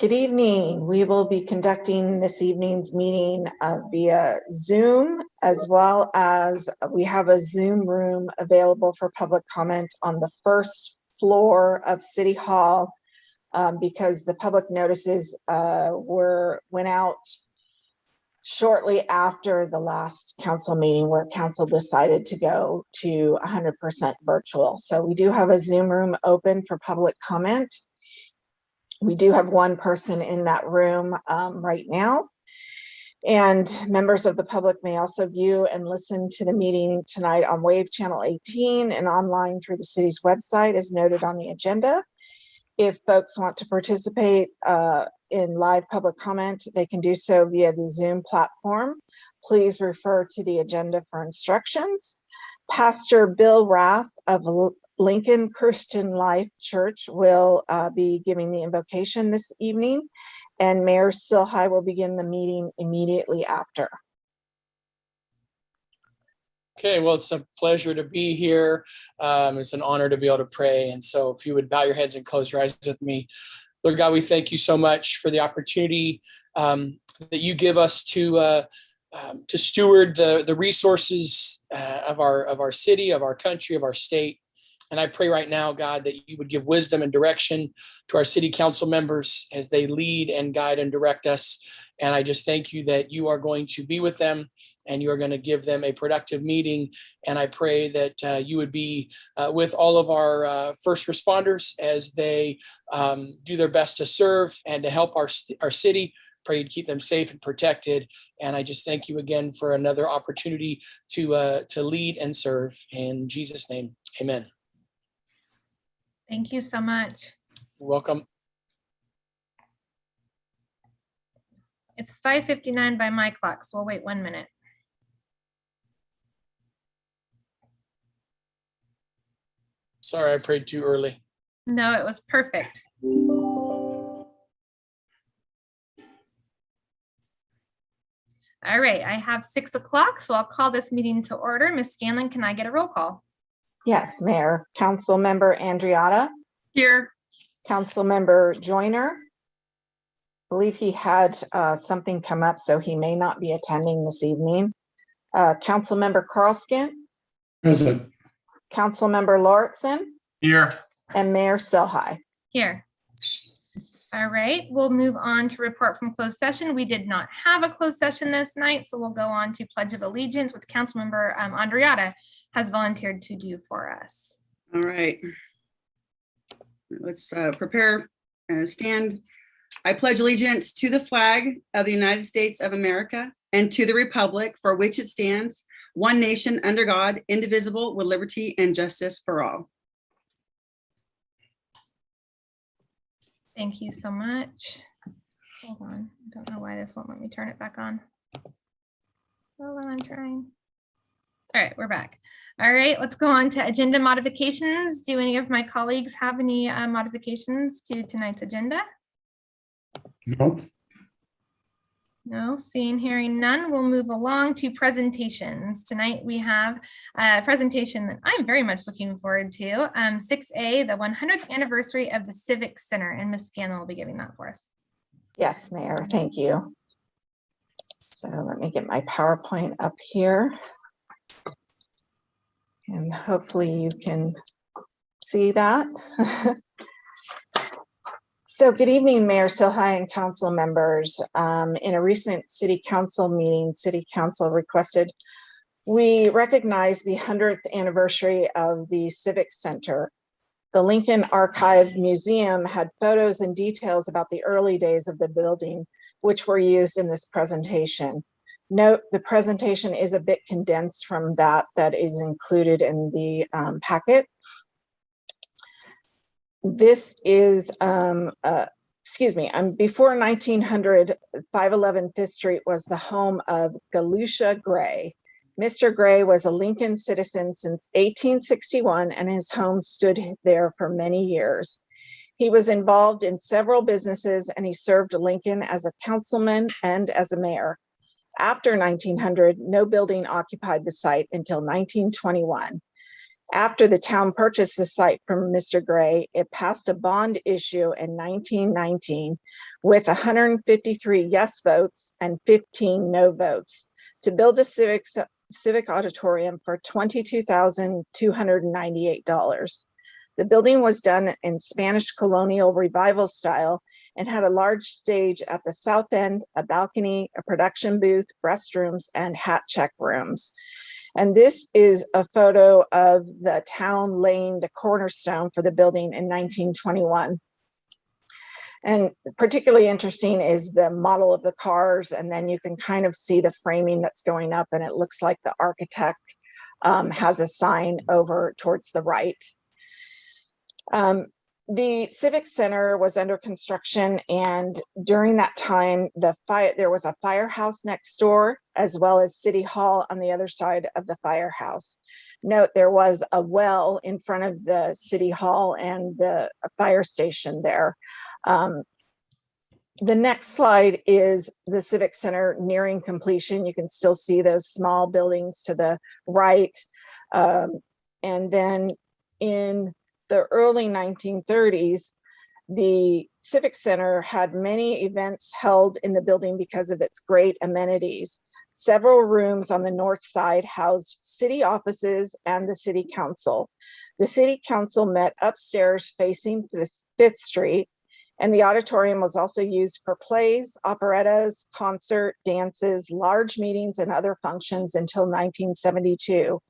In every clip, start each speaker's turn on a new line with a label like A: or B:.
A: Good evening. We will be conducting this evening's meeting via Zoom, as well as we have a Zoom room available for public comment on the first floor of City Hall because the public notices went out shortly after the last council meeting where council decided to go to 100% virtual. So we do have a Zoom room open for public comment. We do have one person in that room right now, and members of the public may also view and listen to the meeting tonight on Wave Channel 18 and online through the city's website as noted on the agenda. If folks want to participate in live public comment, they can do so via the Zoom platform. Please refer to the agenda for instructions. Pastor Bill Rath of Lincoln Christian Life Church will be giving the invocation this evening, and Mayor Silhai will begin the meeting immediately after.
B: Okay, well, it's a pleasure to be here. It's an honor to be able to pray. And so if you would bow your heads and close your eyes with me. Lord God, we thank you so much for the opportunity that you give us to steward the resources of our city, of our country, of our state. And I pray right now, God, that you would give wisdom and direction to our city council members as they lead and guide and direct us. And I just thank you that you are going to be with them and you are going to give them a productive meeting. And I pray that you would be with all of our first responders as they do their best to serve and to help our city. Pray you'd keep them safe and protected. And I just thank you again for another opportunity to lead and serve. In Jesus' name, amen.
C: Thank you so much.
B: You're welcome.
C: It's 5:59 by my clock, so we'll wait 1 minute.
B: Sorry, I prayed too early.
C: No, it was perfect. All right, I have 6 o'clock, so I'll call this meeting to order. Ms. Scanlon, can I get a roll call?
A: Yes, Mayor. Council Member Andriotta.
C: Here.
A: Council Member Joyner. I believe he had something come up, so he may not be attending this evening. Council Member Carlskin.
D: Present.
A: Council Member Lauritsen.
D: Here.
A: And Mayor Silhai.
C: Here. All right, we'll move on to report from closed session. We did not have a closed session this night, so we'll go on to Pledge of Allegiance, which Councilmember Andriotta has volunteered to do for us.
E: All right. Let's prepare and stand. I pledge allegiance to the flag of the United States of America and to the republic for which it stands, one nation under God, indivisible, with liberty and justice for all.
C: Thank you so much. Hold on, I don't know why this won't let me turn it back on. Hold on, I'm trying. All right, we're back. All right, let's go on to agenda modifications. Do any of my colleagues have any modifications to tonight's agenda?
D: No.
C: No, seeing, hearing none, we'll move along to presentations. Tonight we have a presentation that I'm very much looking forward to. 6A, the 100th anniversary of the Civic Center, and Ms. Scanlon will be giving that for us.
A: Yes, Mayor, thank you. So let me get my PowerPoint up here. And hopefully you can see that. So good evening, Mayor Silhai and council members. In a recent city council meeting, city council requested we recognize the 100th anniversary of the Civic Center. The Lincoln Archive Museum had photos and details about the early days of the building, which were used in this presentation. Note, the presentation is a bit condensed from that is included in the packet. This is, before 1900, 511 Fifth Street was the home of Galusha Gray. Mr. Gray was a Lincoln citizen since 1861, and his home stood there for many years. He was involved in several businesses, and he served Lincoln as a councilman and as a mayor. After 1900, no building occupied the site until 1921. After the town purchased the site from Mr. Gray, it passed a bond issue in 1919 with 153 yes votes and 15 no votes to build a civic auditorium for $22,298. The building was done in Spanish colonial revival style and had a large stage at the south end, a balcony, a production booth, restrooms, and hat check rooms. And this is a photo of the town laying the cornerstone for the building in 1921. And particularly interesting is the model of the cars, and then you can kind of see the framing that's going up, and it looks like the architect has a sign over towards the right. The Civic Center was under construction, and during that time, there was a firehouse next door, as well as City Hall on the other side of the firehouse. Note, there was a well in front of the City Hall and the fire station there. The next slide is the Civic Center nearing completion. You can still see those small buildings to the right. And then in the early 1930s, the Civic Center had many events held in the building because of its great amenities. Several rooms on the north side housed city offices and the city council. The city council met upstairs facing the 5th Street, and the auditorium was also used for plays, operettas, concert, dances, large meetings, and other functions until 1972,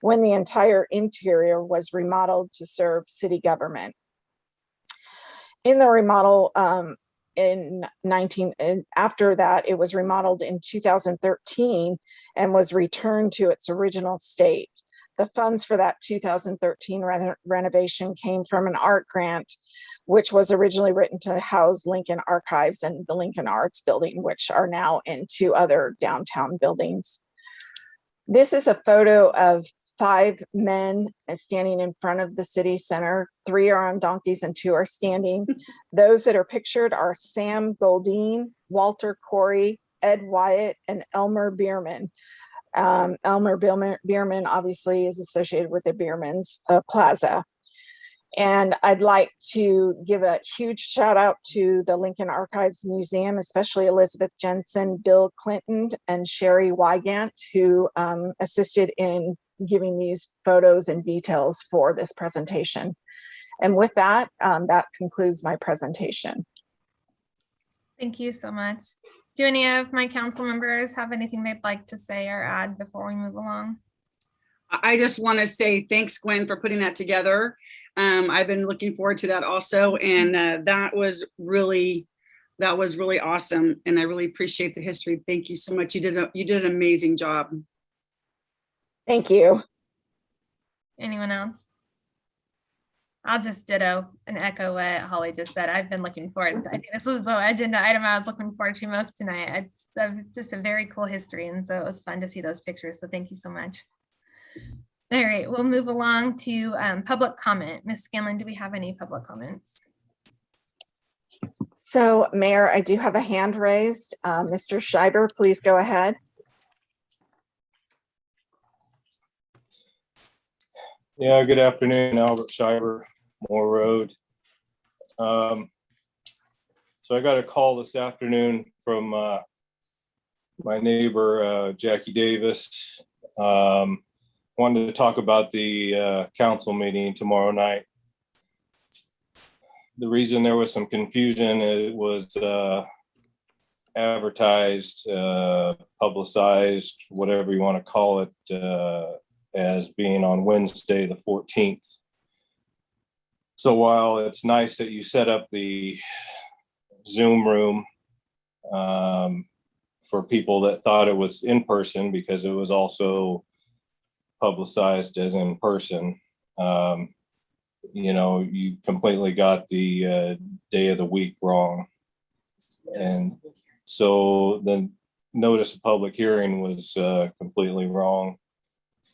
A: when the entire interior was remodeled to serve city government. In the remodel, after that, it was remodeled in 2013 and was returned to its original state. The funds for that 2013 renovation came from an art grant, which was originally written to house Lincoln Archives and the Lincoln Arts Building, which are now in 2 other downtown buildings. This is a photo of 5 men standing in front of the city center. 3 are on donkeys and 2 are standing. Those that are pictured are Sam Goldine, Walter Corey, Ed Wyatt, and Elmer Bierman. Elmer Bierman obviously is associated with the Bierman's Plaza. And I'd like to give a huge shout out to the Lincoln Archives Museum, especially Elizabeth Jensen, Bill Clinton, and Sherry Wygant, who assisted in giving these photos and details for this presentation. And with that, that concludes my presentation.
C: Thank you so much. Do any of my council members have anything they'd like to say or add before we move along?
E: I just want to say thanks, Gwen, for putting that together. I've been looking forward to that also, and that was really awesome, and I really appreciate the history. Thank you so much. You did an amazing job.
A: Thank you.
C: Anyone else? I'll just ditto and echo what Holly just said. I've been looking forward. I think this was the agenda item I was looking forward to most tonight. It's just a very cool history, and so it was fun to see those pictures. So thank you so much. All right, we'll move along to public comment. Ms. Scanlon, do we have any public comments?
A: So, Mayor, I do have a hand raised. Mr. Schreiber, please go ahead.
F: Yeah, good afternoon, Albert Schreiber, Moore Road. So I got a call this afternoon from my neighbor, Jackie Davis. Wanted to talk about the council meeting tomorrow night. The reason there was some confusion, it was advertised, publicized, whatever you want to call it, as being on Wednesday, the 14th. So while it's nice that you set up the Zoom room for people that thought it was in person, because it was also publicized as in person, you know, you completely got the day of the week wrong. And so the notice of public hearing was completely wrong.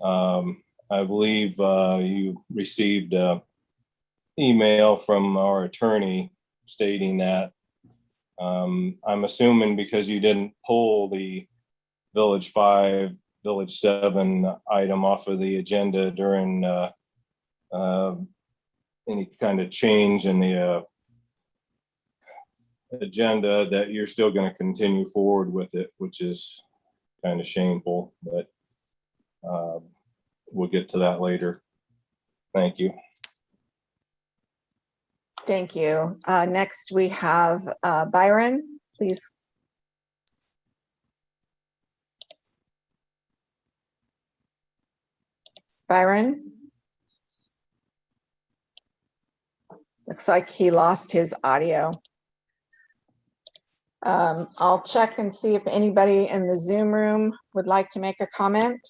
F: I believe you received an email from our attorney stating that. I'm assuming because you didn't pull the Village 5, Village 7 item off of the agenda during any kind of change in the agenda, that you're still going to continue forward with it, which is kind of shameful, but we'll get to that later. Thank you.
A: Thank you. Next, we have Byron, please. Byron? Looks like he lost his audio. I'll check and see if anybody in the Zoom room would like to make a comment.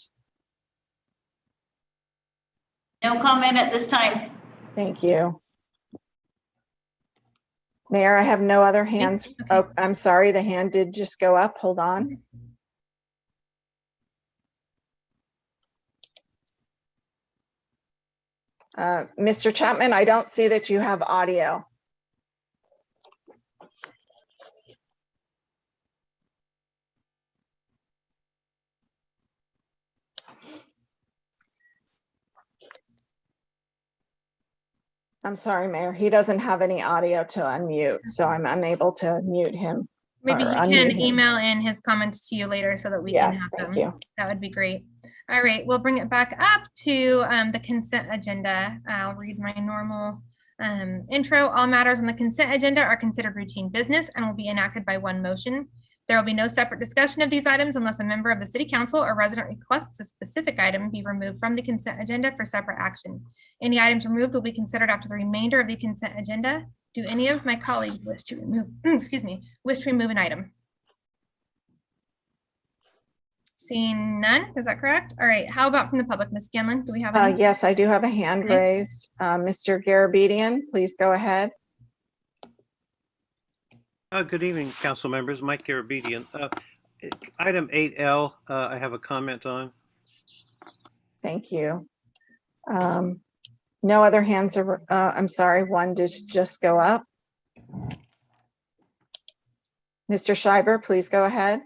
G: No comment at this time.
A: Thank you. Mayor, I have no other hands.
C: Okay.
A: Oh, I'm sorry, the hand did just go up. Hold on. Mr. Chapman, I don't see that you have audio. I'm sorry, Mayor. He doesn't have any audio to unmute, so I'm unable to mute him.
C: Maybe
A: Or
C: he
A: unmute
C: can
A: him.
C: email in his comments to you later so that we can
A: Yes,
C: have
A: thank
C: them.
A: you.
C: That would be great. All right, we'll bring it back up to the consent agenda. I'll read my normal intro. All matters on the consent agenda are considered routine business and will be enacted by one motion. There will be no separate discussion of these items unless a member of the city council or resident requests a specific item be removed from the consent agenda for separate action. Any items removed will be considered after the remainder of the consent agenda. Do any of my colleagues wish to remove, wish to remove an item? Seeing none, is that correct? All right, how about from the public? Ms. Scanlon, do we have any?
A: Yes, I do have a hand
C: Okay.
A: raised. Mr. Garabedian, please go ahead.
H: Good evening, council members. Mike Garabedian. Item 8L, I have a comment on.
A: Thank you. No other hands are, I'm sorry, one did just go up. Mr. Schreiber, please go ahead.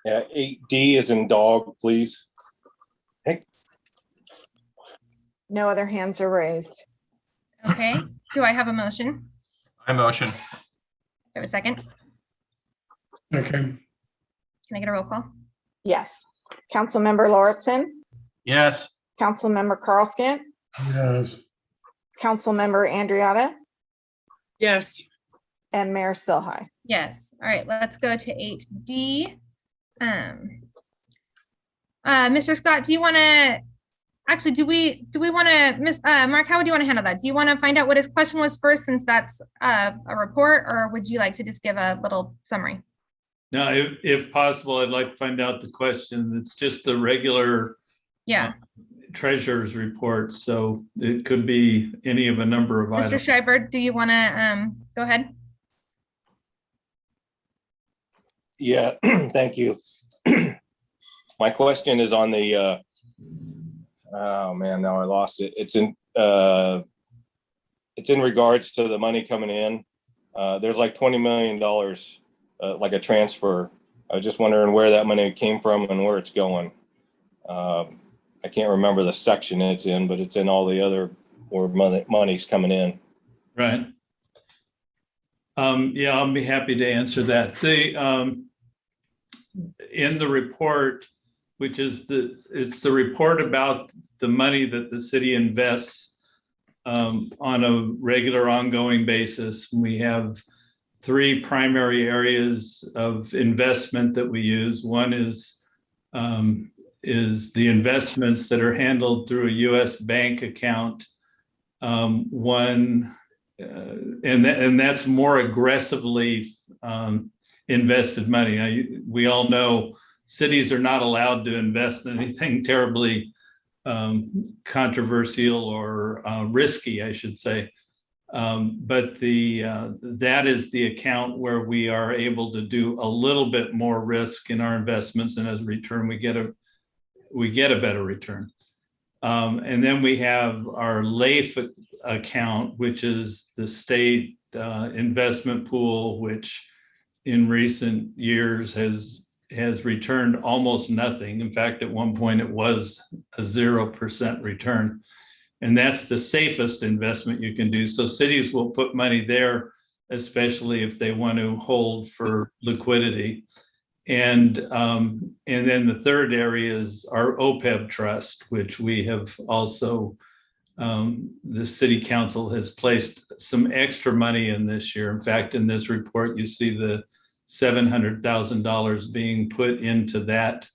F: Yeah, 8D is in dog, please.
A: No other hands are raised.
C: Okay, do I have a motion?
I: I motion.
C: Do I have a second?
D: Okay.
C: Can I get a roll call?
A: Yes. Councilmember Lauritsen,
I: Yes.
A: Councilmember Carlskin,
D: Yes.
A: Councilmember Andriotta,
E: Yes.
A: and Mayor Silhai.
C: Yes, all right, let's go to 8D. Mr. Scott, do you want to, actually, do we want to, Mark, how would you want to handle that? Do you want to find out what his question was first, since that's a report, or would you like to just give a little summary?
J: No, if possible, I'd like to find out the question. It's just the regular
C: Yeah,
J: treasurer's report, so it could be any of a number of
C: Mr.
J: items.
C: Schreiber, do you want to go ahead?
F: Yeah, thank you. My question is on the, oh man, now I lost it. It's in regards to the money coming in. There's like $20 million, like a transfer. I was just wondering where that money came from and where it's going. I can't remember the section it's in, but it's in all the other where money's coming in.
J: Right. Yeah, I'll be happy to answer that. In the report, which is it's the report about the money that the city invests on a regular ongoing basis. We have three primary areas of investment that we use. One is the investments that are handled through a U.S. bank account. And that's more aggressively invested money. Now, we all know cities are not allowed to invest in anything terribly controversial or risky, I should say. But that is the account where we are able to do a little bit more risk in our investments, and as a return, we get a better return. And then we have our LAIF account, which is the state investment pool, which in recent years has returned almost nothing. In fact, at one point it was a 0% return. And that's the safest investment you can do. So cities will put money there, especially if they want to hold for liquidity. And then the third area is our OPEB trust, which we have also, the city council has placed some extra money in this year. In fact, in this report, you see the $700,000 being put into that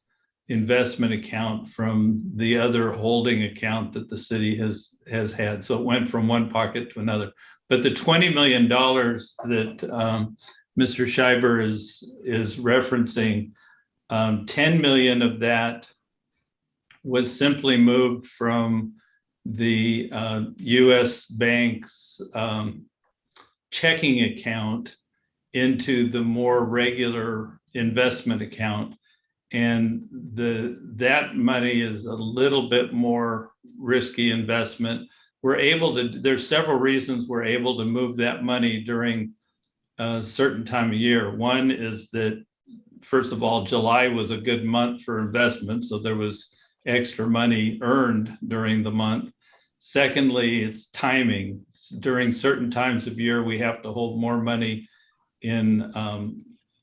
J: investment account from the other holding account that the city has had. So it went from one pocket to another. But the $20 million that Mr. Schreiber is referencing, 10 million of that was simply moved from the US Bank's checking account into the more regular investment account. And that money is a little bit more risky investment. There's several reasons we're able to move that money during a certain time of year. One is that, first of all, July was a good month for investment, so there was extra money earned during the month. Secondly, it's timing. During certain times of year, we have to hold more money in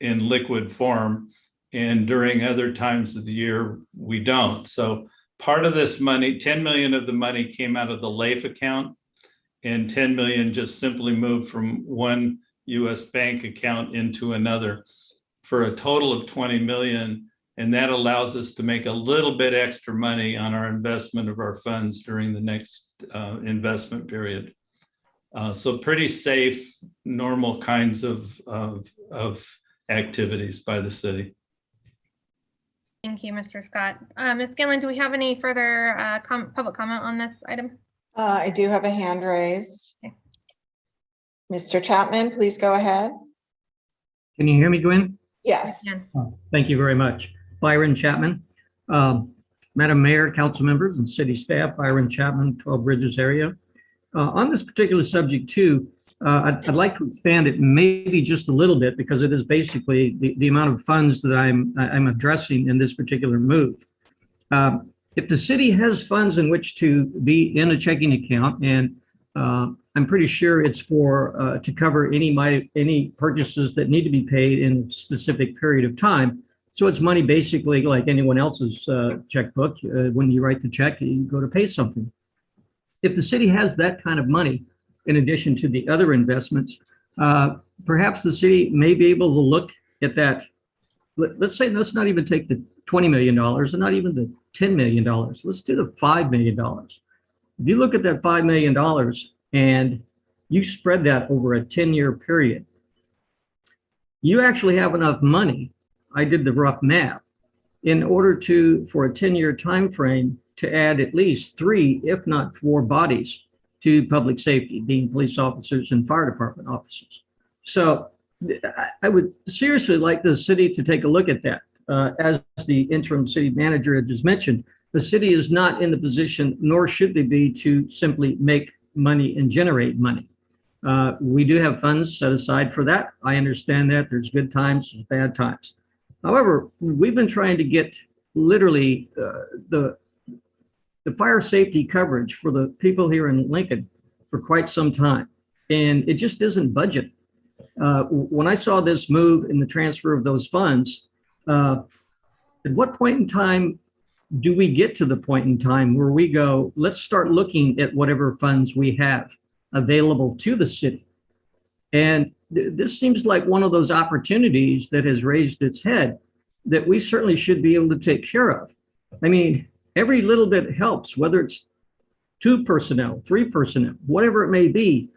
J: liquid form, and during other times of the year, we don't. So part of this money, 10 million of the money came out of the LAIF account, and 10 million just simply moved from one US bank account into another, for a total of 20 million. And that allows us to make a little bit extra money on our investment of our funds during the next investment period. So pretty safe, normal kinds of activities by the city.
C: Thank you, Mr. Scott. Ms. Scanlon, do we have any further public comment on this item?
A: I do have a hand raised.
C: Okay.
A: Mr. Chapman, please go ahead.
K: Can you hear me, Gwen?
A: Yes.
K: Thank you very much. Byron Chapman. Madam Mayor, council members, and city staff, Byron Chapman, 12 Bridges area. On this particular subject too, I'd like to expand it maybe just a little bit, because it is basically the amount of funds that I'm addressing in this particular move. If the city has funds in which to be in a checking account, and I'm pretty sure it's for to cover any purchases that need to be paid in a specific period of time. So it's money basically like anyone else's checkbook. When you write the check, you go to pay something. If the city has that kind of money, in addition to the other investments, perhaps the city may be able to look at that. Let's say, let's not even take the $20 million and not even the $10 million. Let's do the $5 million. If you look at that $5 million and you spread that over a 10-year period, you actually have enough money. I did the rough math in order for a 10-year time frame to add at least 3, if not 4 bodies to public safety, being police officers and fire department officers. So I would seriously like the city to take a look at that. As the interim city manager had just mentioned, the city is not in the position, nor should they be, to simply make money and generate money. We do have funds set aside for that. I understand that. There's good times, there's bad times. However, we've been trying to get literally the fire safety coverage for the people here in Lincoln for quite some time, and it just isn't budgeted. When I saw this move in the transfer of those funds, at what point in time do we get to the point in time where we go, let's start looking at whatever funds we have available to the city? And this seems like one of those opportunities that has raised its head that we certainly should be able to take care of. I mean, every little bit helps, whether it's 2 personnel, 3 personnel, whatever it may be.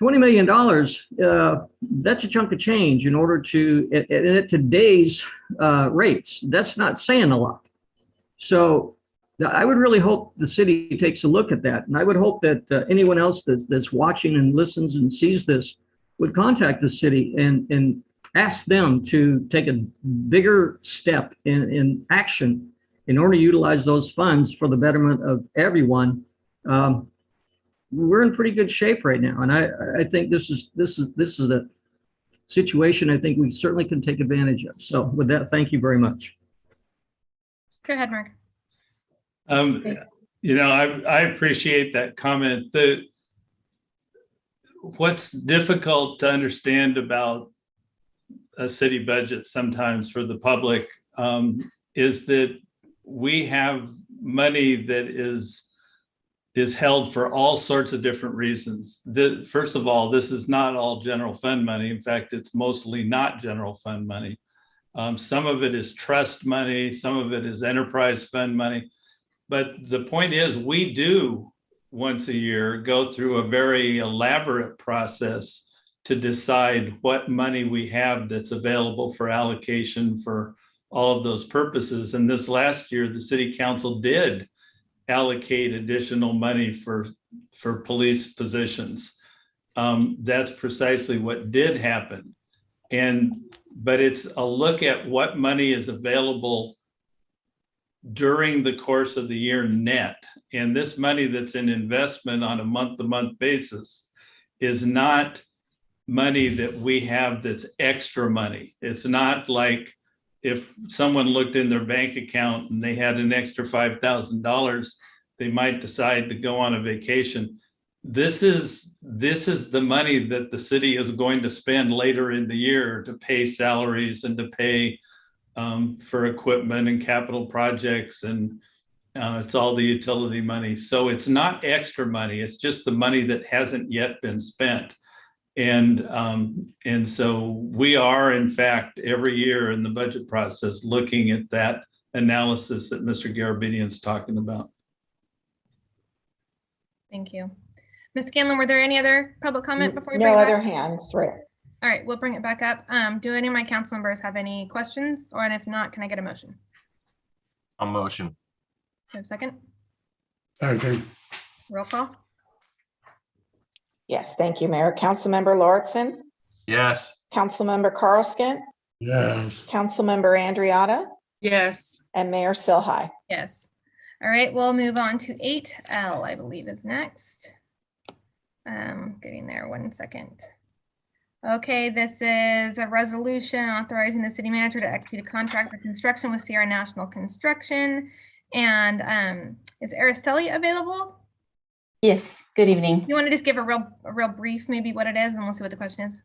K: $20 million, that's a chunk of change in order to, at today's rates, that's not saying a lot. So I would really hope the city takes a look at that. And I would hope that anyone else that's watching and listens and sees this would contact the city and ask them to take a bigger step in action in order to utilize those funds for the betterment of everyone. We're in pretty good shape right now, and I think this is a situation I think we certainly can take advantage of. So with that, thank you very much.
C: Go ahead, Mark.
J: I appreciate that comment. What's difficult to understand about a city budget sometimes for the public is that we have money that is held for all sorts of different reasons. First of all, this is not all general fund money. In fact, it's mostly not general fund money. Some of it is trust money, some of it is enterprise fund money. But the point is, we do once a year go through a very elaborate process to decide what money we have that's available for allocation for all of those purposes. And this last year, the city council did allocate additional money for police positions. That's precisely what did happen. But it's a look at what money is available during the course of the year net. And this money that's in investment on a month-to-month basis is not money that we have that's extra money. It's not like if someone looked in their bank account and they had an extra $5,000, they might decide to go on a vacation. This is the money that the city is going to spend later in the year to pay salaries and to pay for equipment and capital projects, and it's all the utility money. So it's not extra money, it's just the money that hasn't yet been spent. And so we are, in fact, every year in the budget process looking at that analysis that Mr. Garabedian's talking about.
C: Thank you. Ms. Scanlon, were there any other public comment before we bring
A: No
C: it back?
A: other hands, right?
C: All right, we'll bring it back up. Do any of my council members have any questions? Or and if not, can I get a motion?
I: I'll motion.
C: Do you have a second?
D: Second.
C: Roll call?
A: Yes, thank you, Mayor. Councilmember Lauritsen,
I: Yes.
A: Councilmember Carlskin,
D: Yes.
A: Councilmember Andriotta,
E: Yes.
A: and Mayor Silhai.
C: Yes. All right, we'll move on to 8L, I believe is next. Getting there, 1 second. Okay, this is a resolution authorizing the city manager to execute a contract for construction with Sierra National Construction. And is Araceli available?
L: Yes, good evening.
C: You want to just give a real brief, maybe what it is, and we'll see what the question is.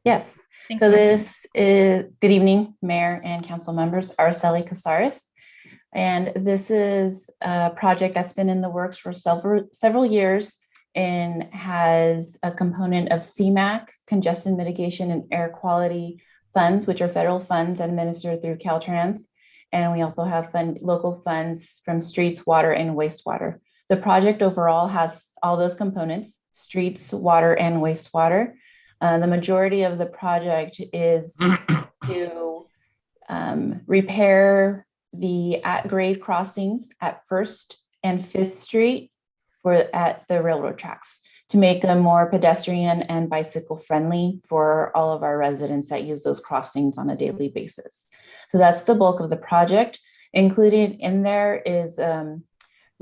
L: Yes,
C: Thank
L: so
C: you.
L: this is, good evening, Mayor and council members, Araceli Casares. And this is a project that's been in the works for several years and has a component of CMAQ, Congestion Mitigation and Air Quality Funds, which are federal funds administered through Caltrans. And we also have local funds from streets, water, and wastewater. The project overall has all those components: streets, water, and wastewater. The majority of the project is to repair the at-grade crossings at 1st and 5th Street at the railroad tracks to make them more pedestrian and bicycle friendly for all of our residents that use those crossings on a daily basis. So that's the bulk of the project. Included in there is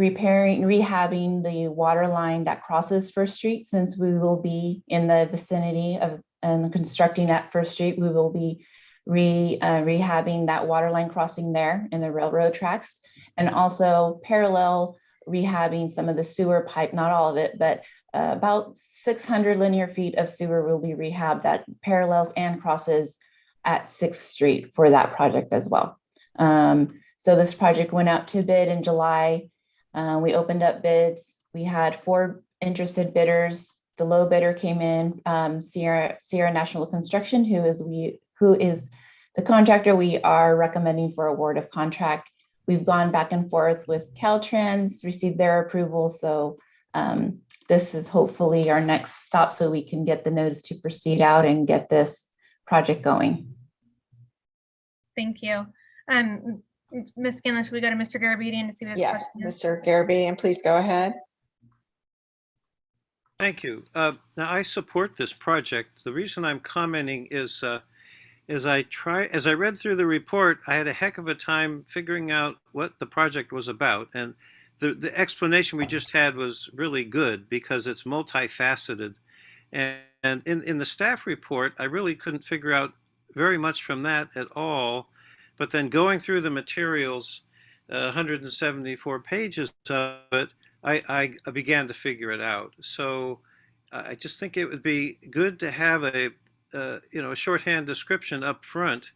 L: rehabbing the water line that crosses 1st Street. Since we will be in the vicinity of and constructing at 1st Street, we will be rehabbing that water line crossing there in the railroad tracks, and also parallel rehabbing some of the sewer pipe, not all of it, but about 600 linear feet of sewer will be rehabbed that parallels and crosses at 6th Street for that project as well. So this project went out to bid in July. We opened up bids. We had 4 interested bidders. The low bidder came in, Sierra National Construction, who is the contractor we are recommending for award of contract. We've gone back and forth with Caltrans, received their approval. So this is hopefully our next stop so we can get the notice to proceed out and get this project going.
C: Thank you. Ms. Scanlon, should we go to Mr. Garabedian to see what his
A: Yes,
C: question is?
A: Mr. Garabedian, please go ahead.
H: Thank you. Now, I support this project. The reason I'm commenting is as I read through the report, I had a heck of a time figuring out what the project was about. And the explanation we just had was really good because it's multifaceted. And in the staff report, I really couldn't figure out very much from that at all. But then going through the materials, 174 pages of it, I began to figure it out. So I just think it would be good to have a shorthand description up front.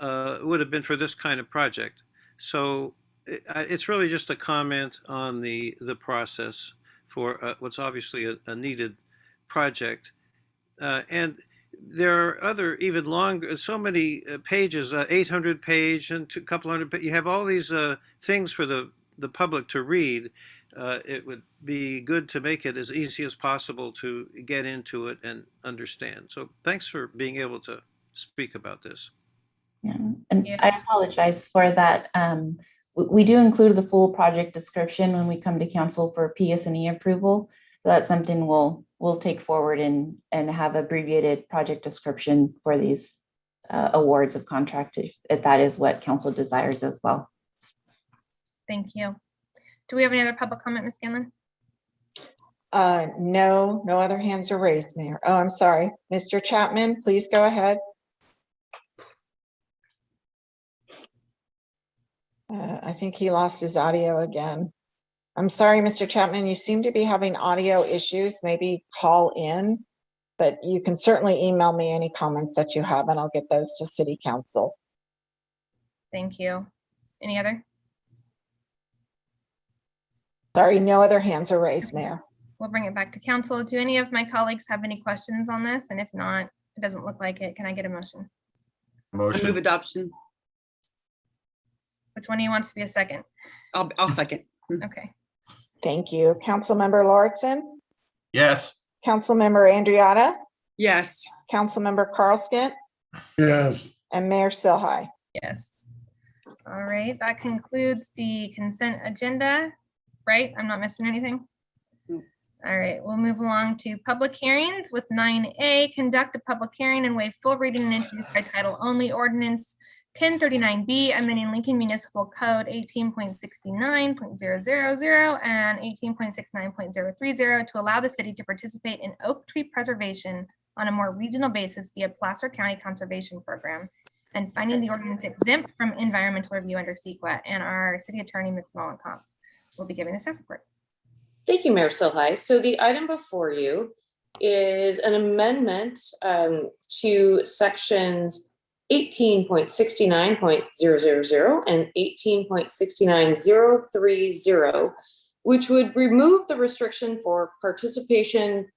H: Would have been for this kind of project. So it's really just a comment on the process for what's obviously a needed project. And there are other even longer, so many pages, 800 page and a couple hundred. You have all these things for the public to read. It would be good to make it as easy as possible to get into it and understand. So thanks for being able to speak about this.
L: Yeah, and I apologize for that. We do include the full project description when we come to council for PS&E approval. So that's something we'll take forward and have abbreviated project description for these awards of contract if that is what council desires as well.
C: Thank you. Do we have any other public comment, Ms. Scanlon?
A: No other hands are raised, Mayor. Oh, I'm sorry. Mr. Chapman, please go ahead. I think he lost his audio again. I'm sorry, Mr. Chapman, you seem to be having audio issues. Maybe call in, but you can certainly email me any comments that you have and I'll get those to City Council.
C: Thank you. Any other?
A: Sorry, no other hands are raised, Mayor.
C: We'll bring it back to council. Do any of my colleagues have any questions on this? And if not, it doesn't look like it. Can I get a motion?
E: I move
I: Motion.
E: adoption.
C: Which one of you wants to be a second?
E: I'll second.
C: Okay.
A: Thank you. Councilmember Lauritsen,
I: Yes.
A: Councilmember Andriotta,
E: Yes.
A: Councilmember Carlskent,
D: yes,
A: and Mayor Silhai.
C: Yes. All right, that concludes the consent agenda, right? I'm not missing anything?
E: No.
C: All right, we'll move along to public hearings with 9A, conduct a public hearing and waive full reading and introduce by title only ordinance 1039B, amending Lincoln Municipal Code 18.69.000 and 18.69.030 to allow the city to participate in oak tree preservation on a more regional basis via Placer County Conservation Program, and finding the ordinance exempt from environmental review under CEQA. And our city attorney, Ms. Mollenkopf, will be giving a staff report.
M: Thank you, Mayor Silhai. So the item before you is an amendment to sections 18.69.000 and 18.69030, which would remove the restriction for participation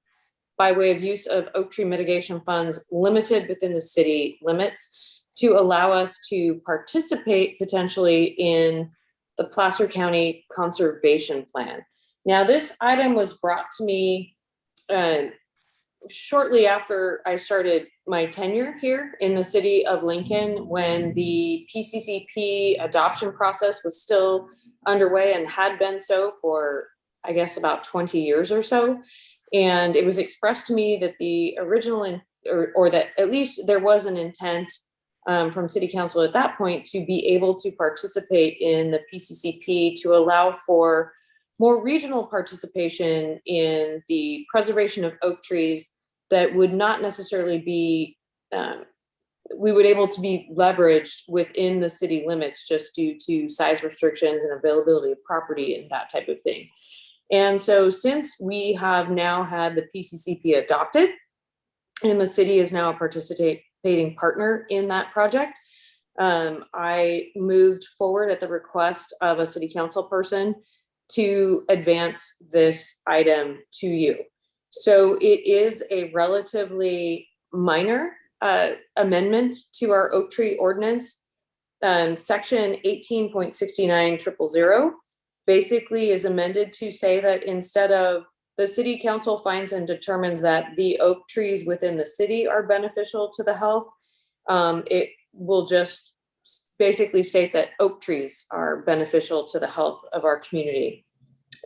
M: by way of use of oak tree mitigation funds limited within the city limits to allow us to participate potentially in the Placer County Conservation Plan. Now, this item was brought to me shortly after I started my tenure here in the city of Lincoln, when the PCCP adoption process was still underway and had been so for, I guess, about 20 years or so. And it was expressed to me that the original, or that at least there was an intent from City Council at that point to be able to participate in the PCCP to allow for more regional participation in the preservation of oak trees that would not necessarily be, we would able to be leveraged within the city limits just due to size restrictions and availability of property and that type of thing. And so since we have now had the PCCP adopted and the city is now a participating partner in that project, I moved forward at the request of a city council person to advance this item to you. So it is a relatively minor amendment to our oak tree ordinance. Section 18.69.000 basically is amended to say that instead of the city council finds and determines that the oak trees within the city are beneficial to the health, it will just basically state that oak trees are beneficial to the health of our community.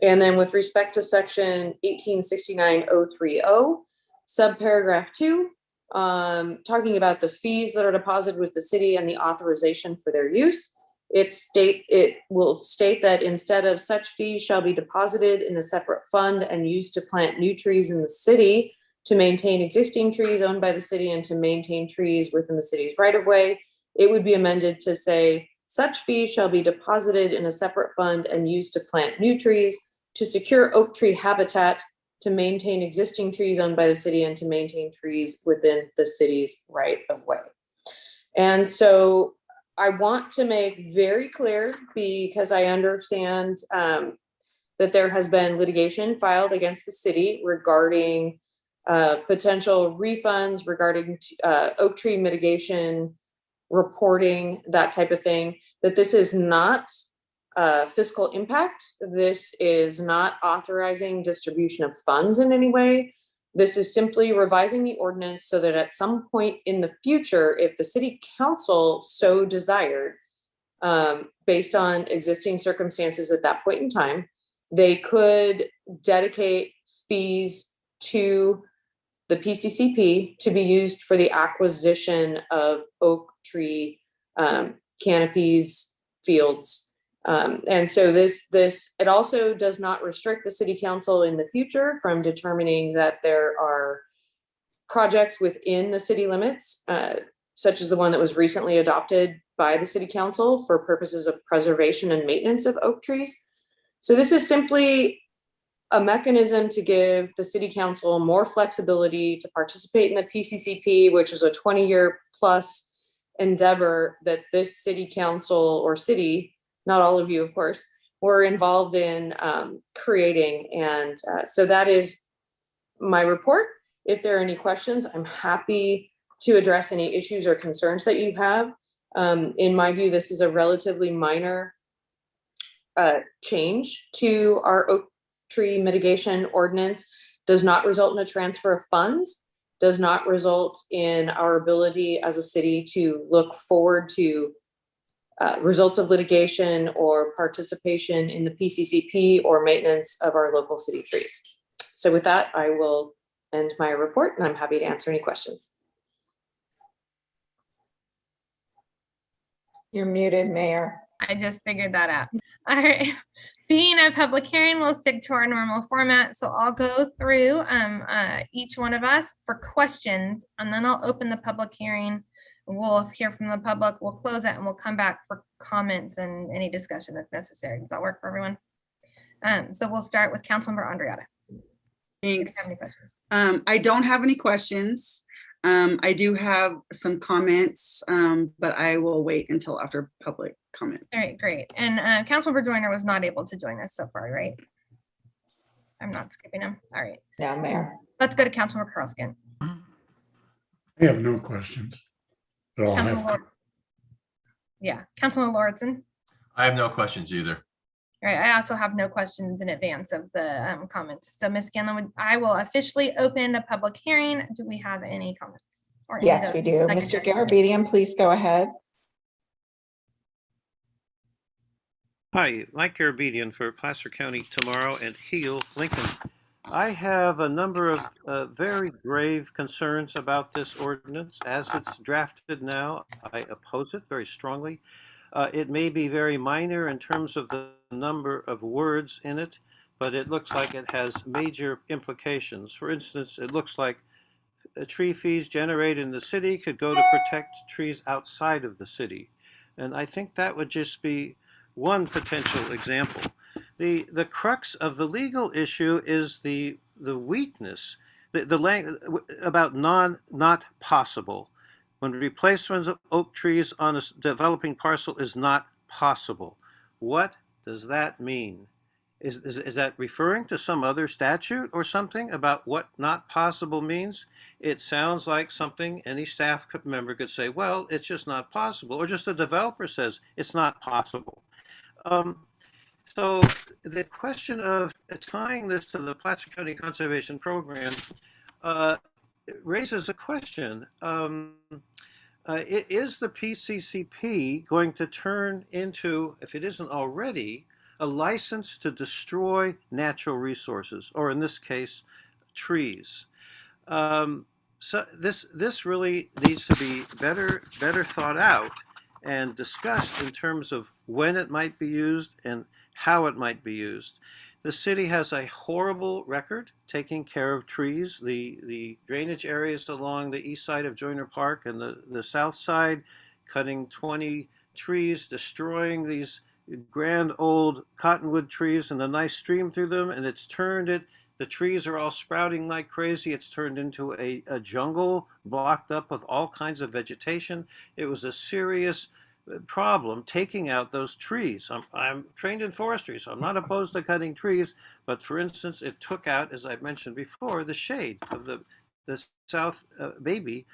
M: And then with respect to section 1869.030, subparagraph 2, talking about the fees that are deposited with the city and the authorization for their use, it will state that instead of such fees shall be deposited in a separate fund and used to plant new trees in the city, to maintain existing trees owned by the city, and to maintain trees within the city's right of way. It would be amended to say Such fees shall be deposited in a separate fund and used to plant new trees, to secure oak tree habitat, to maintain existing trees owned by the city, and to maintain trees within the city's right of way. And so I want to make very clear, because I understand that there has been litigation filed against the city regarding potential refunds, regarding oak tree mitigation, reporting, that type of thing, that this is not fiscal impact. This is not authorizing distribution of funds in any way. This is simply revising the ordinance so that at some point in the future, if the city council so desired, based on existing circumstances at that point in time, they could dedicate fees to the PCCP to be used for the acquisition of oak tree canopies, fields. And so it also does not restrict the city council in the future from determining that there are projects within the city limits, such as the one that was recently adopted by the city council for purposes of preservation and maintenance of oak trees. So this is simply a mechanism to give the city council more flexibility to participate in the PCCP, which is a 20-year plus endeavor that this city council or city, not all of you, of course, were involved in creating. And so that is my report. If there are any questions, I'm happy to address any issues or concerns that you have. In my view, this is a relatively minor change to our oak tree mitigation ordinance, does not result in a transfer of funds, does not result in our ability as a city to look forward to results of litigation or participation in the PCCP or maintenance of our local city trees. So with that, I will end my report, and I'm happy to answer any questions.
A: You're muted, Mayor.
C: I just figured that out. All right. Being a public hearing, we'll stick to our normal format. So I'll go through each one of us for questions, and then I'll open the public hearing. We'll hear from the public, we'll close it, and we'll come back for comments and any discussion that's necessary. Does that work for everyone? So we'll start with Councilmember Andreotta.
E: Thanks.
C: Have any questions?
E: I don't have any questions. I do have some comments, but I will wait until after public comment.
C: All right, great. And Councilmember Joyner was not able to join us so far, right? I'm not skipping him. All right.
A: No, Mayor.
C: Let's go to Councilmember Carlskin.
D: I have no questions. But I'll have,
C: Councilmember Lauritsen.
I: I have no questions either.
C: All right, I also have no questions in advance of the comments. So Ms. Scanlon, I will officially open the public hearing. Do we have any comments? Or any
A: Yes, we do.
C: nuggets?
A: Mr. Garabedian, please go ahead.
H: Hi, Mike Garabedian for Placer County Tomorrow and Heal Lincoln. I have a number of very grave concerns about this ordinance. As it's drafted now, I oppose it very strongly. It may be very minor in terms of the number of words in it, but it looks like it has major implications. For instance, it looks like tree fees generated in the city could go to protect trees outside of the city. And I think that would just be one potential example. The crux of the legal issue is the weakness, the language about not possible. When replacement of oak trees on a developing parcel is not possible. What does that mean? Is that referring to some other statute or something about what not possible means? It sounds like something any staff member could say, well, it's just not possible, or just the developer says it's not possible. So the question of tying this to the Placer County Conservation Program raises a question. Is the PCCP going to turn into, if it isn't already, a license to destroy natural resources, or in this case, trees? So this really needs to be better thought out and discussed in terms of when it might be used and how it might be used. The city has a horrible record taking care of trees. The drainage areas along the east side of Joyner Park and the south side, cutting 20 trees, destroying these grand old cottonwood trees and a nice stream through them, and it's turned it. The trees are all sprouting like crazy. It's turned into a jungle blocked up with all kinds of vegetation. It was a serious problem taking out those trees. I'm trained in forestry, so I'm not opposed to cutting trees. But for instance, it took out, as I've mentioned before, the shade of the South Baby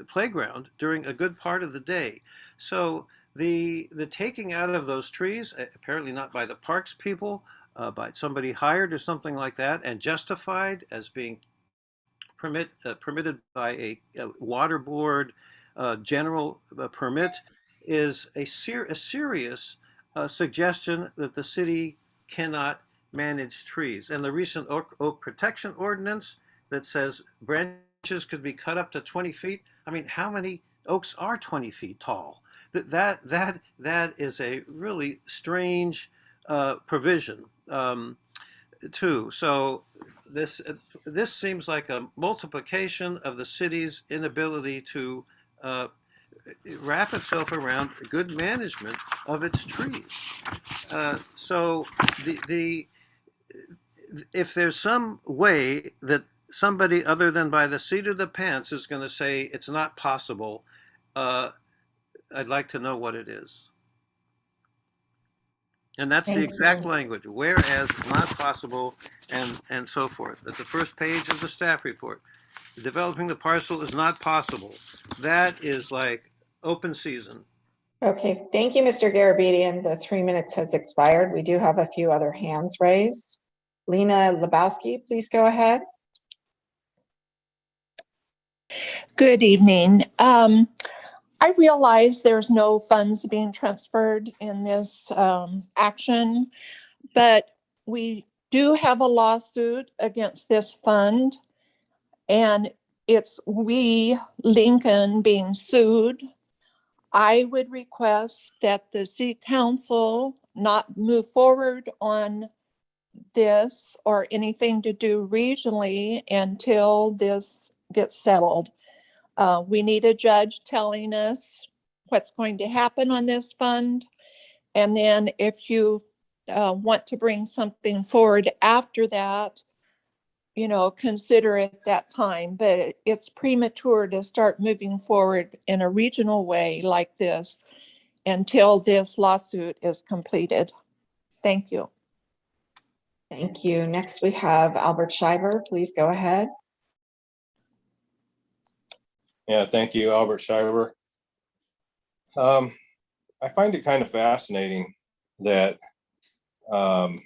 H: playground during a good part of the day. So the taking out of those trees, apparently not by the parks people, by somebody hired or something like that, and justified as being permitted by a water board general permit, is a serious suggestion that the city cannot manage trees. And the recent oak protection ordinance that says branches could be cut up to 20 feet. I mean, how many oaks are 20 feet tall? That is a really strange provision too. So this seems like a multiplication of the city's inability to wrap itself around good management of its trees. So if there's some way that somebody other than by the seat of the pants is going to say it's not possible, I'd like to know what it is. And that's the exact language, whereas not possible, and so forth. At the first page of the staff report, developing the parcel is not possible. That is like open season.
A: Okay, thank you, Mr. Garabedian. The 3 minutes has expired. We do have a few other hands raised. Lena Lebowski, please go ahead.
N: Good evening. I realize there's no funds being transferred in this action, but we do have a lawsuit against this fund, and it's we, Lincoln, being sued. I would request that the city council not move forward on this or anything to do regionally until this gets settled. We need a judge telling us what's going to happen on this fund. And then if you want to bring something forward after that, you know, consider it that time. But it's premature to start moving forward in a regional way like this until this lawsuit is completed. Thank you.
A: Thank you. Next, we have Albert Shiver. Please go ahead.
F: Yeah, thank you, Albert Shiver. I find it kind of fascinating that that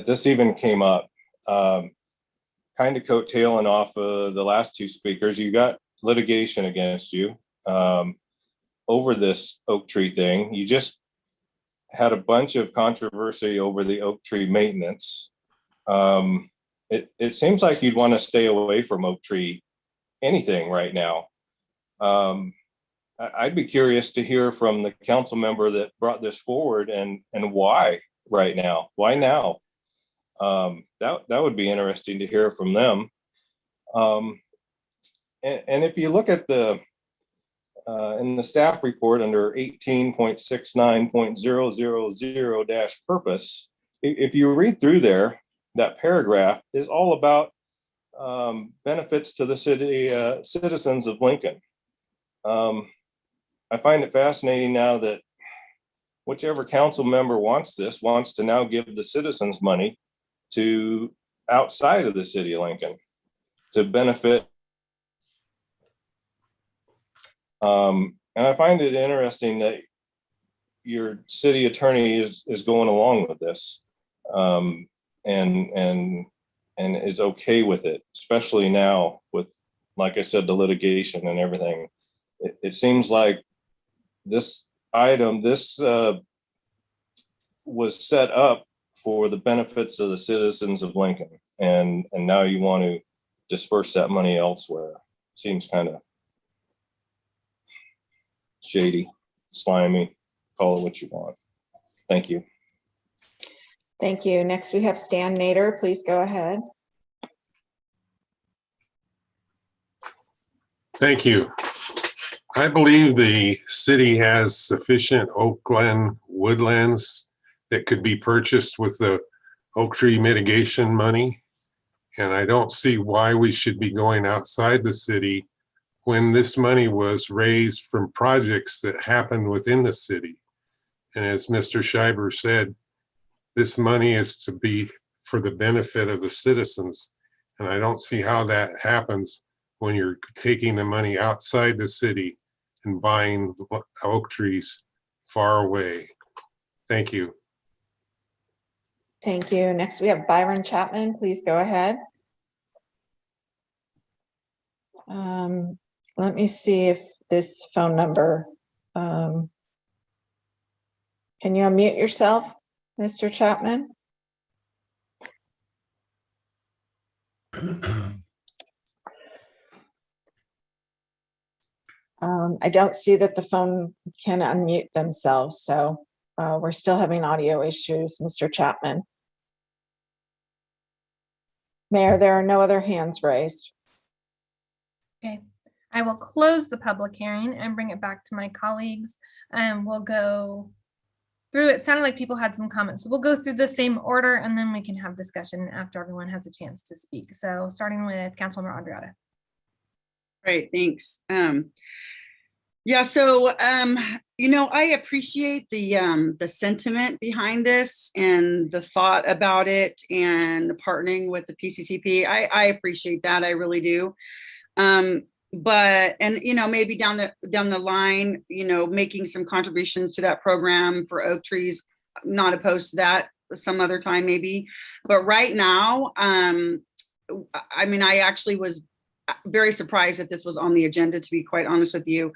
F: this even came up. Kind of coattailing off of the last two speakers, you got litigation against you over this oak tree thing. You just had a bunch of controversy over the oak tree maintenance. It seems like you'd want to stay away from oak tree anything right now. I'd be curious to hear from the council member that brought this forward and why right now. Why now? That would be interesting to hear from them. And if you look at the in the staff report under 18.69.000-purpose, if you read through there, that paragraph is all about benefits to the city citizens of Lincoln. I find it fascinating now that whichever council member wants to now give the citizens money to outside of the city of Lincoln to benefit. And I find it interesting that your city attorney is going along with this and is okay with it, especially now with, like I said, the litigation and everything. It seems like this item, was set up for the benefits of the citizens of Lincoln, and now you want to disperse that money elsewhere. Seems kind of shady, slimy, call it what you want. Thank you.
A: Thank you. Next, we have Stan Nader. Please go ahead.
D: Thank you. I believe the city has sufficient oak glen woodlands that could be purchased with the oak tree mitigation money. And I don't see why we should be going outside the city when this money was raised from projects that happened within the city. And as Mr. Schreiber said, this money is to be for the benefit of the citizens. And I don't see how that happens when you're taking the money outside the city and buying oak trees far away. Thank you.
A: Thank you. Next, we have Byron Chapman. Please go ahead. Let me see if this phone number, can you unmute yourself, Mr. Chapman? I don't see that the phone can unmute themselves, so we're still having audio issues, Mr. Chapman. Mayor, there are no other hands raised.
C: Okay, I will close the public hearing and bring it back to my colleagues, and we'll go through. It sounded like people had some comments, so we'll go through the same order and then we can have discussion after everyone has a chance to speak. So starting with Councilmember Andreotta.
E: Great, thanks. Yeah, so you know, I appreciate the sentiment behind this and the thought about it and partnering with the PCCP. I appreciate that, I really do. But you know, maybe down the line, you know, making some contributions to that program for oak trees, not opposed to that some other time maybe. But right now, I mean, I actually was very surprised that this was on the agenda, to be quite honest with you.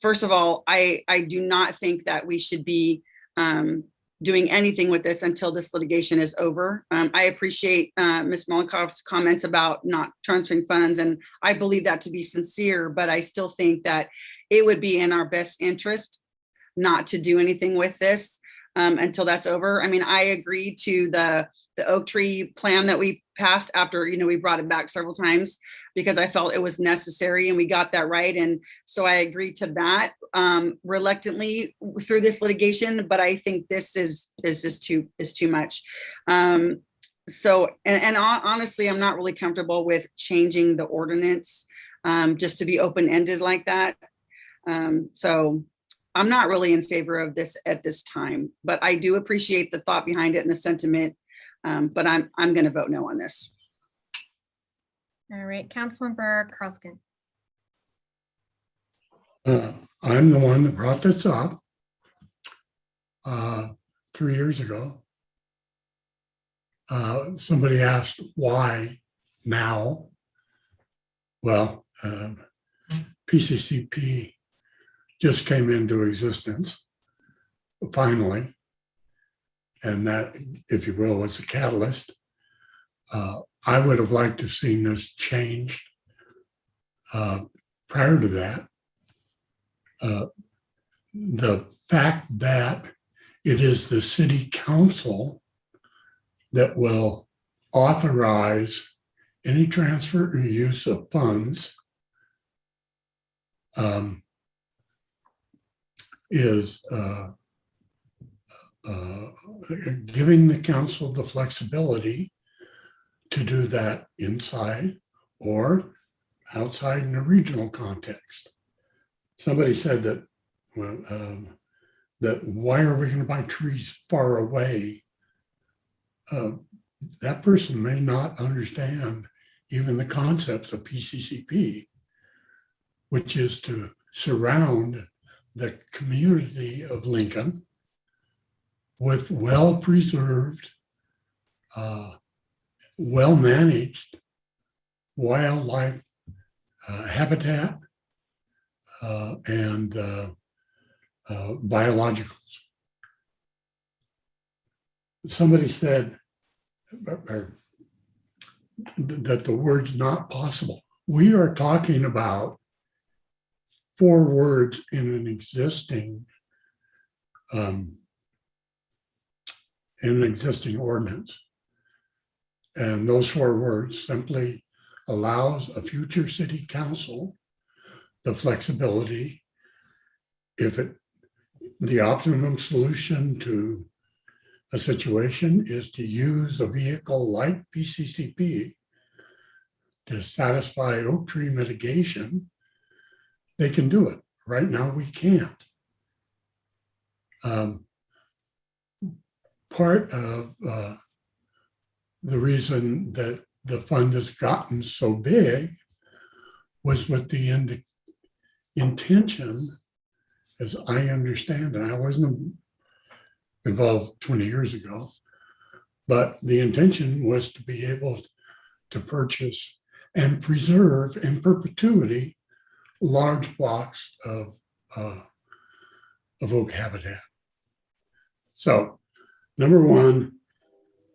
E: First of all, I do not think that we should be doing anything with this until this litigation is over. I appreciate Ms. Mollenkoff's comments about not transferring funds, and I believe that to be sincere, but I still think that it would be in our best interest not to do anything with this until that's over. I mean, I agree to the oak tree plan that we passed after, you know, we brought it back several times because I felt it was necessary and we got that right. And so I agreed to that reluctantly through this litigation, but I think this is just too much. So, and honestly, I'm not really comfortable with changing the ordinance just to be open-ended like that. So I'm not really in favor of this at this time, but I do appreciate the thought behind it and the sentiment. But I'm going to vote no on this.
C: All right, Councilmember Carlskin.
D: I'm the one that brought this up 3 years ago. Somebody asked why now. Well, PCCP just came into existence finally. And that, if you will, was a catalyst. I would have liked to have seen this changed prior to that. The fact that it is the city council that will authorize any transfer or use of funds is giving the council the flexibility to do that inside or outside in a regional context. Somebody said that, that why are we going to buy trees far away? That person may not understand even the concepts of PCCP, which is to surround the community of Lincoln with well-preserved, well-managed wildlife habitat and biologicals. Somebody said that the word's not possible. We are talking about 4 words in an existing ordinance. And those 4 words simply allows a future city council
O: the flexibility. If the optimum solution to a situation is to use a vehicle like PCCP to satisfy oak tree mitigation, they can do it. Right now, we can't. Part of the reason that the fund has gotten so big was with the intention, as I understand it, I wasn't involved 20 years ago, but the intention was to be able to purchase and preserve in perpetuity large blocks of oak habitat. So, number one,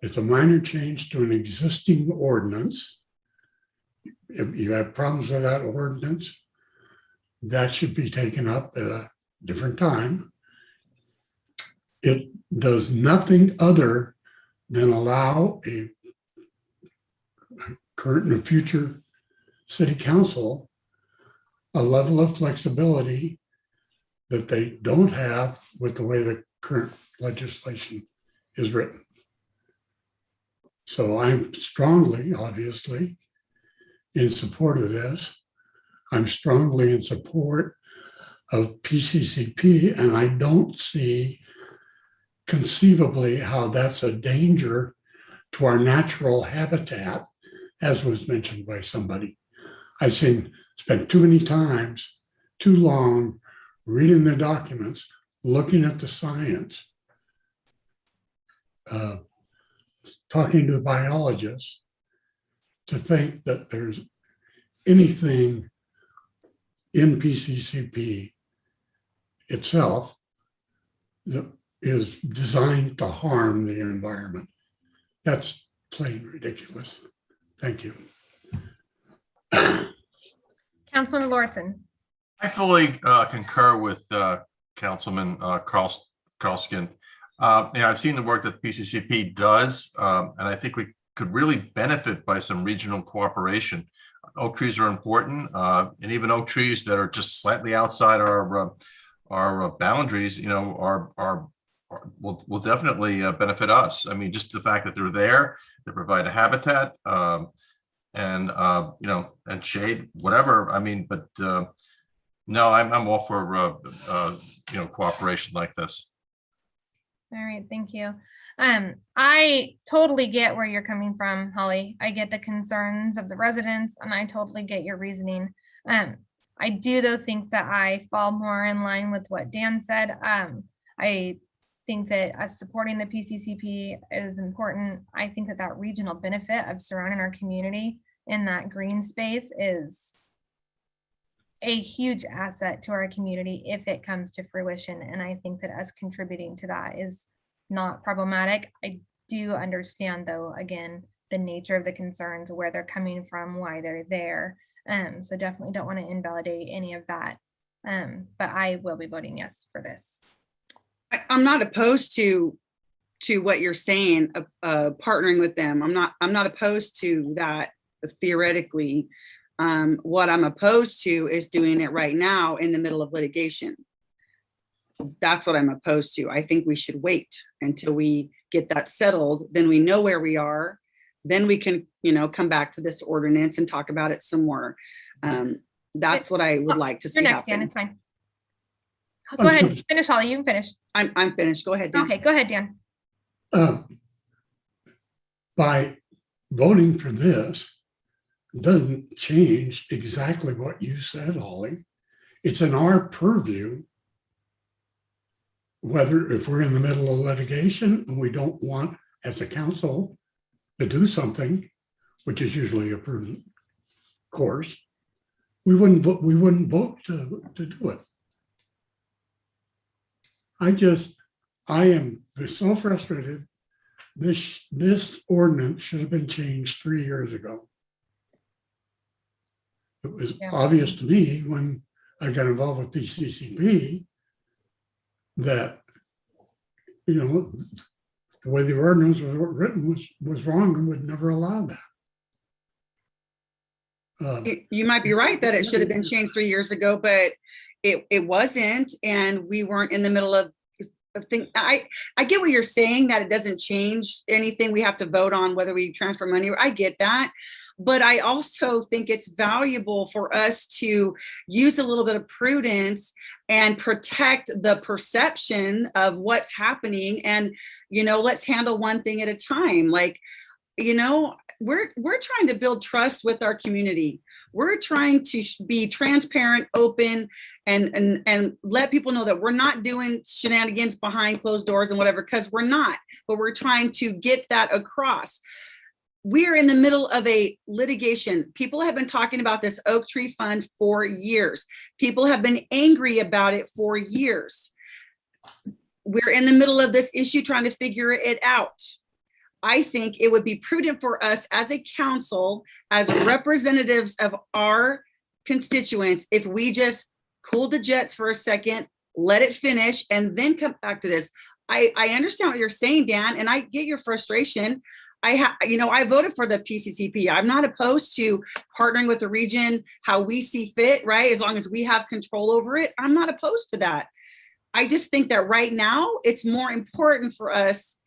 O: it's a minor change to an existing ordinance. If you have problems with that ordinance, that should be taken up at a different time. It does nothing other than allow a current and future city council a level of flexibility that they don't have with the way the current legislation is written. So I'm strongly, obviously, in support of this. I'm strongly in support of PCCP, and I don't see conceivably how that's a danger to our natural habitat, as was mentioned by somebody. I've spent too many times, too long, reading the documents, looking at the science, talking to the biologists, to think that there's anything in PCCP itself that is designed to harm the environment. That's plain ridiculous. Thank you.
C: Councilman Lorton.
I: I fully concur with Councilman Carlskin. I've seen the work that PCCP does, and I think we could really benefit by some regional cooperation. Oak trees are important, and even oak trees that are just slightly outside our boundaries, will definitely benefit us. I mean, just the fact that they're there, they provide a habitat, and shade, whatever. I mean, but no, I'm all for cooperation like this.
C: All right, thank you. I totally get where you're coming from, Holly. I get the concerns of the residents, and I totally get your reasoning. I do, though, think that I fall more in line with what Dan said. I think that us supporting the PCCP is important. I think that that regional benefit of surrounding our community in that green space is a huge asset to our community if it comes to fruition. And I think that us contributing to that is not problematic. I do understand, though, again, the nature of the concerns, where they're coming from, why they're there. So definitely don't want to invalidate any of that. But I will be voting yes for this.
E: I'm not opposed to what you're saying, partnering with them. I'm not opposed to that theoretically. What I'm opposed to is doing it right now in the middle of litigation. That's what I'm opposed to. I think we should wait until we get that settled. Then we know where we are. Then we can, come back to this ordinance and talk about it some more. That's what I would like to see happen.
C: Dan, it's fine. Go ahead, finish, Holly. You can finish.
E: I'm finished. Go ahead, Dan.
C: Okay, go ahead, Dan.
O: By voting for this doesn't change exactly what you said, Holly. It's in our purview whether, if we're in the middle of litigation and we don't want, as a council, to do something, which is usually a prudent course, we wouldn't vote to do it. I am so frustrated. This ordinance should have been changed 3 years ago. It was obvious to me when I got involved with PCCP that, the way the ordinance was written was wrong and would never allow that.
E: You might be right that it should have been changed 3 years ago, but it wasn't, and we weren't in the middle of thing. I get what you're saying, that it doesn't change anything. We have to vote on whether we transfer money. I get that. But I also think it's valuable for us to use a little bit of prudence and protect the perception of what's happening. And, let's handle one thing at a time. Like, we're trying to build trust with our community. We're trying to be transparent, open, and let people know that we're not doing shenanigans behind closed doors and whatever, because we're not, but we're trying to get that across. We are in the middle of a litigation. People have been talking about this Oak Tree Fund for years. People have been angry about it for years. We're in the middle of this issue trying to figure it out. I think it would be prudent for us as a council, as representatives of our constituents, if we just cool the jets for a second, let it finish, and then come back to this. I understand what you're saying, Dan, and I get your frustration. I voted for the PCCP. I'm not opposed to partnering with the region how we see fit, right? As long as we have control over it, I'm not opposed to that. I just think that right now it's more important for us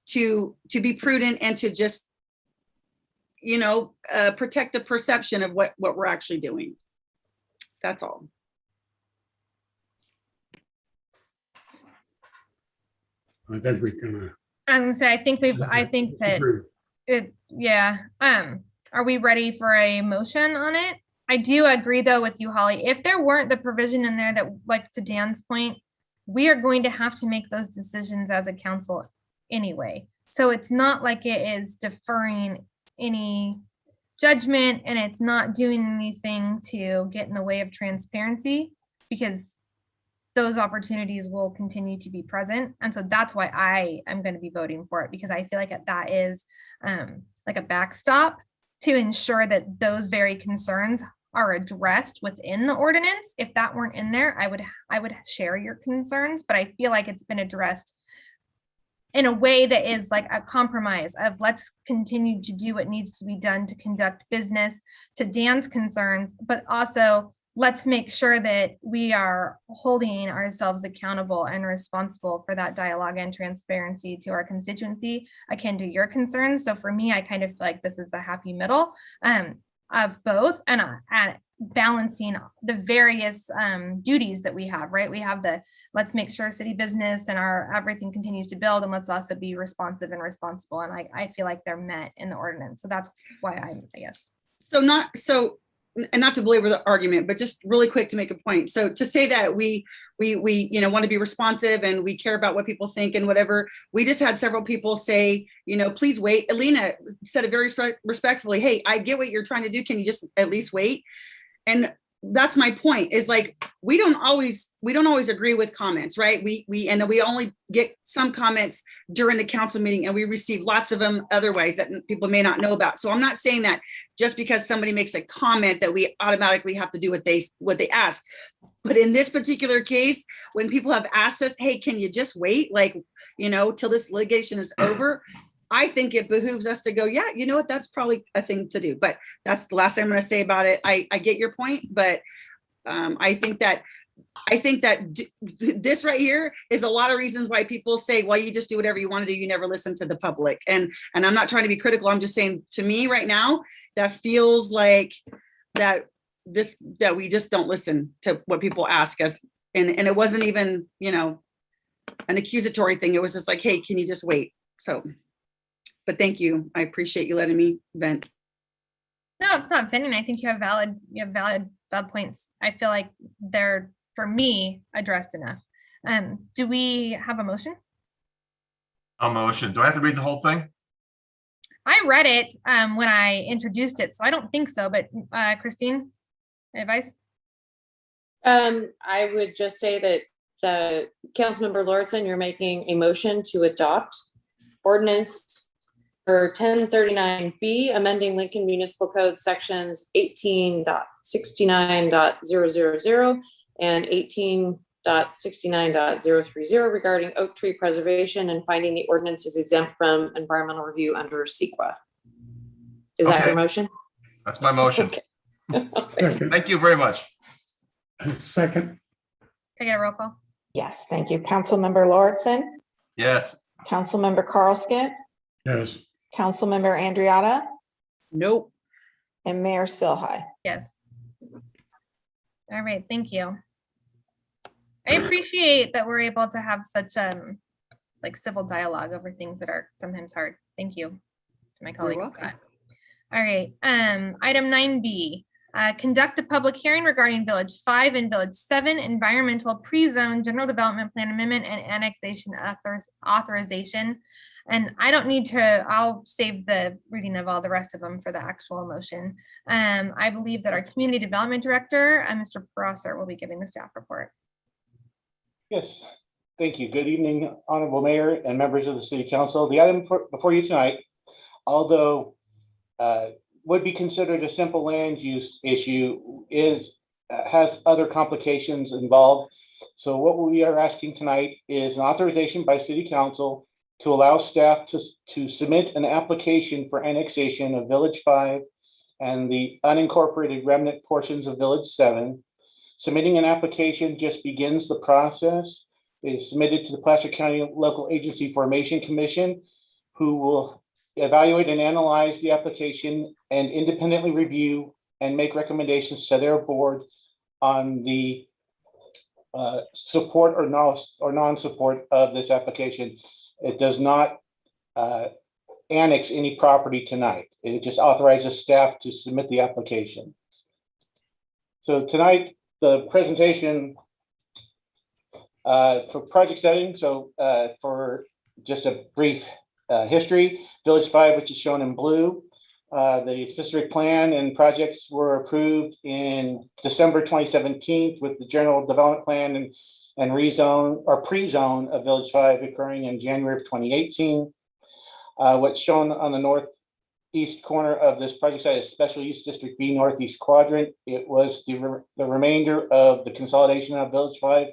E: to be prudent and to just, protect the perception of what we're actually doing. That's all.
O: I think we can.
C: I was gonna say, I think that it, yeah. Are we ready for a motion on it? I do agree though with you, Holly. If there weren't the provision in there that, like to Dan's point, we are going to have to make those decisions as a council anyway. So it's not like it is deferring any judgment, and it's not doing anything to get in the way of transparency, because those opportunities will continue to be present. And so that's why I am going to be voting for it, because I feel like that is like a backstop to ensure that those very concerns are addressed within the ordinance. If that weren't in there, I would share your concerns, but I feel like it's been addressed in a way that is like a compromise of let's continue to do what needs to be done to conduct business, to Dan's concerns, but also let's make sure that we are holding ourselves accountable and responsible for that dialogue and transparency to our constituency, akin to your concerns. So for me, I kind of feel like this is the happy middle of both, and balancing the various duties that we have, right? We have let's make sure city business and our everything continues to build, and let's also be responsive and responsible. And I feel like they're met in the ordinance. So that's why I guess.
E: And not to belabor the argument, but just really quick to make a point. So to say that we want to be responsive and we care about what people think and whatever, we just had several people say, please wait. Alina said it very respectfully. Hey, I get what you're trying to do. Can you just at least wait? And that's my point, is like, we don't always agree with comments, right? We only get some comments during the council meeting, and we receive lots of them otherwise that people may not know about. So I'm not saying that just because somebody makes a comment that we automatically have to do what they ask. But in this particular case, when people have asked us, hey, can you just wait, till this litigation is over? I think it behooves us to go, yeah, you know what, that's probably a thing to do. But that's the last thing I'm going to say about it. I get your point, but I think that this right here is a lot of reasons why people say, well, you just do whatever you want to do. You never listen to the public. And I'm not trying to be critical. I'm just saying, to me right now, that feels like that we just don't listen to what people ask us. And it wasn't even, an accusatory thing. It was just like, hey, can you just wait? So. But thank you. I appreciate you letting me vent.
C: No, it's not venting. I think you have valid points. I feel like they're, for me, addressed enough. Do we have a motion?
I: A motion. Do I have to read the whole thing?
C: I read it when I introduced it, so I don't think so. But Christine, advice?
M: I would just say that Councilmember Lordson, you're making a motion to adopt ordinance for 1039B, amending Lincoln Municipal Code sections 18.69.000 and 18.69.030 regarding oak tree preservation, and finding the ordinance is exempt from environmental review under CEQA. Is that your motion?
I: That's my motion.
M: Okay.
O: Second,
I: Thank you very much.
O: second,
C: Can I get a roll call?
A: Yes, thank you. Councilmember Lauritsen,
I: Yes.
A: Councilmember Carlskent,
O: yes.
A: Councilmember Andriotta,
E: Nope.
A: and Mayor Silhai.
C: Yes. All right, thank you. I appreciate that we're able to have such like civil dialogue over things that are sometimes hard. Thank you to my colleagues. for
E: welcome.
C: that. All right, item 9B, conduct a public hearing regarding Village 5 and Village 7 environmental pre-zone general development plan amendment and annexation authorization. And I don't need to, I'll save the reading of all the rest of them for the actual motion. I believe that our community development director, Mr. Prosser, will be giving the staff report.
P: Yes, thank you. Good evening, Honorable Mayor and members of the City Council. The item before you tonight, although would be considered a simple land use issue, has other complications involved. So what we are asking tonight is an authorization by City Council to allow staff to submit an application for annexation of Village 5 and the unincorporated remnant portions of Village 7. Submitting an application just begins the process. It is submitted to the Placer County Local Agency Formation Commission, who will evaluate and analyze the application and independently review and make recommendations to their board on the support or non-support of this application. It does not annex any property tonight. It just authorizes staff to submit the application. So tonight, the presentation for project setting. So for just a brief history, Village 5, which is shown in blue, the specific plan and projects were approved in December 2017 with the general development plan and rezone or pre-zone of Village 5 occurring in January of 2018. What's shown on the northeast corner of this project site is Special Use District B Northeast Quadrant. It was the remainder of the consolidation of Village 5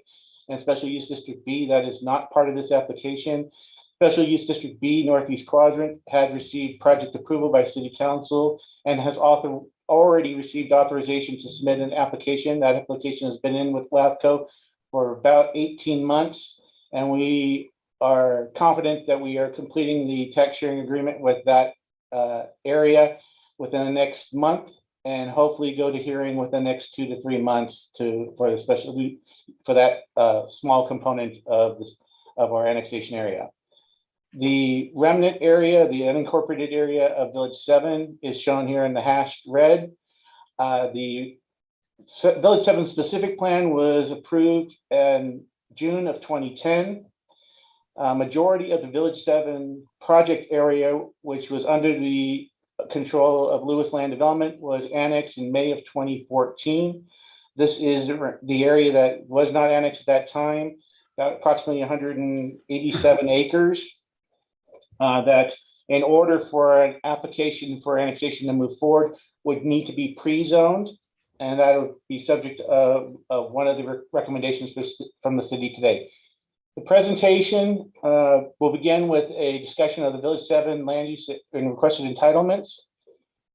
P: and Special Use District B that is not part of this application. Special Use District B Northeast Quadrant had received project approval by City Council and has already received authorization to submit an application. That application has been in with LAFCO for about 18 months, and we are confident that we are completing the tax sharing agreement with that area within the next month, and hopefully go to hearing within the next 2 to 3 months for that small component of our annexation area. The remnant area, the unincorporated area of Village 7 is shown here in the hashed red. The Village 7 specific plan was approved in June of 2010. Majority of the Village 7 project area, which was under the control of Lewis Land Development, was annexed in May of 2014. This is the area that was not annexed at that time, about approximately 187 acres. That in order for an application for annexation to move forward would need to be pre-zoned, and that would be subject of one of the recommendations from the city today. The presentation will begin with a discussion of the Village 7 land use and requested entitlements,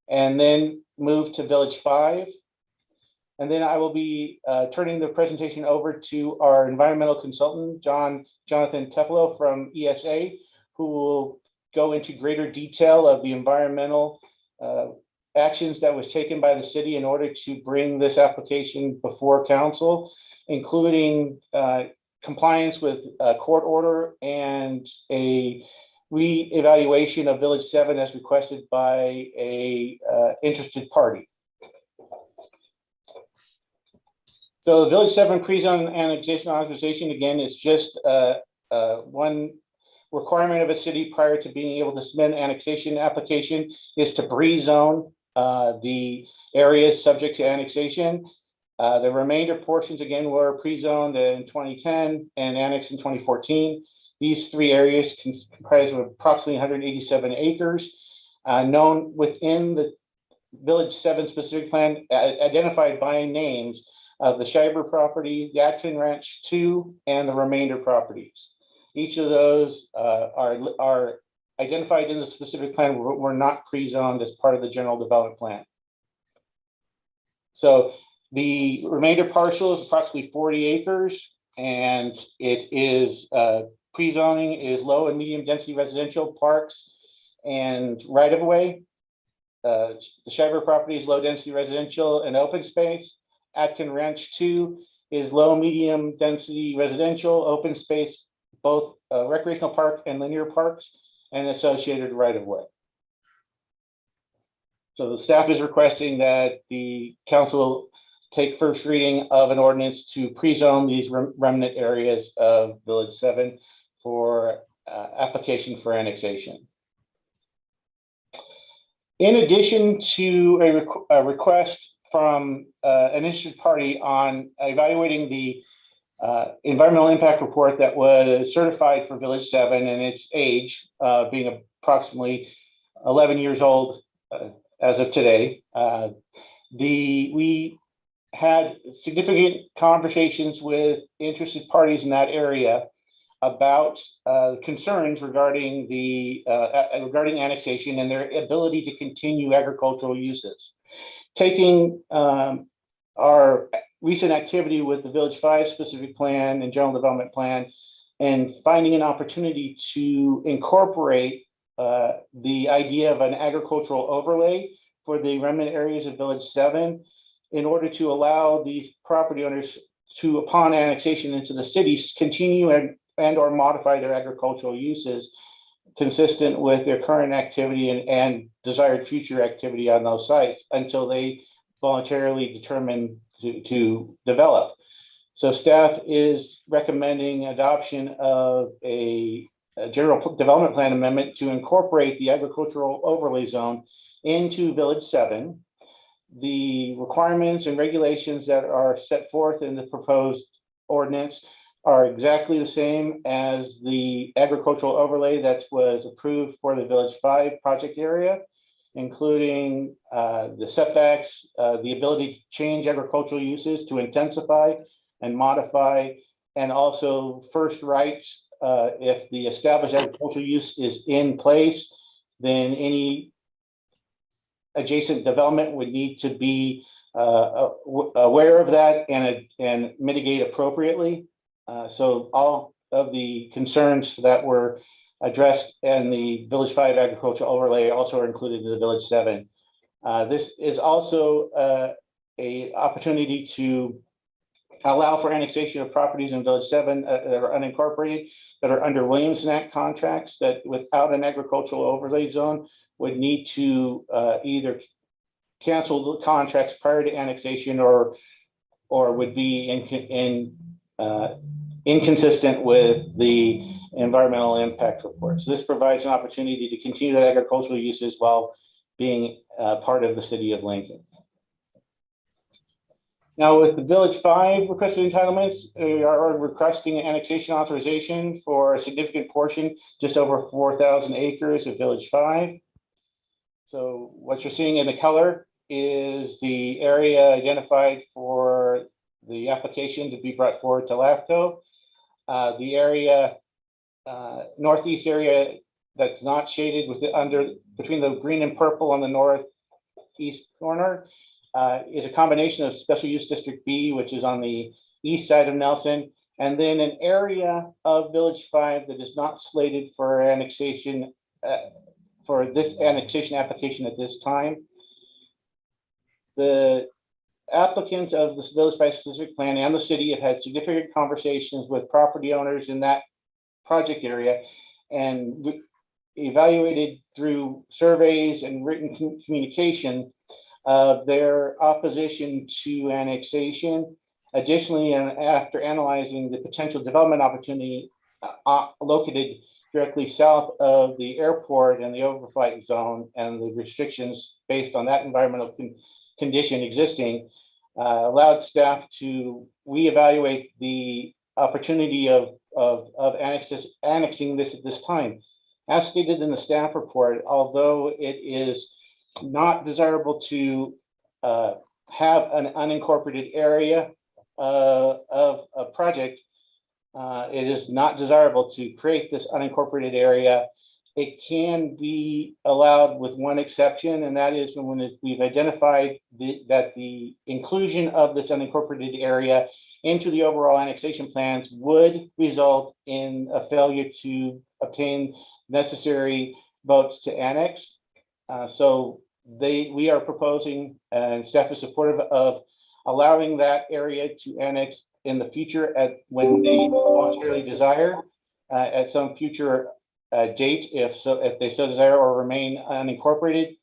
P: and then move to Village 5. And then I will be turning the presentation over to our environmental consultant, Jonathan Tefelo from ESA, who will go into greater detail of the environmental actions that was taken by the city in order to bring this application before council, including compliance with a court order and a re-evaluation of Village 7 as requested by a interested party. So the Village 7 pre-zone annexation authorization, again, is just one requirement of a city prior to being able to submit an annexation application is to pre-zone the areas subject to annexation. The remainder portions, again, were pre-zoned in 2010 and annexed in 2014. These three areas comprise of approximately 187 acres, known within the Village 7 specific plan, identified by names of the Schreiber property, the Atkin Ranch 2, and the remainder properties. Each of those are identified in the specific plan, were not pre-zoned as part of the general development plan. So the remainder parcel is approximately 40 acres, and it is pre-zoning is low and medium density residential, parks, and right of way. The Shiver property is low density residential and open space. Atkin Ranch 2 is low medium density residential, open space, both recreational park and linear parks, and associated right of way. So the staff is requesting that the council take first reading of an ordinance to pre-zone these remnant areas of Village 7 for application for annexation. In addition to a request from an interested party on evaluating the environmental impact report that was certified for Village 7 and its age being approximately 11 years old as of today, we had significant conversations with interested parties in that area about concerns regarding regarding annexation and their ability to continue agricultural uses. Taking our recent activity with the Village 5 specific plan and general development plan and finding an opportunity to incorporate the idea of an agricultural overlay for the remnant areas of Village 7 in order to allow these property owners to, upon annexation into the cities, continue and or modify their agricultural uses consistent with their current activity and desired future activity on those sites until they voluntarily determine to develop. So staff is recommending adoption of a general development plan amendment to incorporate the agricultural overlay zone into Village 7. The requirements and regulations that are set forth in the proposed ordinance are exactly the same as the agricultural overlay that was approved for the Village 5 project area, including the setbacks, the ability to change agricultural uses to intensify and modify, and also first rights. If the established agricultural use is in place, then any adjacent development would need to be aware of that and mitigate appropriately. So all of the concerns that were addressed in the Village 5 agricultural overlay also are included in the Village 7. This is also a opportunity to allow for annexation of properties in Village 7 that are unincorporated, that are under Williamson Act contracts that without an agricultural overlay zone would need to either cancel the contracts prior to annexation or would be inconsistent with the environmental impact report. So this provides an opportunity to continue that agricultural uses while being part of the city of Lincoln. Now with the Village 5 requested entitlements, we are requesting annexation authorization for a significant portion, just over 4,000 acres of Village 5. So what you're seeing in the color is the area identified for the application to be brought forward to LAFCO. The area, northeast area that's not shaded with between the green and purple on the northeast corner is a combination of Special Use District B, which is on the east side of Nelson, and then an area of Village 5 that is not slated for annexation for this annexation application at this time. The applicant of this Village 5 specific plan and the city have had significant conversations with property owners in that project area and evaluated through surveys and written communication of their opposition to annexation. Additionally, and after analyzing the potential development opportunity located directly south of the airport and the overflight zone and the restrictions based on that environmental condition existing, allowed staff to reevaluate the opportunity of annexing this at this time. As stated in the staff report, although it is not desirable to have an unincorporated area of a project, it is not desirable to create this unincorporated area it can be allowed with one exception, and that is when we've identified that the inclusion of this unincorporated area into the overall annexation plans would result in a failure to obtain necessary votes to annex. So we are proposing, and staff is supportive of allowing that area to annex in the future when they voluntarily desire, at some future date, if they so desire, or remain unincorporated,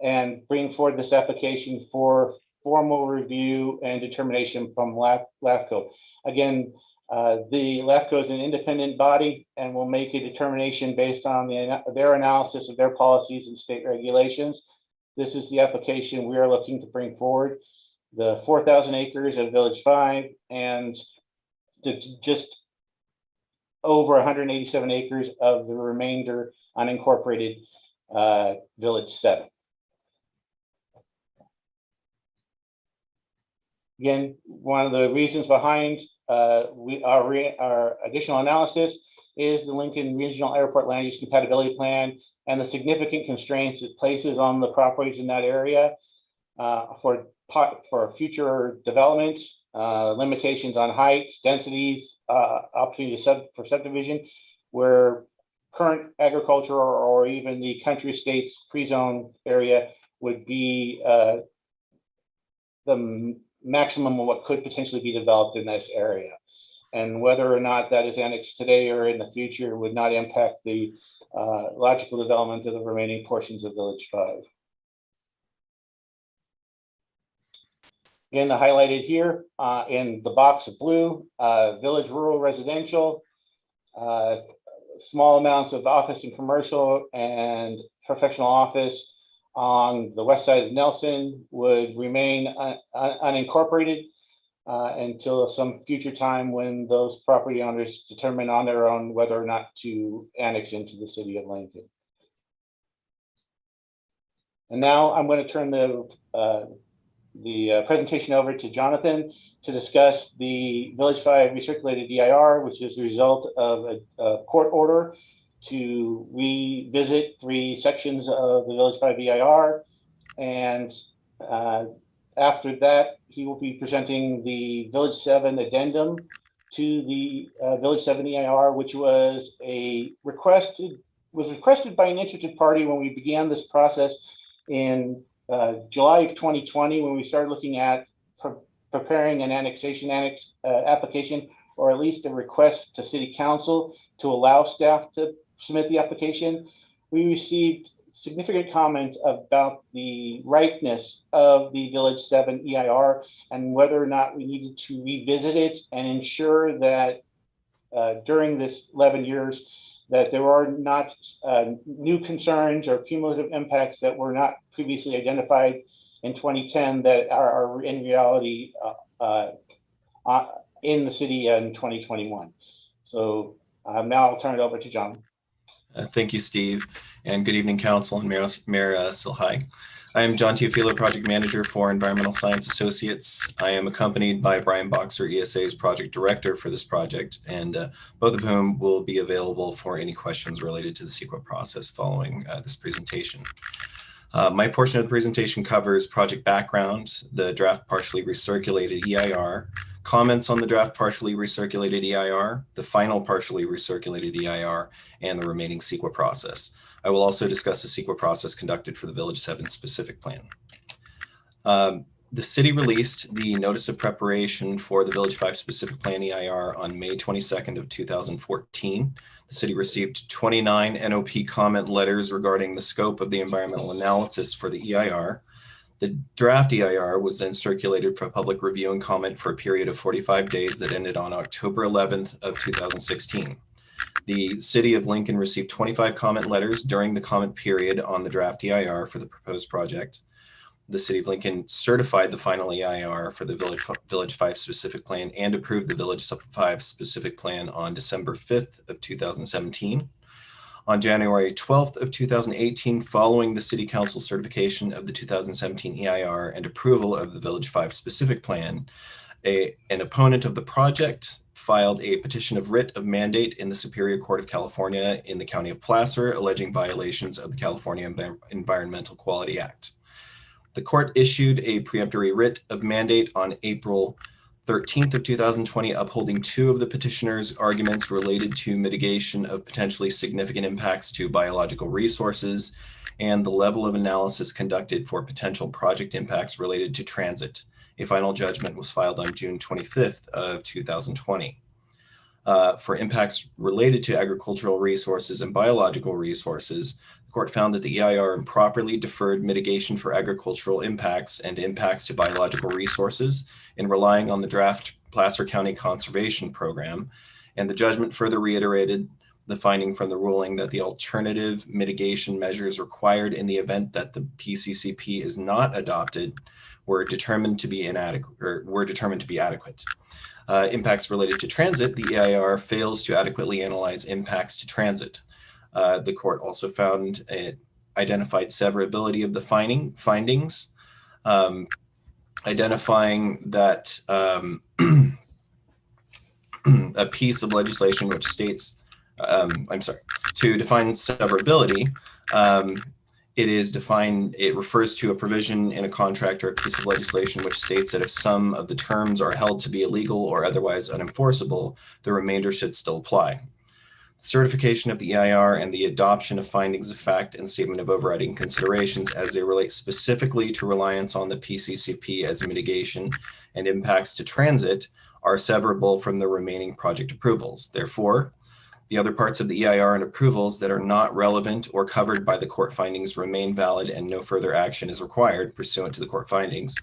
P: and bring forward this application for formal review and determination from LAFCO. Again, the LAFCO is an independent body and will make a determination based on their analysis of their policies and state regulations. This is the application we are looking to bring forward. The 4,000 acres of Village 5 and just over 187 acres of the remainder unincorporated Village 7. Again, one of the reasons behind our additional analysis is the Lincoln Regional Airport Land Use Compatibility Plan and the significant constraints it places on the properties in that area for future development, limitations on heights, densities, opportunity for subdivision, where current agriculture or even the country estates pre-zone area would be the maximum of what could potentially be developed in this area. And whether or not that is annexed today or in the future would not impact the logical development of the remaining portions of Village 5. Again, highlighted here in the box of blue, Village Rural Residential, small amounts of office and commercial and professional office on the west side of Nelson would remain unincorporated until some future time when those property owners determine on their own whether or not to annex into the city of Lincoln. And now I'm going to turn the presentation over to Jonathan to discuss the Village 5 recirculated EIR, which is a result of a court order to revisit 3 sections of the Village 5 EIR. And after that, he will be presenting the Village 7 addendum to the Village 7 EIR, which was requested by an interested party when we began this process in July of 2020, when we started looking at preparing an annexation application, or at least a request to City Council to allow staff to submit the application. We received significant comment about the rightness of the Village 7 EIR and whether or not we needed to revisit it and ensure that during this 11 years that there are not new concerns or cumulative impacts that were not previously identified in 2010 that are in reality in the city in 2021. So now I'll turn it over to John.
Q: Thank you, Steve, and good evening, Council and Mayor Silhai. I am John Teofilo, Project Manager for Environmental Science Associates. I am accompanied by Brian Boxer, ESA's Project Director for this project, and both of whom will be available for any questions related to the CEQA process following this presentation. My portion of the presentation covers project background, the draft partially recirculated EIR, comments on the draft partially recirculated EIR, the final partially recirculated EIR, and the remaining CEQA process. I will also discuss the CEQA process conducted for the Village 7 specific plan. The city released the notice of preparation for the Village 5 specific plan EIR on May 22nd of 2014. The city received 29 NOP comment letters regarding the scope of the environmental analysis for the EIR. The draft EIR was then circulated for public review and comment for a period of 45 days that ended on October 11th of 2016. The City of Lincoln received 25 comment letters during the comment period on the draft EIR for the proposed project. The City of Lincoln certified the final EIR for the Village 5 specific plan and approved the Village 5 specific plan on December 5th of 2017. On January 12th of 2018, following the City Council certification of the 2017 EIR and approval of the Village 5 specific plan, An opponent of the project filed a petition of writ of mandate in the Superior Court of California in the County of Placer, alleging violations of the California Environmental Quality Act. The court issued a preemptory writ of mandate on April 13th of 2020, upholding two of the petitioner's arguments related to mitigation of potentially significant impacts to biological resources and the level of analysis conducted for potential project impacts related to transit. A final judgment was filed on June 25th of 2020. For impacts related to agricultural resources and biological resources, the court found that the EIR improperly deferred mitigation for agricultural impacts and impacts to biological resources in relying on the draft Placer County Conservation Program, and the judgment further reiterated the finding from the ruling that the alternative mitigation measures required in the event that the PCCP is not adopted were determined to be adequate. Impacts related to transit, the EIR fails to adequately analyze impacts to transit. The court also found identified severability of the findings, identifying that a piece of legislation which states, to define severability, it refers to a provision in a contract or a piece of legislation which states that if some of the terms are held to be illegal or otherwise unenforceable, the remainder should still apply. Certification of the EIR and the adoption of findings of fact and statement of overriding considerations as they relate specifically to reliance on the PCCP as mitigation and impacts to transit are severable from the remaining project approvals. Therefore, the other parts of the EIR and approvals that are not relevant or covered by the court findings remain valid and no further action is required pursuant to the court findings.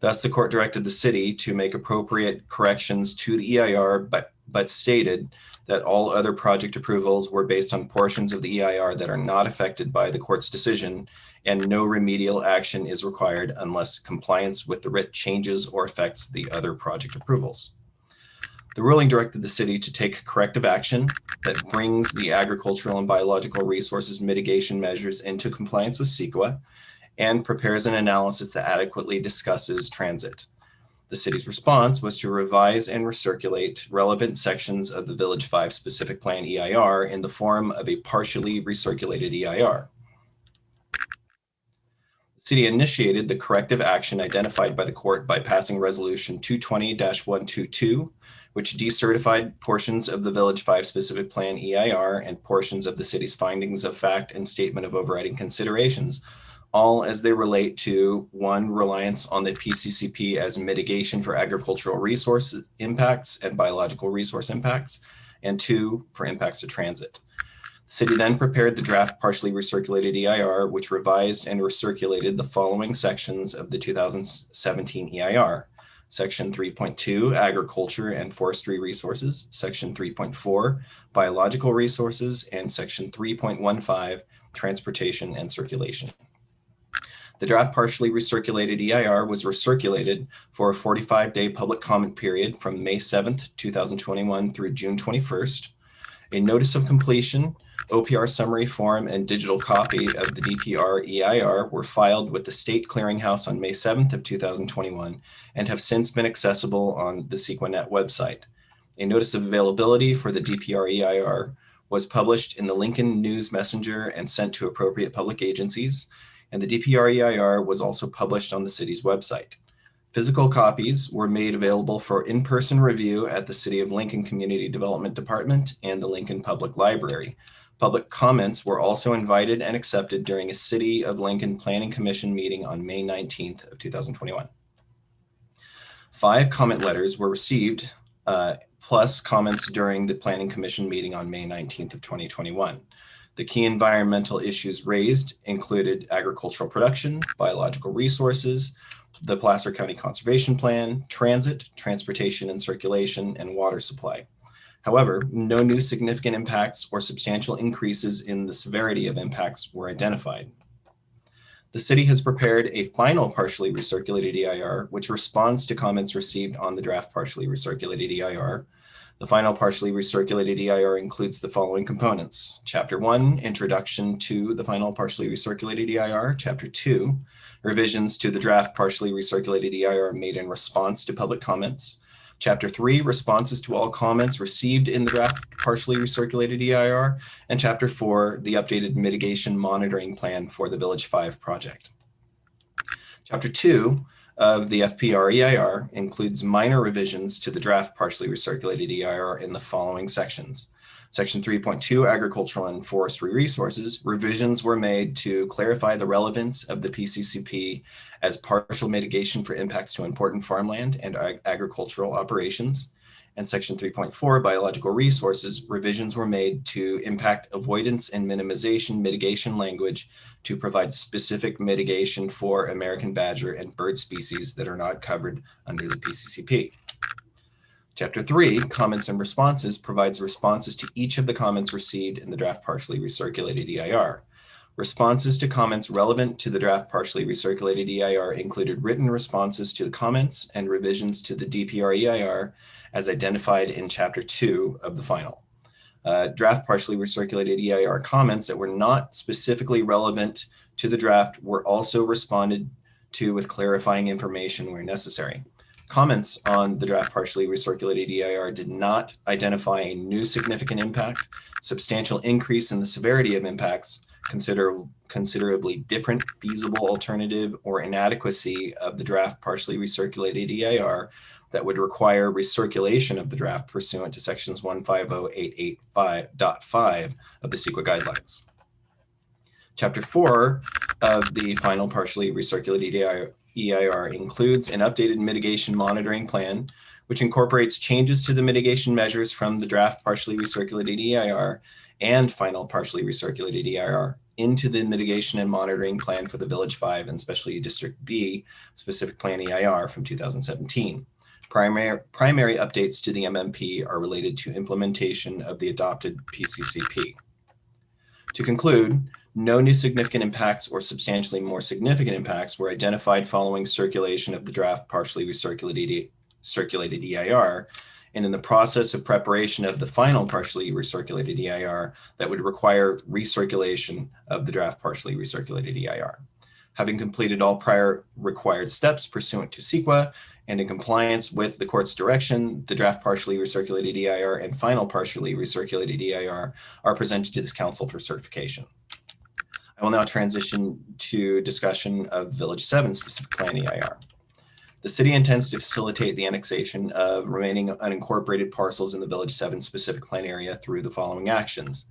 Q: Thus, the court directed the city to make appropriate corrections to the EIR, but stated that all other project approvals were based on portions of the EIR that are not affected by the court's decision, and no remedial action is required unless compliance with the writ changes or affects the other project approvals. The ruling directed the city to take corrective action that brings the agricultural and biological resources mitigation measures into compliance with CEQA and prepares an analysis that adequately discusses transit. The city's response was to revise and recirculate relevant sections of the Village 5 specific plan EIR in the form of a partially recirculated EIR. The city initiated the corrective action identified by the court by passing Resolution 220-122, which decertified portions of the Village 5 specific plan EIR and portions of the city's findings of fact and statement of overriding considerations, all as they relate to: 1, reliance on the PCCP as mitigation for agricultural resource impacts and biological resource impacts, and 2, for impacts to transit. The city then prepared the draft partially recirculated EIR, which revised and recirculated the following sections of the 2017 EIR. Section 3.2, Agriculture and Forestry Resources, Section 3.4, Biological Resources, and Section 3.15, Transportation and Circulation. The draft partially recirculated EIR was recirculated for a 45-day public comment period from May 7th, 2021 through June 21st. A notice of completion, OPR summary form, and digital copy of the DPR EIR were filed with the State Clearinghouse on May 7th of 2021 and have since been accessible on the CEQA.net website. A notice of availability for the DPR EIR was published in the Lincoln News Messenger and sent to appropriate public agencies, and the DPR EIR was also published on the city's website. Physical copies were made available for in-person review at the City of Lincoln Community Development Department and the Lincoln Public Library. Public comments were also invited and accepted during a City of Lincoln Planning Commission meeting on May 19th of 2021. 5 comment letters were received, plus comments during the Planning Commission meeting on May 19th of 2021. The key environmental issues raised included agricultural production, biological resources, the Placer County Conservation Plan, transit, transportation and circulation, and water supply. However, no new significant impacts or substantial increases in the severity of impacts were identified. The city has prepared a final partially recirculated EIR, which responds to comments received on the draft partially recirculated EIR. The final partially recirculated EIR includes the following components. Chapter 1, introduction to the final partially recirculated EIR. Chapter 2, revisions to the draft partially recirculated EIR made in response to public comments. Chapter 3, responses to all comments received in the draft partially recirculated EIR. And Chapter 4, the updated mitigation monitoring plan for the Village 5 project. Chapter 2 of the FPR EIR includes minor revisions to the draft partially recirculated EIR in the following sections. Section 3.2, agricultural and forestry resources, revisions were made to clarify the relevance of the PCCP as partial mitigation for impacts to important farmland and agricultural operations. And Section 3.4, biological resources, revisions were made to impact avoidance and minimization mitigation language to provide specific mitigation for American badger and bird species that are not covered under the PCCP. Chapter 3, comments and responses, provides responses to each of the comments received in the draft partially recirculated EIR. Responses to comments relevant to the draft partially recirculated EIR included written responses to the comments and revisions to the DPR EIR as identified in Chapter 2 of the final. Draft partially recirculated EIR comments that were not specifically relevant to the draft were also responded to with clarifying information where necessary. Comments on the draft partially recirculated EIR did not identify a new significant impact, substantial increase in the severity of impacts, considerably different feasible alternative, or inadequacy of the draft partially recirculated EIR that would require recirculation of the draft pursuant to sections 150.885.5 of the CEQA guidelines. Chapter 4 of the final partially recirculated EIR includes an updated mitigation monitoring plan, which incorporates changes to the mitigation measures from the draft partially recirculated EIR and final partially recirculated EIR into the mitigation and monitoring plan for the Village 5 and Special District B specific plan EIR from 2017. Primary updates to the MMP are related to implementation of the adopted PCCP. To conclude, no new significant impacts or substantially more significant impacts were identified following circulation of the draft partially recirculated EIR, and in the process of preparation of the final partially recirculated EIR that would require recirculation of the draft partially recirculated EIR. Having completed all prior required steps pursuant to CEQA and in compliance with the court's direction, the draft partially recirculated EIR and final partially recirculated EIR are presented to this council for certification. I will now transition to discussion of Village 7 specific plan EIR. The city intends to facilitate the annexation of remaining unincorporated parcels in the Village 7 specific plan area through the following actions.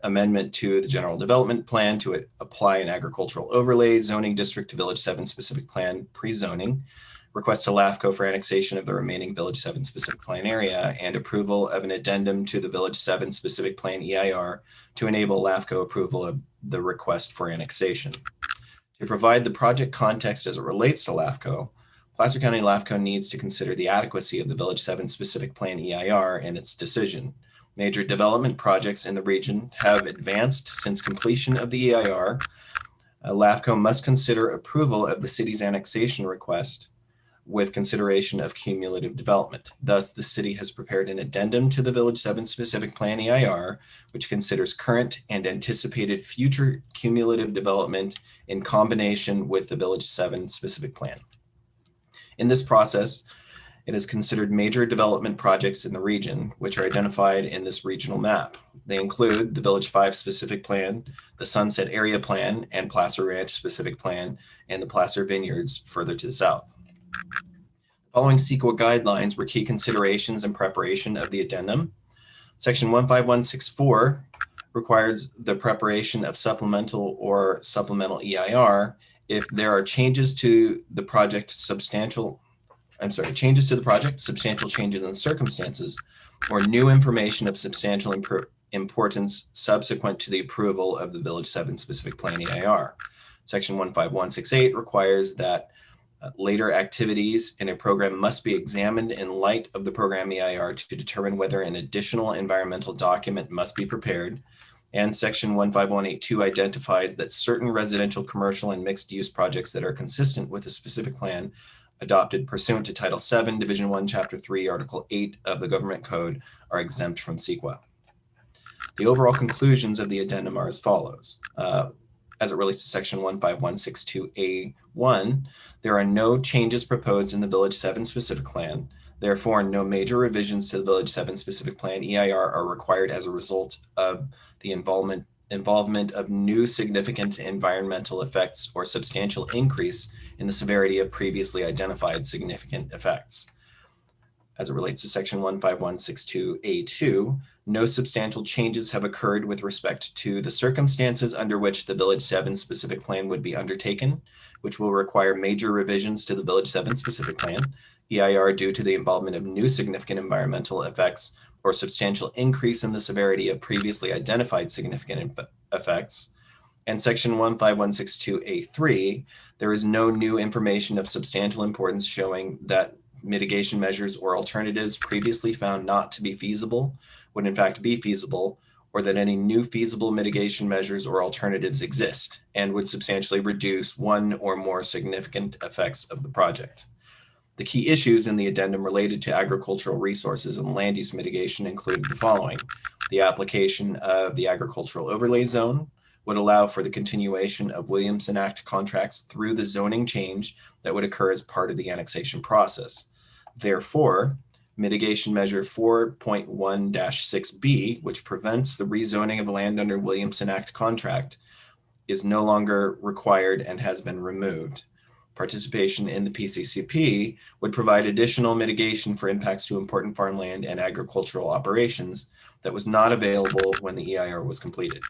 Q: Amendment to the general development plan to apply an agricultural overlay zoning district to Village 7 specific plan pre-zoning, request to LAFCO for annexation of the remaining Village 7 specific plan area, and approval of an addendum to the Village 7 specific plan EIR to enable LAFCO approval of the request for annexation. To provide the project context as it relates to LAFCO, Placer County LAFCO needs to consider the adequacy of the Village 7 specific plan EIR in its decision. Major development projects in the region have advanced since completion of the EIR. LAFCO must consider approval of the city's annexation request with consideration of cumulative development. Thus, the city has prepared an addendum to the Village 7 specific plan EIR, which considers current and anticipated future cumulative development in combination with the Village 7 specific plan. In this process, it has considered major development projects in the region, which are identified in this regional map. They include the Village 5 specific plan, the Sunset Area Plan, and Placer Ranch specific plan, and the Placer Vineyards further to the south. Following CEQA guidelines were key considerations in preparation of the addendum. Section 15164 requires the preparation of supplemental or supplemental EIR if there are changes to the project, substantial changes in circumstances, or new information of substantial importance subsequent to the approval of the Village 7 specific plan EIR. Section 15168 requires that later activities in a program must be examined in light of the program EIR to determine whether an additional environmental document must be prepared. And Section 15182 identifies that certain residential, commercial, and mixed use projects that are consistent with a specific plan adopted pursuant to Title VII, Division 1, Chapter 3, Article 8 of the Government Code are exempt from CEQA. The overall conclusions of the addendum are as follows. As it relates to Section 15162A1, there are no changes proposed in the Village 7 specific plan. Therefore, no major revisions to the Village 7 specific plan EIR are required as a result of the involvement of new significant environmental effects or substantial increase in the severity of previously identified significant effects. As it relates to Section 15162A2, no substantial changes have occurred with respect to the circumstances under which the Village 7 specific plan would be undertaken, which will require major revisions to the Village 7 specific plan, EIR due to the involvement of new significant environmental effects or substantial increase in the severity of previously identified significant effects. And Section 15162A3, there is no new information of substantial importance showing that mitigation measures or alternatives previously found not to be feasible would in fact be feasible, or that any new feasible mitigation measures or alternatives exist and would substantially reduce one or more significant effects of the project. The key issues in the addendum related to agricultural resources and land use mitigation include the following. The application of the agricultural overlay zone would allow for the continuation of Williamson Act contracts through the zoning change that would occur as part of the annexation process. Therefore, mitigation measure 4.1-6B, which prevents the rezoning of land under Williamson Act contract, is no longer required and has been removed. Participation in the PCCP would provide additional mitigation for impacts to important farmland and agricultural operations that was not available when the EIR was completed.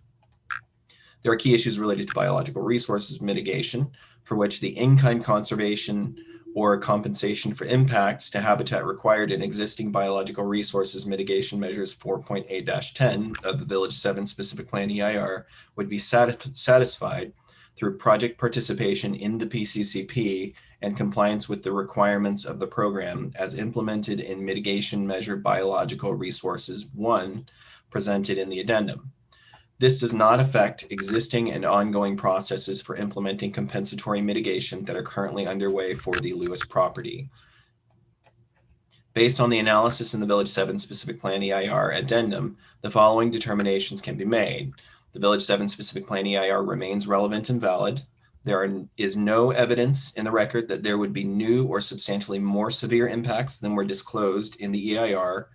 Q: There are key issues related to biological resources mitigation, for which the in-kind conservation or compensation for impacts to habitat required in existing biological resources mitigation measures 4.8-10 of the Village 7 specific plan EIR would be satisfied through project participation in the PCCP and compliance with the requirements of the program as implemented in mitigation measure biological resources 1 presented in the addendum. This does not affect existing and ongoing processes for implementing compensatory mitigation that are currently underway for the Lewis property. Based on the analysis in the Village 7 specific plan EIR addendum, the following determinations can be made. The Village 7 specific plan EIR remains relevant and valid. There is no evidence in the record that there would be new or substantially more severe impacts than were disclosed in the EIR.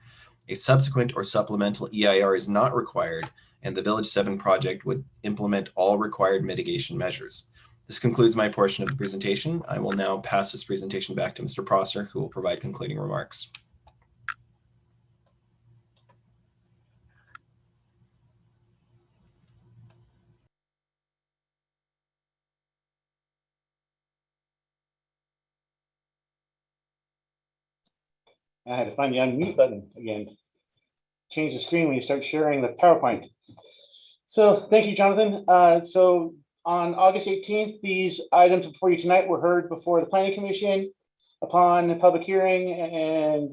Q: A subsequent or supplemental EIR is not required, and the Village 7 project would implement all required mitigation measures. This concludes my portion of the presentation. I will now pass this presentation back to Mr. Prosser, who will provide concluding remarks.
P: I had to find the unmute button again. Change the screen when you start sharing the PowerPoint. So thank you, Jonathan. So on August 18th, these items before you tonight were heard before the Planning Commission. Upon the public hearing and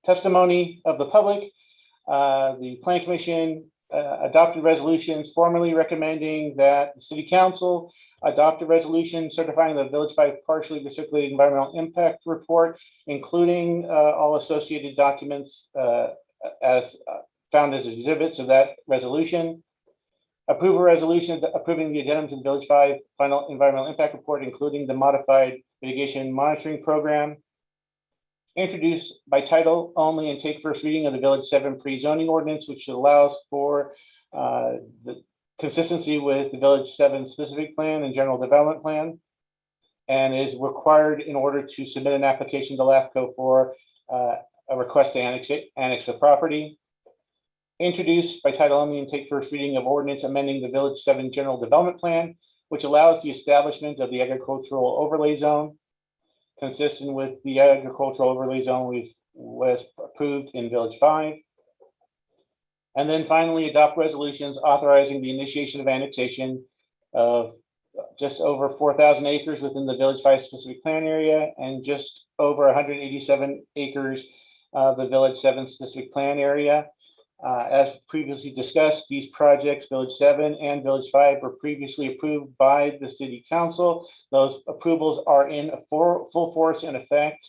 P: testimony of the public, the Planning Commission adopted resolutions formally recommending that the City Council adopt a resolution certifying the Village 5 partially recirculated environmental impact report, including all associated documents as found as exhibits of that resolution. Approve a resolution approving the addendum to the Village 5 final environmental impact report, including the modified mitigation monitoring program. Introduce by title only and take first reading of the Village 7 pre-zoning ordinance, which allows for the consistency with the Village 7 specific plan and general development plan, and is required in order to submit an application to LAFCO for a request to annex the property. Introduced by title only and take first reading of ordinance amending the Village 7 general development plan, which allows the establishment of the agricultural overlay zone, consistent with the agricultural overlay zone was approved in Village 5. And then finally, adopt resolutions authorizing the initiation of annexation of just over 4,000 acres within the Village 5 specific plan area and just over 187 acres of the Village 7 specific plan area. As previously discussed, these projects, Village 7 and Village 5, were previously approved by the City Council. Those approvals are in full force and effect,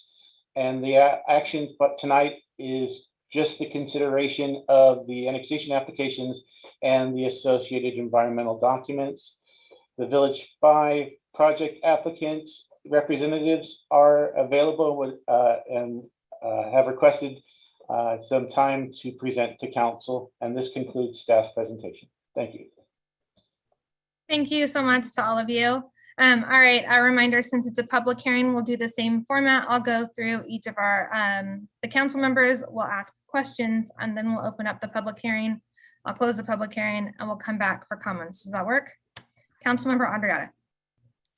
P: and the action but tonight is just the consideration of the annexation applications and the associated environmental documents. The Village 5 project applicants representatives are available and have requested some time to present to council, and this concludes staff's presentation. Thank you.
C: Thank you so much to all of you. All right, a reminder, since it's a public hearing, we'll do the same format. I'll go through each of our, the council members will ask questions, and then we'll open up the public hearing. I'll close the public hearing and we'll come back for comments. Does that work? Councilmember Andreatta.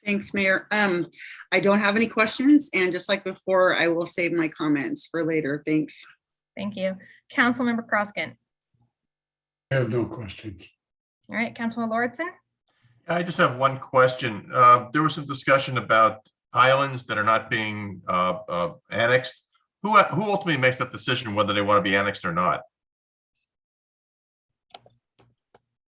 E: Thanks, Mayor. I don't have any questions, and just like before, I will save my comments for later. Thanks.
C: Thank you. Councilmember Croskin.
O: I have no questions.
C: All right, Councilman Lauritsen.
I: I just have one question. There was some discussion about islands that are not being annexed. Who ultimately makes that decision whether they want to be annexed or not?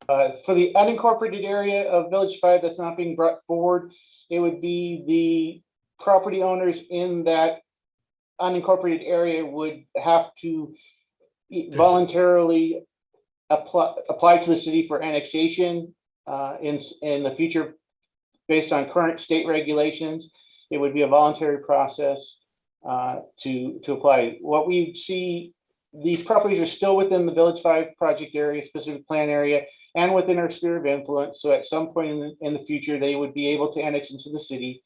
P: For the unincorporated area of Village 5 that's not being brought forward, it would be the property owners in that unincorporated area would have to voluntarily apply to the city for annexation in the future based on current state regulations. It would be a voluntary process to apply. What we see, these properties are still within the Village 5 project area, specific plan area, and within our sphere of influence. So at some point in the future, they would be able to annex into the city.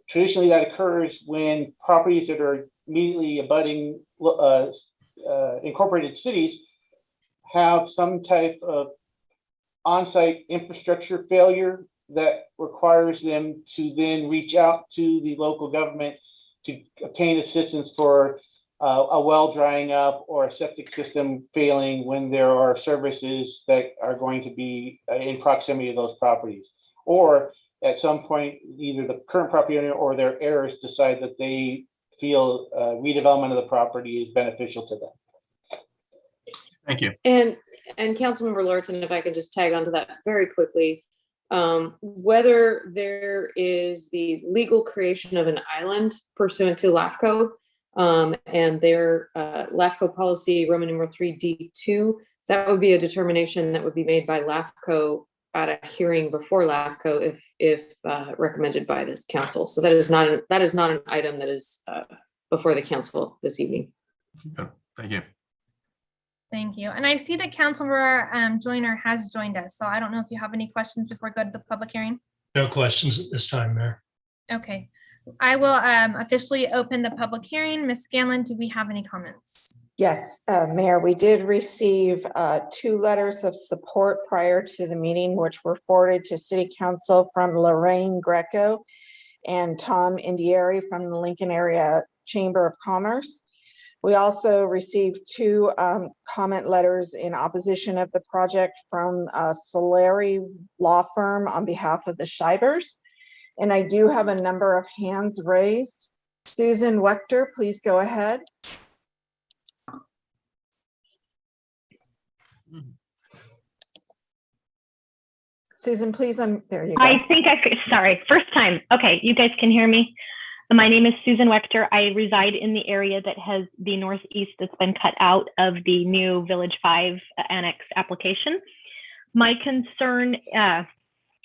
P: Traditionally, that occurs when properties that are immediately abutting incorporated cities have some type of on-site infrastructure failure that requires them to then reach out to the local government to obtain assistance for a well drying up or a septic system failing when there are services that are going to be in proximity to those properties. Or at some point, either the current property owner or their heirs decide that they feel redevelopment of the property is beneficial to them.
I: Thank you.
M: And Councilmember Lauritsen, if I could just tag onto that very quickly, whether there is the legal creation of an island pursuant to LAFCO and their LAFCO policy Roman numeral 3D2, that would be a determination that would be made by LAFCO at a hearing before LAFCO if recommended by this council. So that is not an item that is before the council this evening.
I: Thank you.
C: Thank you. And I see that Councilmember Joyner has joined us. So I don't know if you have any questions before we go to the public hearing.
R: No questions at this time, Mayor.
C: Okay. I will officially open the public hearing. Ms. Scanlon, do we have any comments?
A: Yes, Mayor, we did receive 2 letters of support prior to the meeting, which were forwarded to City Council from Lorraine Greco and Tom Indieri from the Lincoln Area Chamber of Commerce. We also received 2 comment letters in opposition of the project from Solari Law Firm on behalf of the Shivers. And I do have a number of hands raised. Susan Wechter, please go ahead. Susan, please, there you go.
S: I think sorry, first time. Okay, you guys can hear me. My name is Susan Wechter. I reside in the area that has the northeast that's been cut out of the new Village 5 Annex application. My concern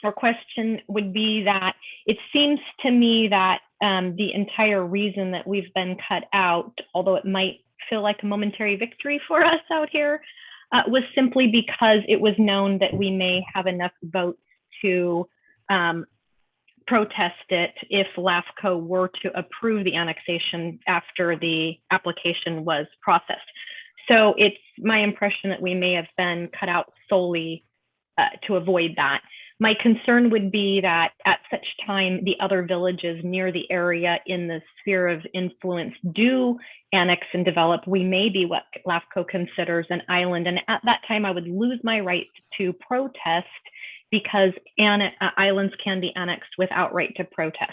S: or question would be that it seems to me that the entire reason that we've been cut out, although it might feel like a momentary victory for us out here, was simply because it was known that we may have enough votes to protest it if LAFCO were to approve the annexation after the application was processed. So it's my impression that we may have been cut out solely to avoid that. My concern would be that at such time, the other villages near the area in the sphere of influence do annex and develop, we may be what LAFCO considers an island. And at that time, I would lose my right to protest because islands can be annexed without right to protest.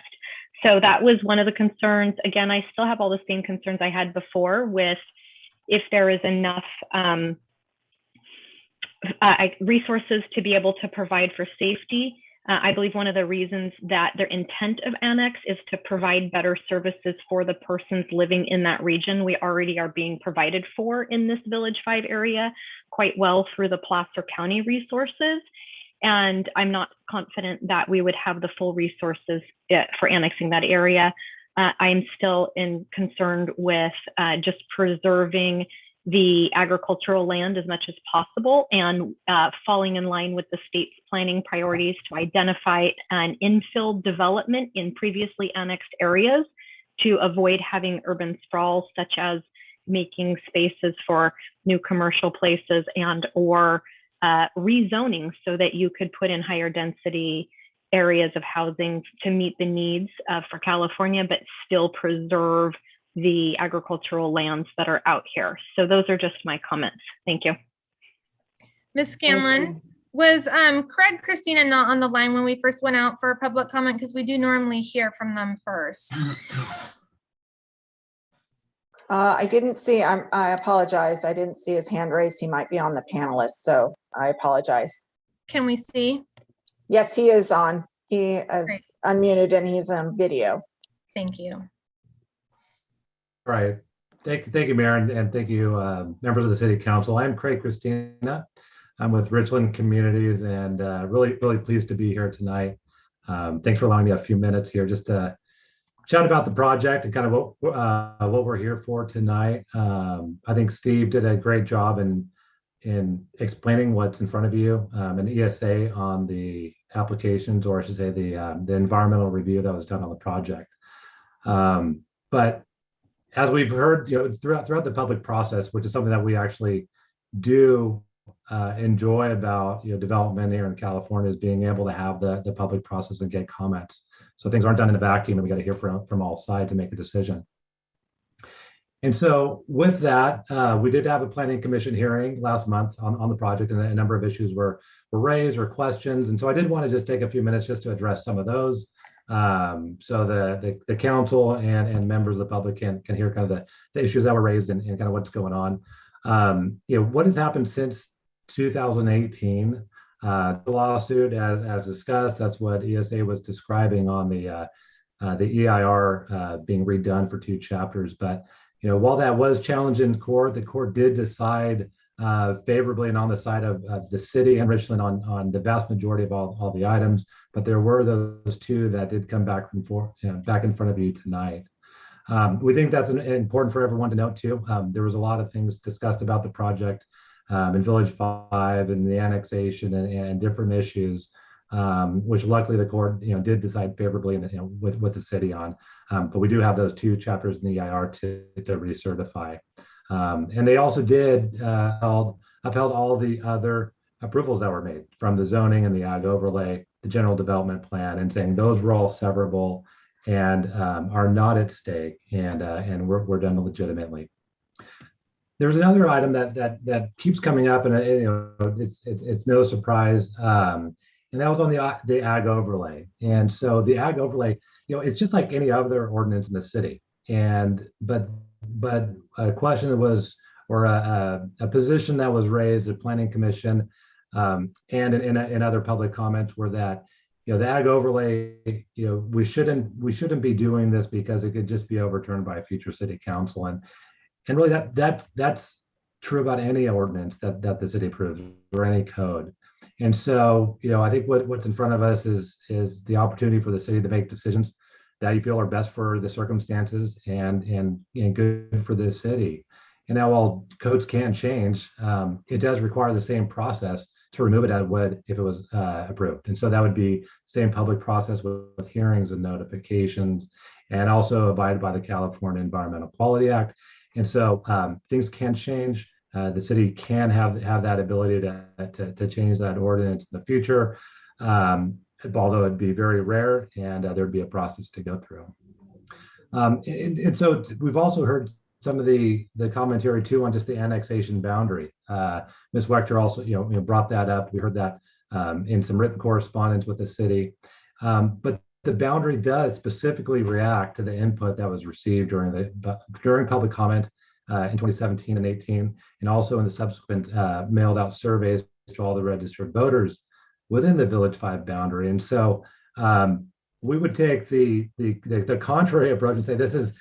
S: So that was one of the concerns. Again, I still have all the same concerns I had before with if there is enough resources to be able to provide for safety. I believe one of the reasons that their intent of annex is to provide better services for the persons living in that region. We already are being provided for in this Village 5 area quite well through the Placer County resources. And I'm not confident that we would have the full resources for annexing that area. I'm still concerned with just preserving the agricultural land as much as possible and falling in line with the state's planning priorities to identify an infill development in previously annexed areas to avoid having urban sprawl, such as making spaces for new commercial places and or rezoning so that you could put in higher density areas of housing to meet the needs for California, but still preserve the agricultural lands that are out here. So those are just my comments. Thank you.
C: Ms. Scanlon, was Craig Christina not on the line when we first went out for public comment? Because we do normally hear from them first.
A: I didn't see, I apologize. I didn't see his hand raised. He might be on the panelist, so I apologize.
C: Can we see?
A: Yes, he is on. He is unmuted and he's on video.
C: Thank you.
T: Right. Thank you, Mayor, and thank you, members of the City Council. I'm Craig Christina. I'm with Richland Communities and really pleased to be here tonight. Thanks for allowing me a few minutes here just to chat about the project and kind of what we're here for tonight. I think Steve did a great job in explaining what's in front of you, an ESA on the applications, or I should say the environmental review that was done on the project. But as we've heard, throughout the public process, which is something that we actually do enjoy about development here in California, is being able to have the public process and get comments. So things aren't done in a vacuum, and we got to hear from all sides to make a decision. And so with that, we did have a planning commission hearing last month on the project, and a number of issues were raised or questions. And so I did want to just take a few minutes just to address some of those. So the council and members of the public can hear kind of the issues that were raised and kind of what's going on. What has happened since 2018? The lawsuit, as discussed, that's what ESA was describing on the EIR being redone for 2 chapters. But while that was challenged in court, the court did decide favorably and on the side of the city and Richland on the vast majority of all the items. But there were those 2 that did come back back in front of you tonight. We think that's important for everyone to note too. There was a lot of things discussed about the project in Village 5 and the annexation and different issues, which luckily the court did decide favorably with the city on. But we do have those 2 chapters in the EIR to recertify. And they also did upheld all the other approvals that were made from the zoning and the ag overlay, the general development plan, and saying those were all severable and are not at stake and we're done legitimately. There's another item that keeps coming up, and it's no surprise, and that was on the ag overlay. And so the ag overlay, it's just like any other ordinance in the city. But a question was, or a position that was raised at Planning Commission and in other public comments were that the ag overlay, we shouldn't be doing this because it could just be overturned by a future city council. And really that's true about any ordinance that the city approves or any code. And so, I think what's in front of us is the opportunity for the city to make decisions that you feel are best for the circumstances and good for the city. And now while codes can change, it does require the same process to remove it as it would if it was approved. And so that would be same public process with hearings and notifications, and also abide by the California Environmental Quality Act. And so things can change. The city can have that ability to change that ordinance in the future, although it'd be very rare, and there'd be a process to go through. And so we've also heard some of the commentary too on just the annexation boundary. Ms. Wechter also brought that up. We heard that in some written correspondence with the city. But the boundary does specifically react to the input that was received during public comment in 2017 and 18, and also in the subsequent mailed out surveys to all the registered voters within the Village 5 boundary. And so we would take the contrary approach and say this is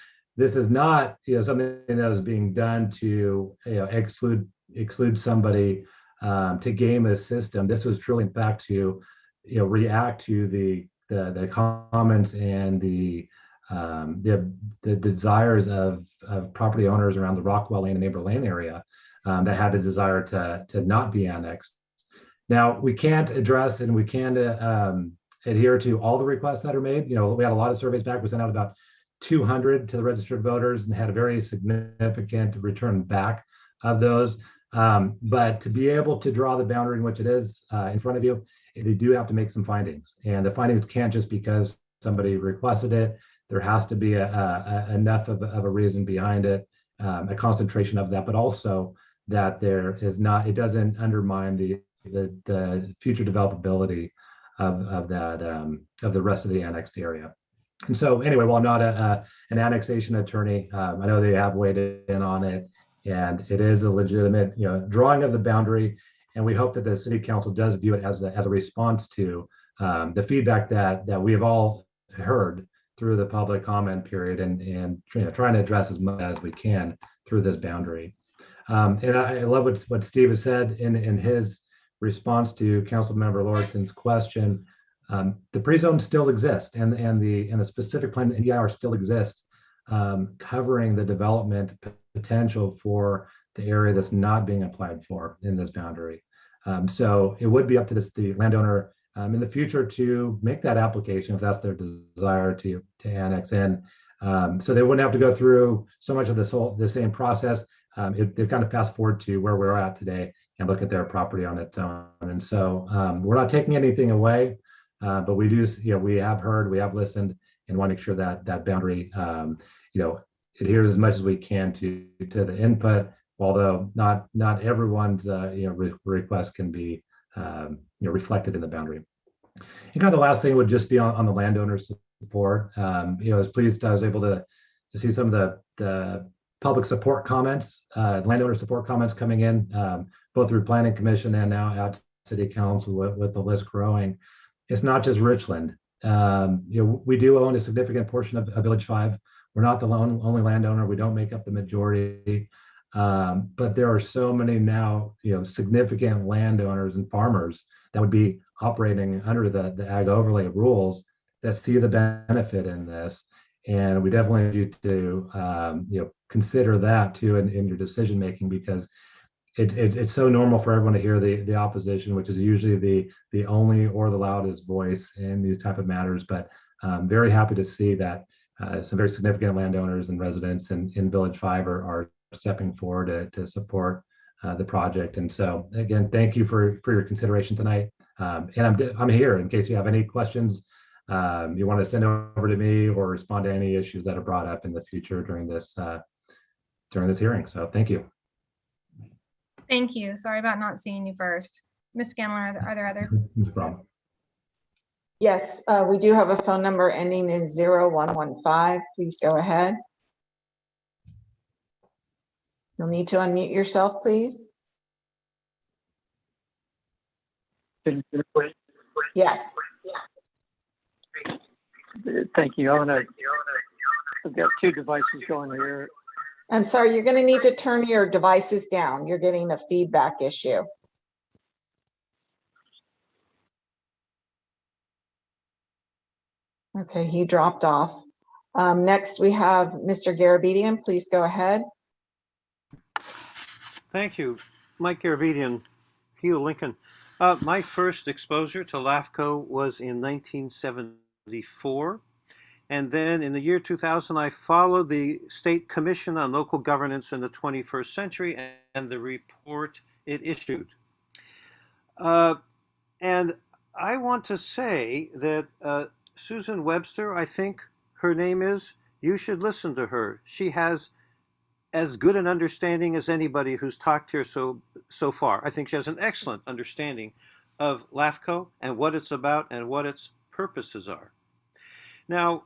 T: not something that is being done to exclude somebody to game a system. This was truly, in fact, to react to the comments and the desires of property owners around the Rockwell Lane and Neighbor Lane area that had a desire to not be annexed. Now, we can't address and we can't adhere to all the requests that are made. We had a lot of surveys back. We sent out about 200 to the registered voters and had a very significant return back of those. But to be able to draw the boundary in which it is in front of you, they do have to make some findings. And the findings can't just because somebody requested it. There has to be enough of a reason behind it, a concentration of that, but also that there is not, it doesn't undermine the future developability of that, of the rest of the annexed area. And so anyway, while I'm not an annexation attorney, I know they have weighed in on it, and it is a legitimate drawing of the boundary. And we hope that the city council does view it as a response to the feedback that we have all heard through the public comment period, and trying to address as much as we can through this boundary. And I love what Steve has said in his response to Councilmember Lauritsen's question. The pre-zone still exists, and the specific plan and EIR still exists, covering the development potential for the area that's not being applied for in this boundary. So it would be up to the landowner in the future to make that application if that's their desire to annex in. So they wouldn't have to go through so much of the same process. They've kind of fast forward to where we're at today and look at their property on its own. And so we're not taking anything away, but we do, we have heard, we have listened, and want to make sure that that boundary, adheres as much as we can to the input, although not everyone's request can be reflected in the boundary. And kind of the last thing would just be on the landowner's support. I was pleased I was able to see some of the public support comments, landowner support comments coming in, both through Planning Commission and now at City Council with the list growing. It's not just Richland. We do own a significant portion of Village 5. We're not the only landowner. We don't make up the majority. But there are so many now, significant landowners and farmers that would be operating under the ag overlay rules that see the benefit in this. And we definitely need to, consider that too in your decision making, because it's so normal for everyone to hear the opposition, which is usually the only or the loudest voice in these type of matters. But very happy to see that some very significant landowners and residents in Village 5 are stepping forward to support the project. And so again, thank you for your consideration tonight. And I'm here in case you have any questions you want to send over to me or respond to any issues that are brought up in the future during this hearing. So thank you.
C: Thank you. Sorry about not seeing you first. Ms. Scanlon, are there others?
T: No problem.
A: Yes, we do have a phone number ending in 0115. Please go ahead. You'll need to unmute yourself, please. Yes.
U: Thank you. I've got two devices going here.
A: I'm sorry, you're going to need to turn your devices down. You're getting a feedback issue. Okay, he dropped off. Next, we have Mr. Garabedian. Please go ahead.
H: Thank you. Mike Garabedian, Hugh Lincoln. My first exposure to LAFCO was in 1974. And then in the year 2000, I followed the State Commission on Local Governance in the 21st Century and the report it issued. And I want to say that Susan Webster, I think her name is, you should listen to her. She has as good an understanding as anybody who's talked here so far. I think she has an excellent understanding of LAFCO and what it's about and what its purposes are. Now,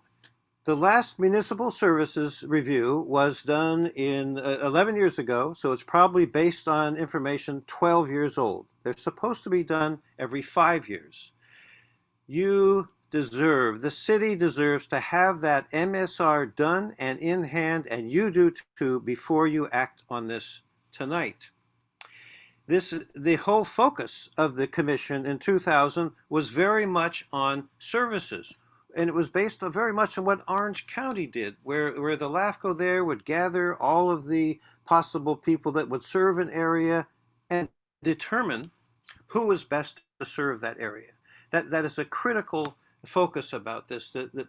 H: The last municipal services review was done in 11 years ago, so it's probably based on information 12 years old. They're supposed to be done every 5 years. You deserve, the city deserves to have that MSR done and in hand, and you do too before you act on this tonight. The whole focus of the commission in 2000 was very much on services. And it was based on very much on what Orange County did, where the LAFCO there would gather all of the possible people that would serve an area and determine who was best to serve that area. That is a critical focus about this that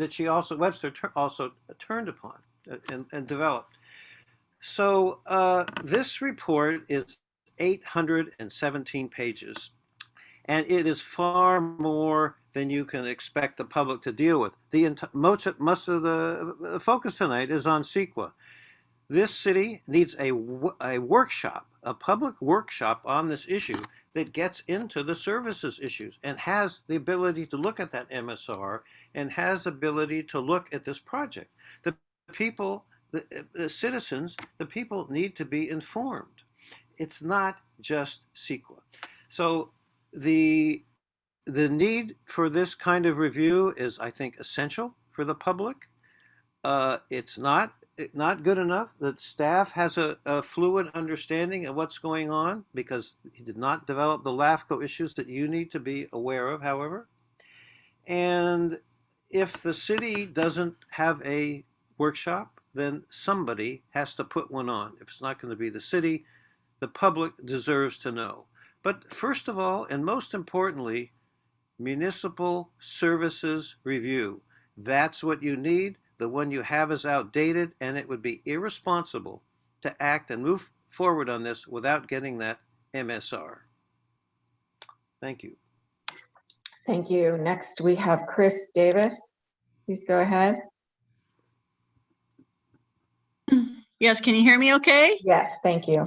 H: she also, Webster also turned upon and developed. So this report is 817 pages, and it is far more than you can expect the public to deal with. Most of the focus tonight is on CEQA. This city needs a workshop, a public workshop on this issue that gets into the services issues and has the ability to look at that MSR and has the ability to look at this project. The people, the citizens, the people need to be informed. It's not just CEQA. So the need for this kind of review is, I think, essential for the public. It's not good enough that staff has a fluid understanding of what's going on, because he did not develop the LAFCO issues that you need to be aware of, however. And if the city doesn't have a workshop, then somebody has to put one on. If it's not going to be the city, the public deserves to know. But first of all, and most importantly, municipal services review. That's what you need. The one you have is outdated, and it would be irresponsible to act and move forward on this without getting that MSR. Thank you.
A: Thank you. Next, we have Chris Davis. Please go ahead.
G: Yes, can you hear me okay?
A: Yes, thank you.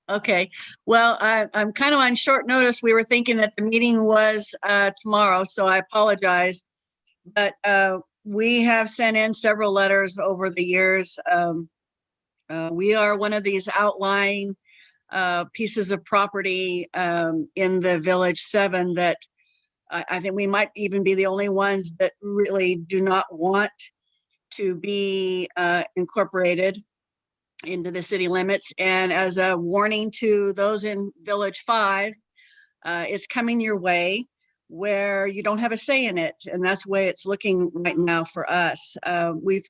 G: Okay, well, I'm kind of on short notice. We were thinking that the meeting was tomorrow, so I apologize. But we have sent in several letters over the years. We are one of these outlying pieces of property in the Village 7 that I think we might even be the only ones that really do not want to be incorporated into the city limits. And as a warning to those in Village 5, it's coming your way where you don't have a say in it. And that's the way it's looking right now for us. We've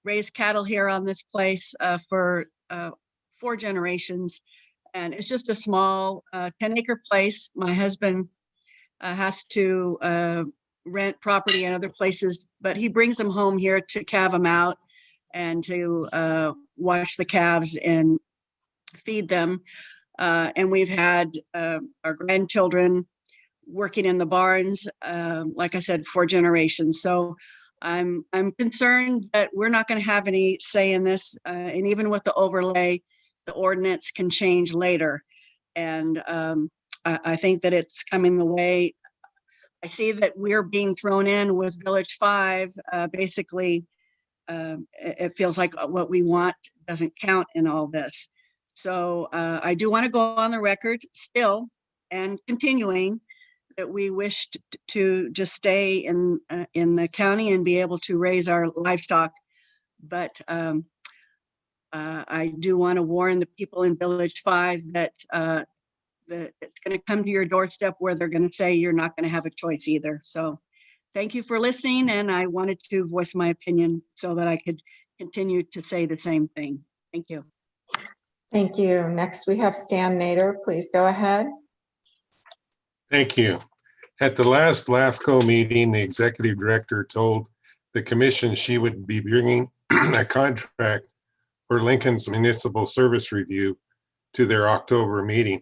G: raised cattle here on this place for 4 generations. And it's just a small 10-acre place. My husband has to rent property in other places, but he brings them home here to calve them out and to wash the calves and feed them. And we've had our grandchildren working in the barns, like I said, 4 generations. So I'm concerned that we're not going to have any say in this. And even with the overlay, the ordinance can change later. And I think that it's coming the way. I see that we're being thrown in with Village 5. Basically, it feels like what we want doesn't count in all this. So I do want to go on the record still and continuing that we wish to just stay in the county and be able to raise our livestock. But I do want to warn the people in Village 5 that it's going to come to your doorstep where they're going to say you're not going to have a choice either. So thank you for listening. And I wanted to voice my opinion so that I could continue to say the same thing. Thank you.
A: Thank you. Next, we have Stan Nader. Please go ahead.
D: Thank you. At the last LAFCO meeting, the executive director told the commission she would be bringing a contract for Lincoln's municipal service review to their October meeting.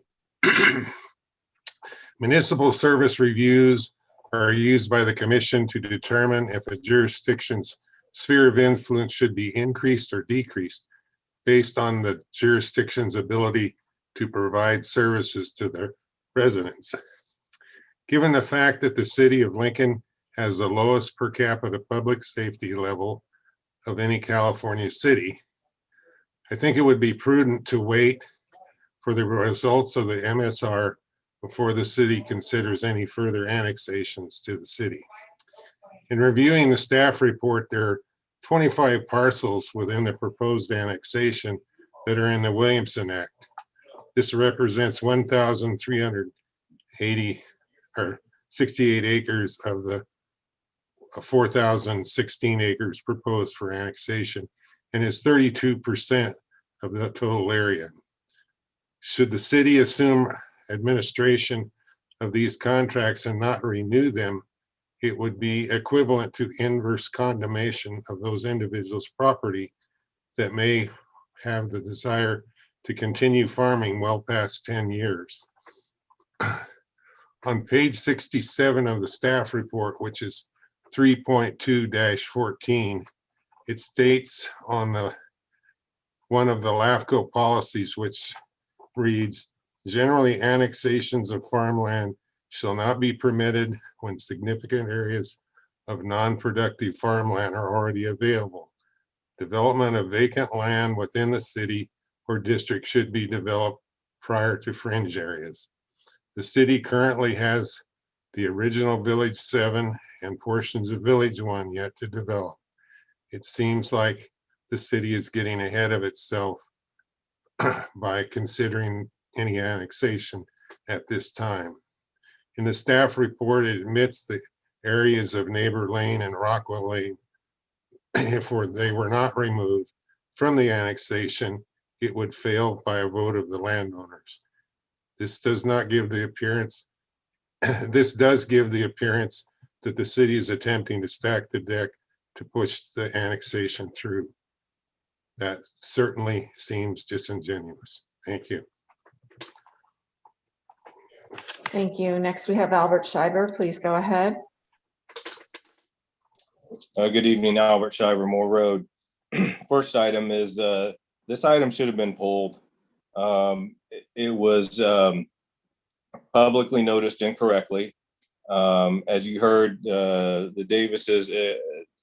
D: Municipal service reviews are used by the commission to determine if a jurisdiction's sphere of influence should be increased or decreased based on the jurisdiction's ability to provide services to their residents. Given the fact that the city of Lincoln has the lowest per capita public safety level of any California city. I think it would be prudent to wait for the results of the MSR before the city considers any further annexations to the city. In reviewing the staff report, there are 25 parcels within the proposed annexation that are in the Williamson Act. This represents 1,380 or 68 acres of the 4,016 acres proposed for annexation, and is 32% of the total area. Should the city assume administration of these contracts and not renew them, it would be equivalent to inverse condemnation of those individuals' property that may have the desire to continue farming well past 10 years. On page 67 of the staff report, which is 3.2-14, it states on the one of the LAFCO policies, which reads, generally annexations of farmland shall not be permitted when significant areas of non-productive farmland are already available. Development of vacant land within the city or district should be developed prior to fringe areas. The city currently has the original Village 7 and portions of Village 1 yet to develop. It seems like the city is getting ahead of itself by considering any annexation at this time. In the staff report, it admits the areas of Neighbor Lane and Rockwell Lane, if they were not removed from the annexation, it would fail by a vote of the landowners. This does not give the appearance, this does give the appearance that the city is attempting to stack the deck to push the annexation through. That certainly seems disingenuous. Thank you.
A: Thank you. Next, we have Albert Schreiber. Please go ahead.
F: Good evening, Albert Schreiber, Moore Road. First item is this item should have been pulled. It was publicly noticed incorrectly. As you heard, the Davises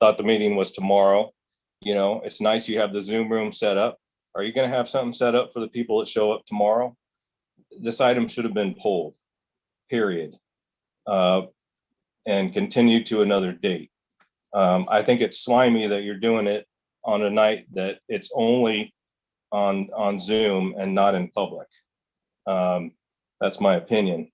F: thought the meeting was tomorrow. You know, it's nice you have the Zoom room set up. Are you going to have something set up for the people that show up tomorrow? This item should have been pulled, period, and continued to another date. I think it's slimy that you're doing it on a night that it's only on Zoom and not in public. That's my opinion.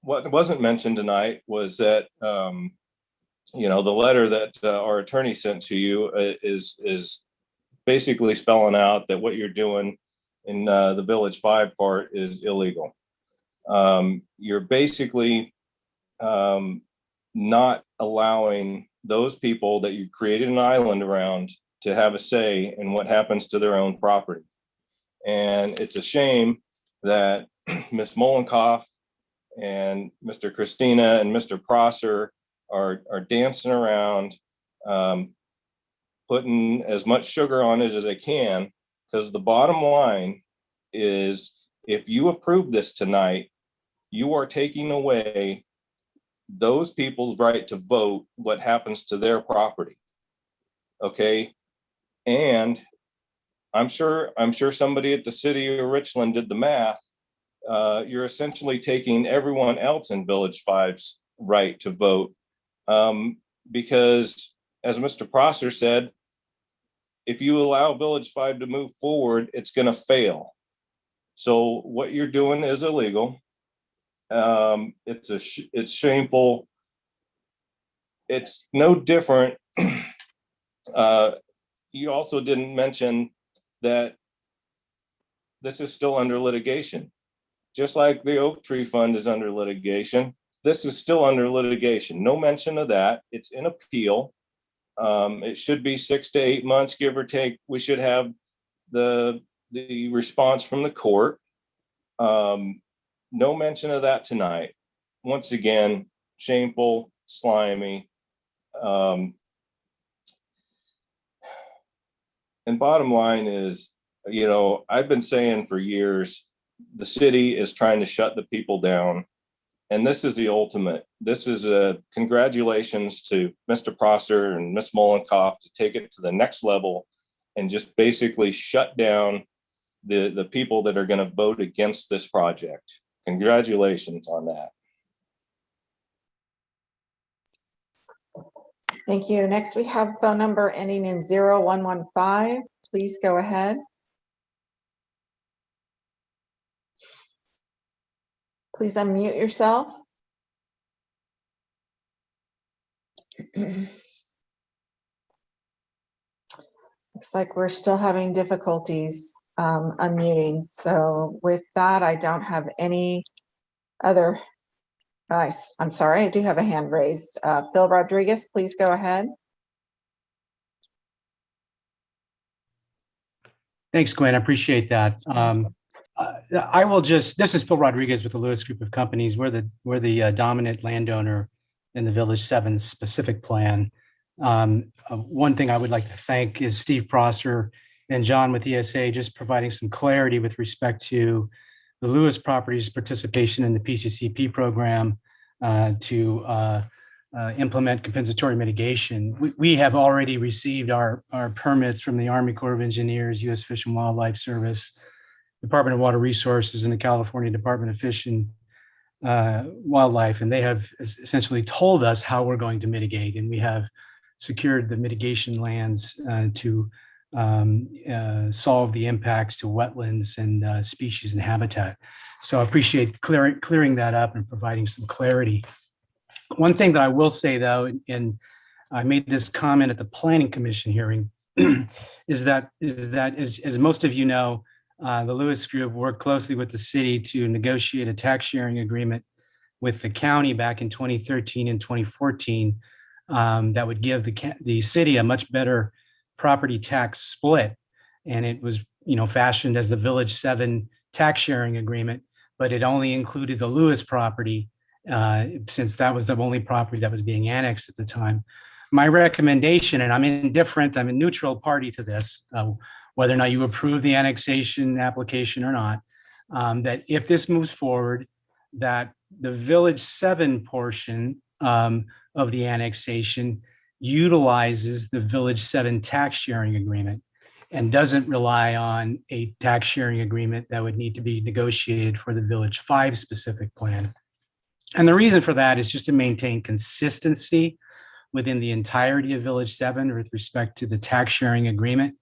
F: What wasn't mentioned tonight was that, you know, the letter that our attorney sent to you is basically spelling out that what you're doing in the Village 5 part is illegal. You're basically not allowing those people that you created an island around to have a say in what happens to their own property. And it's a shame that Ms. Molenkoff and Mr. Christina and Mr. Prosser are dancing around, putting as much sugar on it as they can, because the bottom line is, if you approve this tonight, you are taking away those people's right to vote what happens to their property. Okay. And I'm sure somebody at the city of Richland did the math. You're essentially taking everyone else in Village 5's right to vote, because as Mr. Prosser said, if you allow Village 5 to move forward, it's going to fail. So what you're doing is illegal. It's shameful. It's no different. You also didn't mention that this is still under litigation. Just like the Oak Tree Fund is under litigation, this is still under litigation. No mention of that. It's in appeal. It should be 6 to 8 months, give or take. We should have the response from the court. No mention of that tonight. Once again, shameful, slimy. And bottom line is, you know, I've been saying for years, the city is trying to shut the people down. And this is the ultimate. This is a congratulations to Mr. Prosser and Ms. Mollenkopf to take it to the next level and just basically shut down the people that are going to vote against this project. Congratulations on that.
A: Thank you. Next, we have phone number ending in 0115. Please go ahead. Please unmute yourself. Looks like we're still having difficulties unmuting. So with that, I don't have any other. I'm sorry, I do have a hand raised. Phil Rodriguez, please go ahead.
B: Thanks, Gwen. I appreciate that. I will just, this is Phil Rodriguez with the Lewis Group of Companies. We're the dominant landowner in the Village 7 specific plan. One thing I would like to thank is Steve Prosser and John with ESA, just providing some clarity with respect to the Lewis Properties participation in the PCCP program to implement compensatory mitigation. We have already received our permits from the Army Corps of Engineers, U.S. Fish and Wildlife Service, Department of Water Resources, and the California Department of Fish and Wildlife, and they have essentially told us how we're going to mitigate, and we have secured the mitigation lands to solve the impacts to wetlands and species and habitat. So I appreciate clearing that up and providing some clarity. One thing that I will say, though, and I made this comment at the Planning Commission hearing, is that as most of you know, the Lewis Group worked closely with the city to negotiate a tax sharing agreement with the county back in 2013 and 2014 that would give the city a much better property tax split. And it was, fashioned as the Village 7 tax sharing agreement, but it only included the Lewis property since that was the only property that was being annexed at the time. My recommendation, and I'm indifferent, I'm a neutral party to this, whether or not you approve the annexation application or not, that if this moves forward, that the Village 7 portion of the annexation utilizes the Village 7 tax sharing agreement and doesn't rely on a tax sharing agreement that would need to be negotiated for the Village 5 specific plan. And the reason for that is just to maintain consistency within the entirety of Village 7 with respect to the tax sharing agreement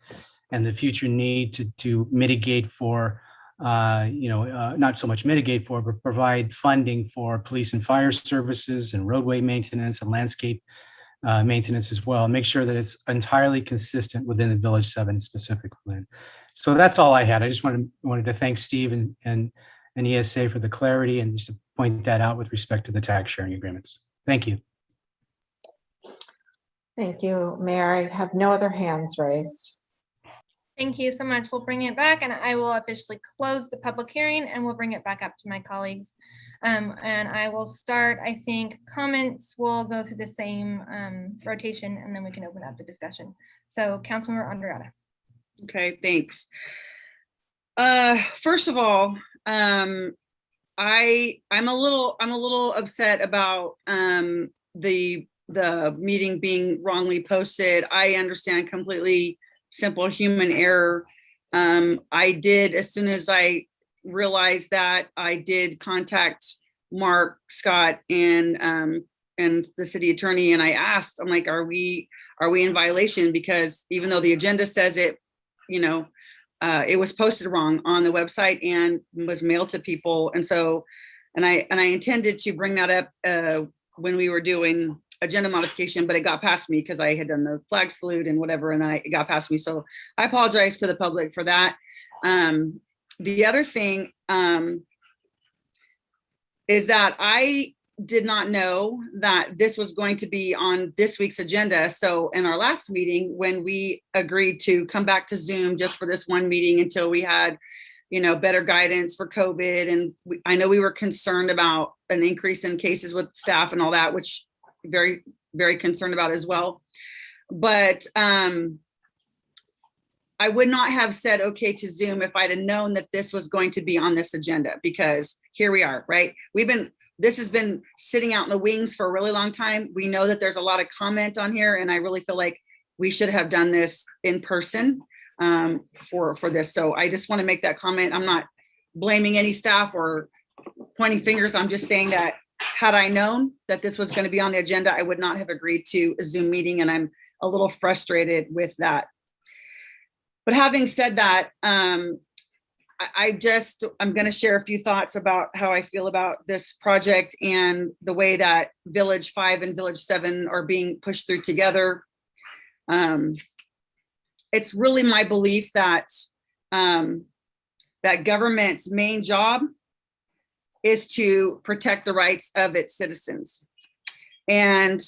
B: and the future need to mitigate for, not so much mitigate for, but provide funding for police and fire services and roadway maintenance and landscape maintenance as well. Make sure that it's entirely consistent within the Village 7 specific plan. So that's all I had. I just wanted to thank Steve and ESA for the clarity and just to point that out with respect to the tax sharing agreements. Thank you.
A: Thank you, Mayor. I have no other hands raised.
C: Thank you so much. We'll bring it back and I will officially close the public hearing and we'll bring it back up to my colleagues. And I will start, I think comments will go through the same rotation and then we can open up the discussion. So Councilmember Andreatta.
E: Okay, thanks. First of all, I'm a little upset about the meeting being wrongly posted. I understand completely. Simple human error. I did, as soon as I realized that, I did contact Mark Scott and the city attorney, and I asked, I'm like, are we in violation? Because even though the agenda says it, it was posted wrong on the website and was mailed to people. And so, and I intended to bring that up when we were doing agenda modification, but it got past me because I had done the flag salute and whatever, and then it got past me. So I apologize to the public for that. The other thing is that I did not know that this was going to be on this week's agenda. So in our last meeting, when we agreed to come back to Zoom just for this one meeting until we had, better guidance for COVID. And I know we were concerned about an increase in cases with staff and all that, which very, very concerned about as well. But I would not have said okay to Zoom if I'd have known that this was going to be on this agenda, because here we are, right? This has been sitting out in the wings for a really long time. We know that there's a lot of comment on here, and I really feel like we should have done this in person for this. So I just want to make that comment. I'm not blaming any staff or pointing fingers. I'm just saying that had I known that this was going to be on the agenda, I would not have agreed to a Zoom meeting, and I'm a little frustrated with that. But having said that, I'm going to share a few thoughts about how I feel about this project and the way that Village 5 and Village 7 are being pushed through together. It's really my belief that that government's main job is to protect the rights of its citizens. And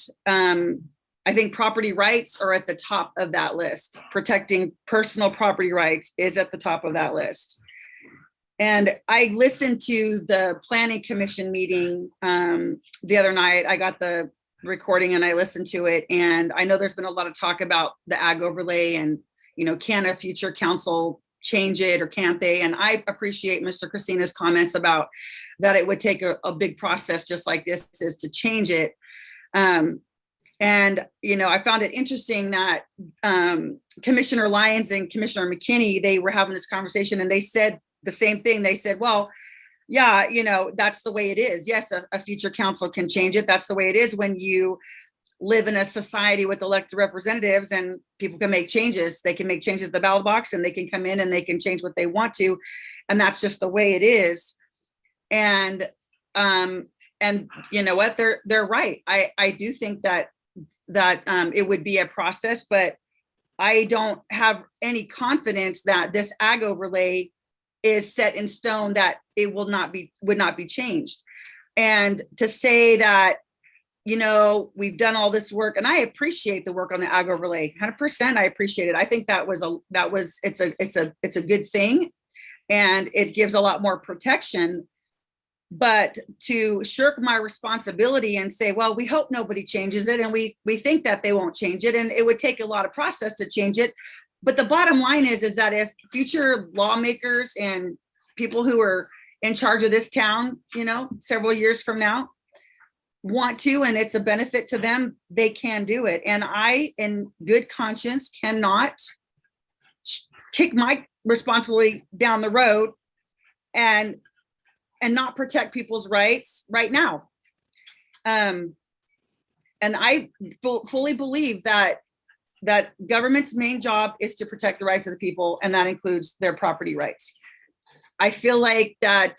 E: I think property rights are at the top of that list. Protecting personal property rights is at the top of that list. And I listened to the Planning Commission meeting the other night. I got the recording and I listened to it. And I know there's been a lot of talk about the ag overlay and, can a future council change it or can't they? And I appreciate Mr. Christina's comments about that it would take a big process just like this is to change it. And, I found it interesting that Commissioner Lyons and Commissioner McKinney, they were having this conversation and they said the same thing. They said, well, yeah, that's the way it is. Yes, a future council can change it. That's the way it is when you live in a society with elected representatives and people can make changes. They can make changes at the ballot box and they can come in and they can change what they want to. And that's just the way it is. And you know what, they're right. I do think that it would be a process, but I don't have any confidence that this ag overlay is set in stone, that it would not be changed. And to say that, we've done all this work, and I appreciate the work on the ag overlay, 100%. I appreciate it. I think it's a good thing, and it gives a lot more protection. But to shirk my responsibility and say, well, we hope nobody changes it, and we think that they won't change it, and it would take a lot of process to change it. But the bottom line is that if future lawmakers and people who are in charge of this town, several years from now want to, and it's a benefit to them, they can do it. And I, in good conscience, cannot kick my responsibility down the road and not protect people's rights right now. And I fully believe that government's main job is to protect the rights of the people, and that includes their property rights. I feel like that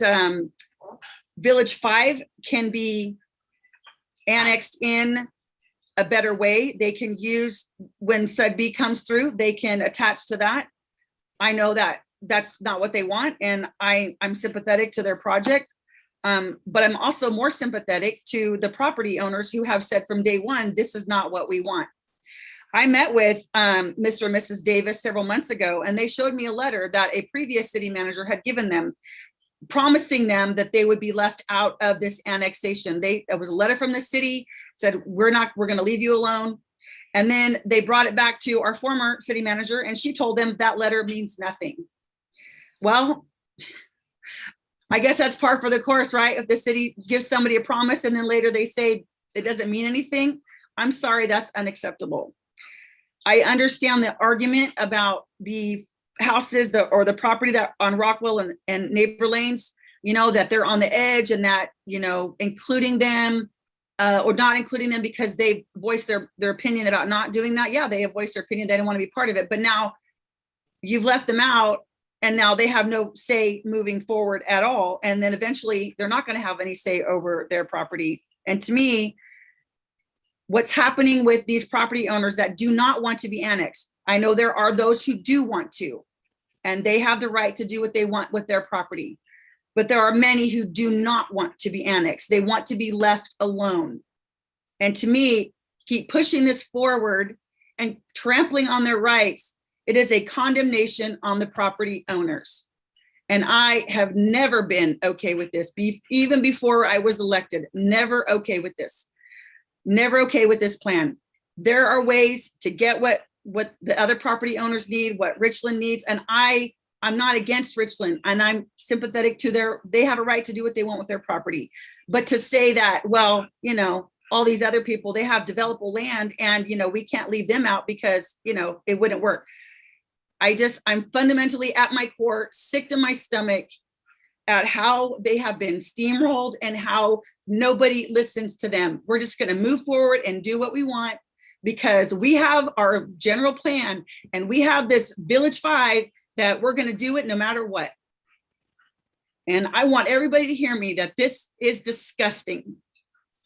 E: Village 5 can be annexed in a better way. They can use, when SUD-B comes through, they can attach to that. I know that that's not what they want, and I'm sympathetic to their project, but I'm also more sympathetic to the property owners who have said from day one, this is not what we want. I met with Mr. and Mrs. Davis several months ago, and they showed me a letter that a previous city manager had given them, promising them that they would be left out of this annexation. It was a letter from the city, said, we're going to leave you alone. And then they brought it back to our former city manager, and she told them that letter means nothing. Well, I guess that's par for the course, right? If the city gives somebody a promise and then later they say it doesn't mean anything, I'm sorry, that's unacceptable. I understand the argument about the houses or the property that on Rockwell and Neighbor Lanes, that they're on the edge, and that, including them or not including them because they voiced their opinion about not doing that. Yeah, they have voiced their opinion. They didn't want to be part of it. But now you've left them out, and now they have no say moving forward at all. And then eventually they're not going to have any say over their property. And to me, what's happening with these property owners that do not want to be annexed, I know there are those who do want to, and they have the right to do what they want with their property. But there are many who do not want to be annexed. They want to be left alone. And to me, keep pushing this forward and trampling on their rights, it is a condemnation on the property owners. And I have never been okay with this, even before I was elected, never okay with this. Never okay with this plan. There are ways to get what what the other property owners need, what Richland needs. And I'm not against Richland, and I'm sympathetic to they have a right to do what they want with their property. But to say that, well, you know, all these other people, they have developable land and, you know, we can't leave them out because, you know, it wouldn't work. I'm fundamentally at my core, sick to my stomach at how they have been steamrolled and how nobody listens to them. We're just going to move forward and do what we want because we have our general plan and we have this Village 5 that we're going to do it no matter what. And I want everybody to hear me that this is disgusting.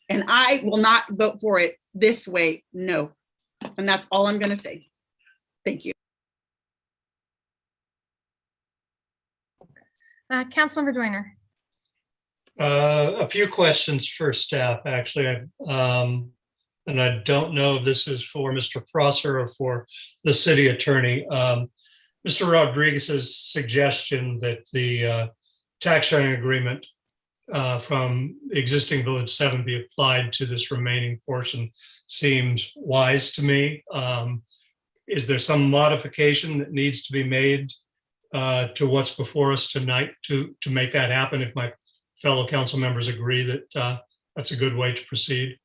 E: And I will not vote for it this way, no. And that's all I'm going to say. Thank you.
C: Councilmember Joyner.
R: A few questions for staff, actually. And I don't know if this is for Mr. Prosser or for the city attorney. Mr. Rodriguez's suggestion that the tax sharing agreement from existing Village 7 be applied to this remaining portion seems wise to me. Is there some modification that needs to be made to what's before us tonight to make that happen if my fellow council members agree that that's a good way to proceed?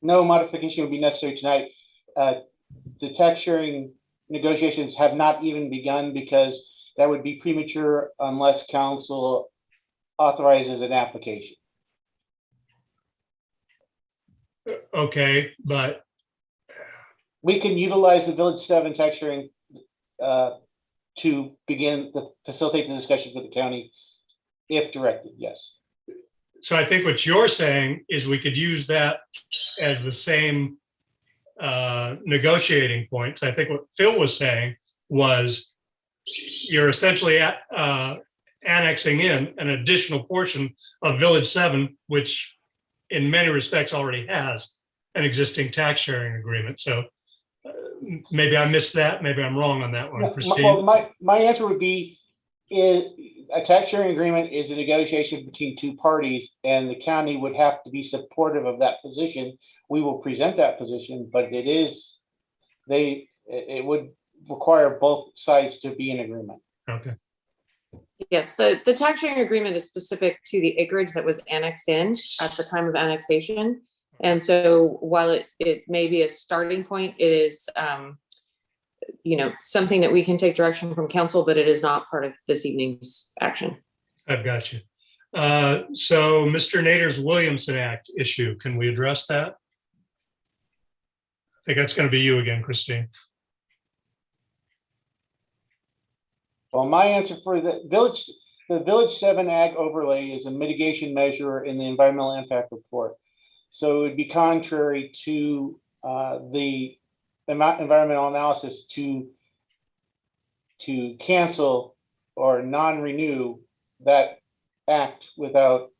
P: No modification would be necessary tonight. The tax sharing negotiations have not even begun because that would be premature unless council authorizes an application.
R: Okay, but
P: we can utilize the Village 7 tax sharing to begin to facilitate the discussion with the county if directed, yes.
R: so I think what you're saying is we could use that as the same negotiating points. I think what Phil was saying was you're essentially annexing in an additional portion of Village 7, which in many respects already has an existing tax sharing agreement. So maybe I missed that. Maybe I'm wrong on that one, Christine.
P: Well, my answer would be a tax sharing agreement is a negotiation between two parties, and the county would have to be supportive of that position. We will present that position, but it would require both sides to be in agreement.
R: Okay.
M: Yes, the tax sharing agreement is specific to the acreage that was annexed in at the time of annexation. And so while it may be a starting point, it is, you know, something that we can take direction from council, but it is not part of this evening's action.
R: I've got you. So Mr. Nader's Williamson Act issue, can we address that? I think that's going to be you again, Christine.
P: Well, my answer for the Village 7 Ag overlay is a mitigation measure in the environmental impact report. So it would be contrary to the environmental analysis to cancel or non-renew that act without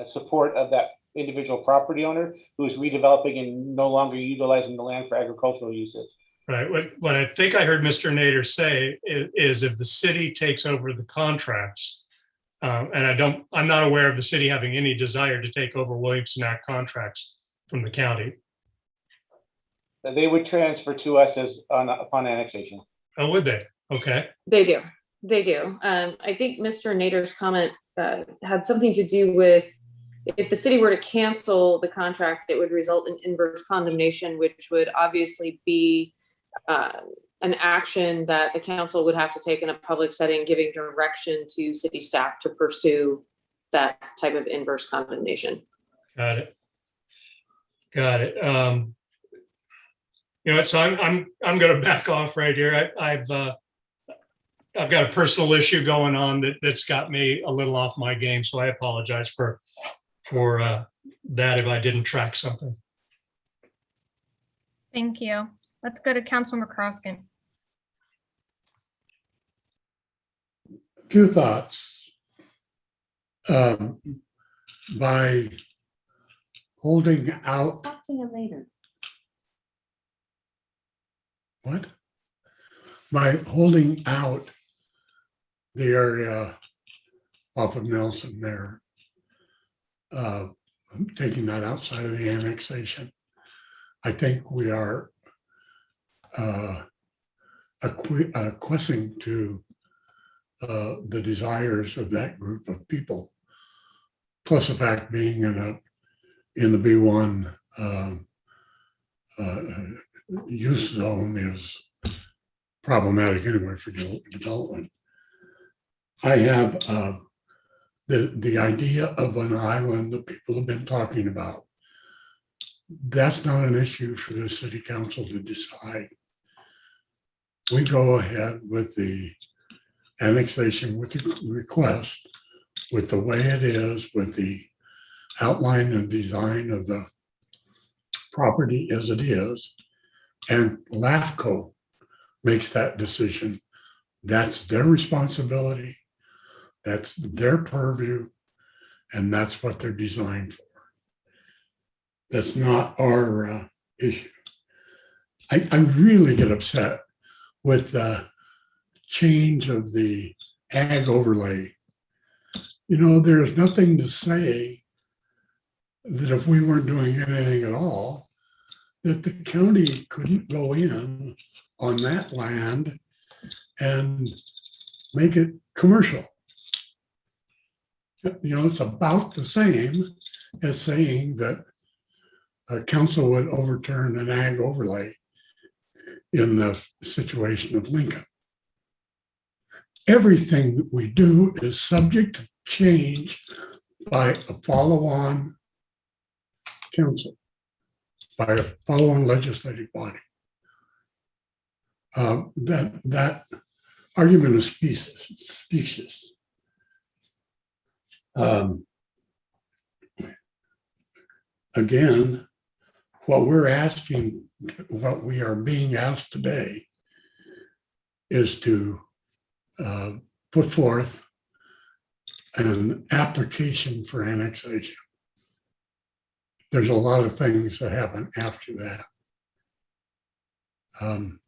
P: support of that individual property owner who is redeveloping and no longer utilizing the land for agricultural uses.
R: Right. What I think I heard Mr. Nader say is if the city takes over the contracts, and I'm not aware of the city having any desire to take over Williamson Act contracts from the county.
P: They would transfer to us upon annexation.
R: Oh, would they? Okay.
M: They do. They do. I think Mr. Nader's comment had something to do with if the city were to cancel the contract, it would result in inverse condemnation, which would obviously be an action that the council would have to take in a public setting, giving direction to city staff to pursue that type of inverse condemnation.
R: Got it. Got it. You know, so I'm going to back off right here. I've got a personal issue going on that's got me a little off my game, so I apologize for that if I didn't track something.
C: Thank you. Let's go to Councilmember Croskin.
O: Two thoughts. By holding out.
G: Talk to you later.
O: What? By holding out the area off of Nelson there, taking that outside of the annexation, I think we are acquiescing to the desires of that group of people. Plus the fact being in the B1 use zone is problematic anyway for development. I have the idea of an island that people have been talking about. That's not an issue for the city council to decide. We go ahead with the annexation with the request, with the way it is, with the outline and design of the property as it is, and LAFCO makes that decision. That's their responsibility, that's their purview, and that's what they're designed for. That's not our issue. I really get upset with the change of the ag overlay. You know, there's nothing to say that if we weren't doing anything at all, that the county couldn't go in on that land and make it commercial. You know, it's about the same as saying that a council would overturn an ag overlay in the situation of Lincoln. Everything that we do is subject to change by a follow-on council, by a follow-on legislative body. That argument is specious. Again, what we are being asked today is to put forth an application for annexation. There's a lot of things that happen after that in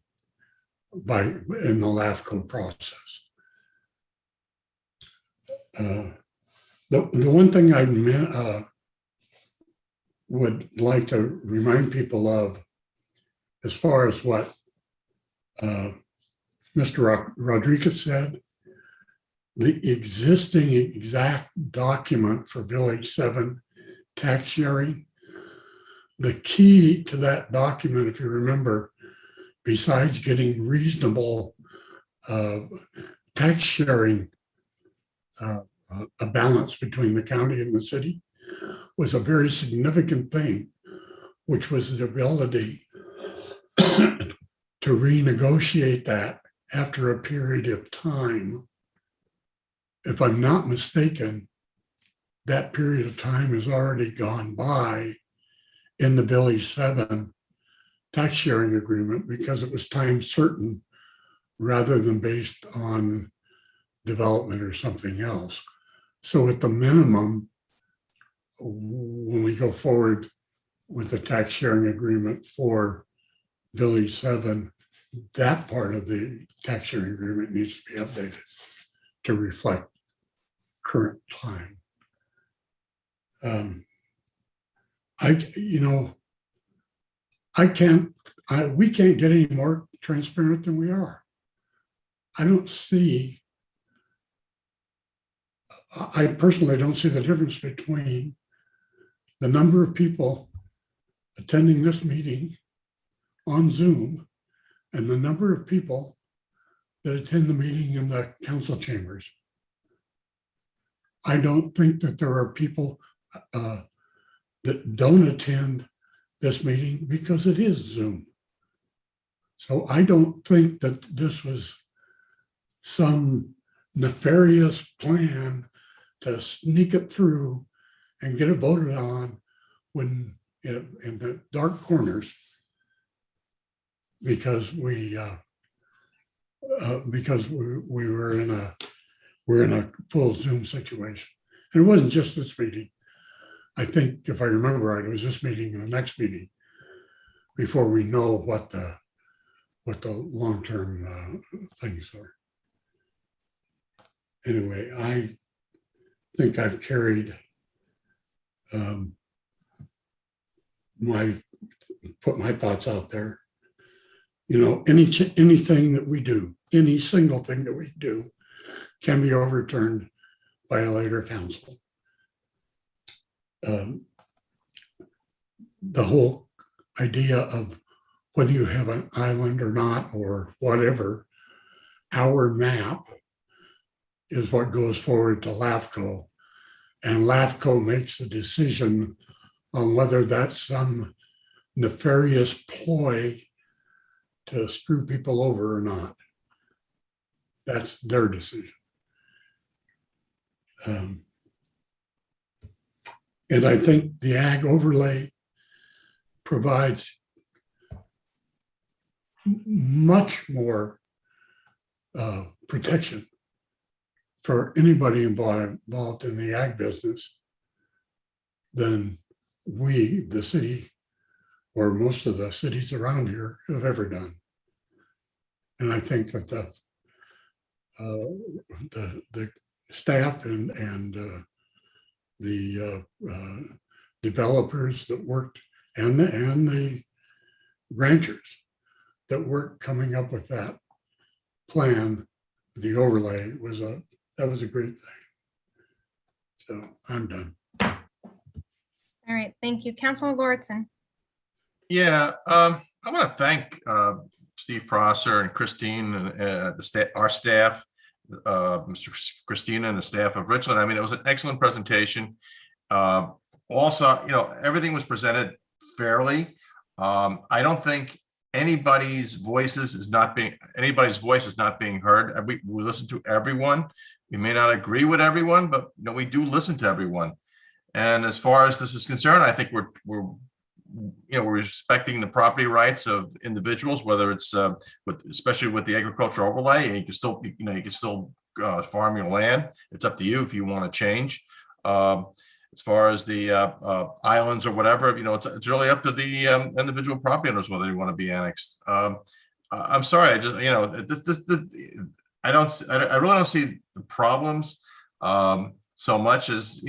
O: the LAFCO process. The one thing I would like to remind people of, as far as what Mr. Rodriguez said, the existing exact document for Village 7 tax sharing, the key to that document, if you remember, besides getting reasonable tax sharing, a balance between the county and the city, was a very significant thing, which was the ability to renegotiate that after a period of time. If I'm not mistaken, that period of time has already gone by in the Village 7 tax sharing agreement because it was time certain rather than based on development or something else. So at the minimum, when we go forward with the tax sharing agreement for Village 7, that part of the tax sharing agreement needs to be updated to reflect current time. We can't get any more transparent than we are. I personally don't see the difference between the number of people attending this meeting on Zoom and the number of people that attend the meeting in the council chambers. I don't think that there are people that don't attend this meeting because it is Zoom. So I don't think that this was some nefarious plan to sneak it through and get it voted on when in the dark corners because we were in a full Zoom situation. And it wasn't just this meeting. I think if I remember right, it was this meeting and the next meeting before we know what the long-term things are. Anyway, I think I've carried put my thoughts out there. anything that we do, any single thing that we do can be overturned by a later council. The whole idea of whether you have an island or not, or whatever, our map is what goes forward to LAFCO. And LAFCO makes the decision on whether that's some nefarious ploy to screw people over or not. That's their decision. And I think the ag overlay provides much more protection for anybody involved in the ag business than we, the city, or most of the cities around here have ever done. And I think that the staff and the developers that worked and the ranchers that worked coming up with that plan, the overlay that was a great thing. So I'm done.
C: All right, thank you. Councilman Lauritsen.
I: Yeah, I want to thank Steve Prosser and Christine and our staff, Mr. Christina and the staff of Richland. I mean, it was an excellent presentation. Also, everything was presented fairly. I don't think anybody's voice is not being heard. We listen to everyone. We may not agree with everyone, but we do listen to everyone. And as far as this is concerned, I think we're respecting the property rights of individuals, whether it's especially with the agricultural overlay, and you can still farm your land. It's up to you if you want to change. As far as the islands or whatever, it's really up to the individual property owners whether they want to be annexed. I'm sorry, I just I really don't see the problems so much as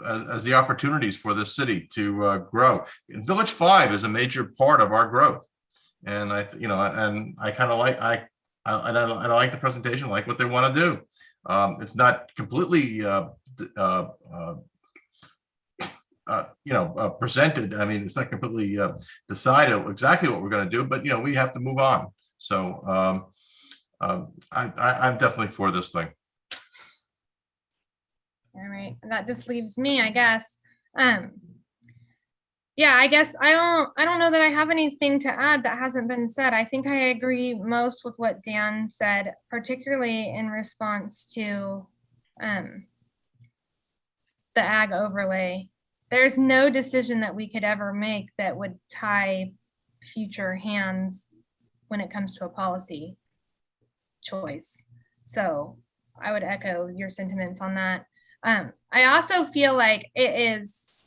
I: as the opportunities for this city to grow. And Village 5 is a major part of our growth, and I kind of like I like the presentation, I like what they want to do. It's not completely presented. I mean, it's not completely decided exactly what we're going to do, but we have to move on. So I'm definitely for this thing.
C: All right, that just leaves me, I guess. Yeah, I guess I don't know that I have anything to add that hasn't been said. I think I agree most with what Dan said, particularly in response to the ag overlay. There's no decision that we could ever make that would tie future hands when it comes to a policy choice. So I would echo your sentiments on that. I also feel like it's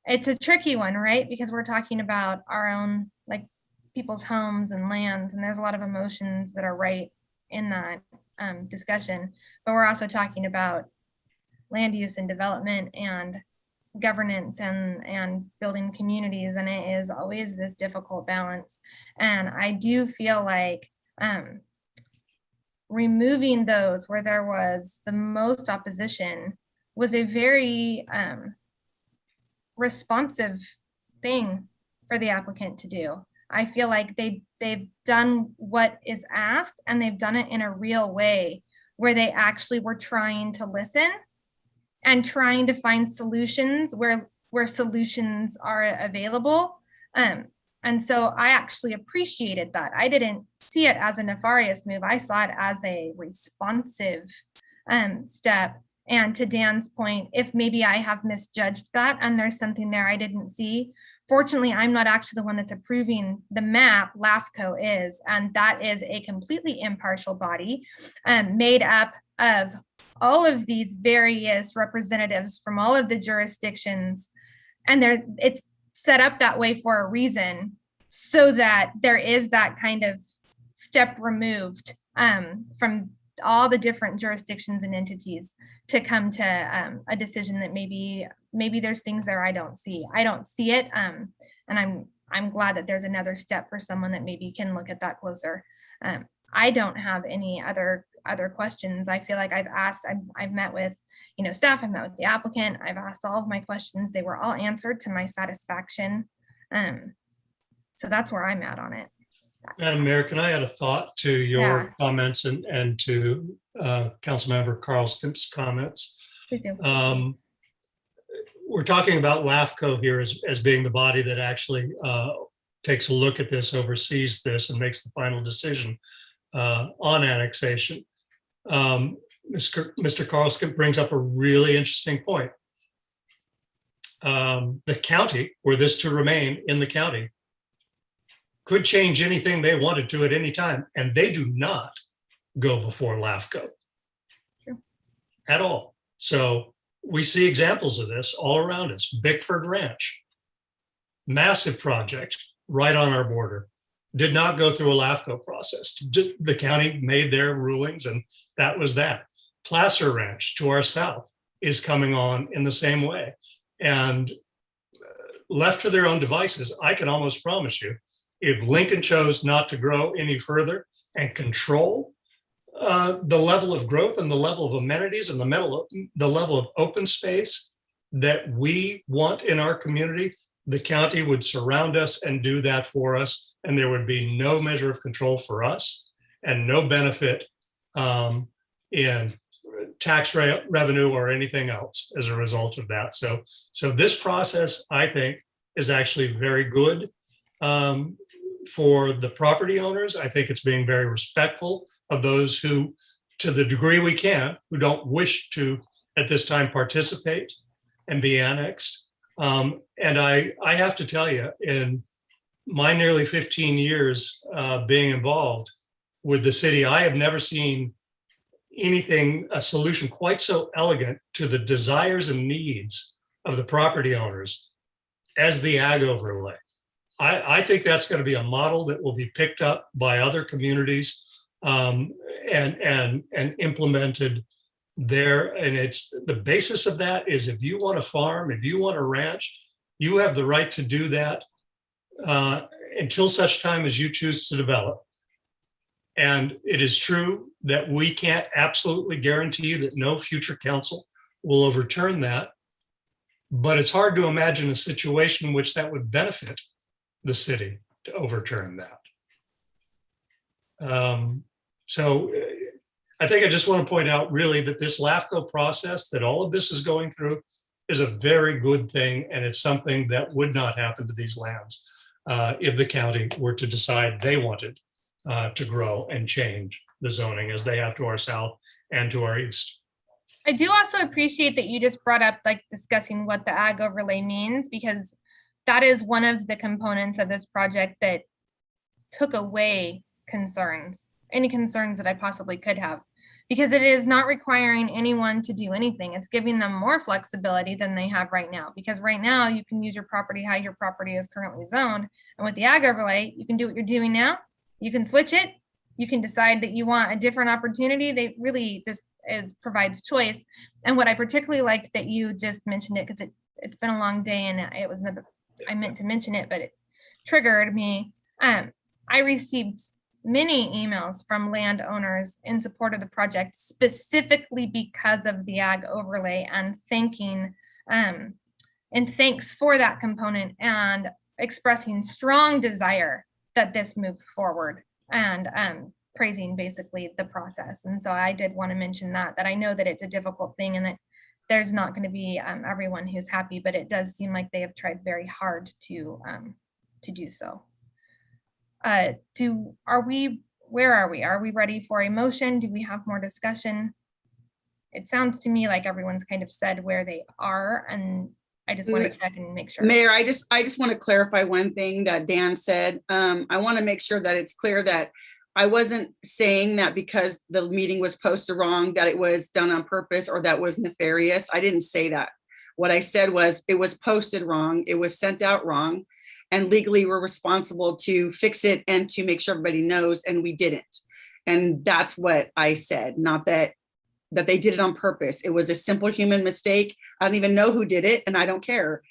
C: a tricky one, right? Because we're talking about our own, like, people's homes and lands, and there's a lot of emotions that are right in that discussion. But we're also talking about land use and development and governance and building communities, and it is always this difficult balance. And I do feel like removing those where there was the most opposition was a very responsive thing for the applicant to do. I feel like they've done what is asked, and they've done it in a real way where they actually were trying to listen and trying to find solutions where solutions are available. And so I actually appreciated that. I didn't see it as a nefarious move. I saw it as a responsive step. And to Dan's point, if maybe I have misjudged that and there's something there I didn't see, fortunately, I'm not actually the one that's approving the map. LAFCO is, and that is a completely impartial body made up of all of these various representatives from all of the jurisdictions. And it's set up that way for a reason, so that there is that kind of step removed from all the different jurisdictions and entities to come to a decision that maybe there's things there I don't see. I don't see it, and I'm glad that there's another step for someone that maybe can look at that closer. I don't have any other questions. I feel like I've asked, I've met with, staff, I've met with the applicant, I've asked all of my questions. They were all answered to my satisfaction. So that's where I'm at on it.
R: Madam Mayor, can I add a thought to your comments and to Councilmember Carlson's comments?
C: Please do.
R: We're talking about LAFCO here as being the body that actually takes a look at this, oversees this, and makes the final decision on annexation. Mr. Carlson brings up a really interesting point. The county, were this to remain in the county, could change anything they wanted to at any time, and they do not go before LAFCO at all. So we see examples of this all around us. Bickford Ranch, massive project right on our border, did not go through a LAFCO process. The county made their rulings, and that was that. Placer Ranch to our south is coming on in the same way. And left to their own devices, I can almost promise you, if Lincoln chose not to grow any further and control the level of growth and the level of amenities and the level of open space that we want in our community, the county would surround us and do that for us. And there would be no measure of control for us and no benefit in tax revenue or anything else as a result of that. So this process, I think, is actually very good for the property owners. I think it's being very respectful of those who, to the degree we can, who don't wish to at this time participate and be annexed. And I have to tell you, in my nearly 15 years being involved with the city, I have never seen a solution quite so elegant to the desires and needs of the property owners as the ag overlay. I think that's going to be a model that will be picked up by other communities and implemented there. And it's the basis of that is, if you want to farm, if you want to ranch, you have the right to do that until such time as you choose to develop. And it is true that we can't absolutely guarantee that no future council will overturn that. But it's hard to imagine a situation in which that would benefit the city to overturn that. So I think I just want to point out really that this LAFCO process that all of this is going through is a very good thing. And it's something that would not happen to these lands if the county were to decide they wanted to grow and change the zoning as they have to our south and to our east.
C: I do also appreciate that you just brought up like discussing what the ag overlay means, because that is one of the components of this project that took away any concerns that I possibly could have, because it is not requiring anyone to do anything. It's giving them more flexibility than they have right now, because right now you can use your property how your property is currently zoned. And with the ag overlay, you can do what you're doing now. You can switch it. You can decide that you want a different opportunity. They really just provides choice. And what I particularly liked that you just mentioned it, because it's been a long day and it was never, I meant to mention it, but it triggered me. I received many emails from landowners in support of the project, specifically because of the ag overlay, and thanking and thanks for that component, and expressing strong desire that this move forward, and praising basically the process. And so I did want to mention that I know that it's a difficult thing and that there's not going to be everyone who's happy, but it does seem like they have tried very hard to do so. Where are we? Are we ready for a motion? Do we have more discussion? It sounds to me like everyone's kind of said where they are, and I just want to check and make sure.
E: Mayor, I just want to clarify one thing that Dan said. I want to make sure that it's clear that I wasn't saying that because the meeting was posted wrong, that it was done on purpose or that was nefarious. I didn't say that. What I said was it was posted wrong, it was sent out wrong, and legally we're responsible to fix it and to make sure everybody knows, and we didn't. And that's what I said, not that they did it on purpose. It was a simple human mistake. I don't even know who did it, and I don't care.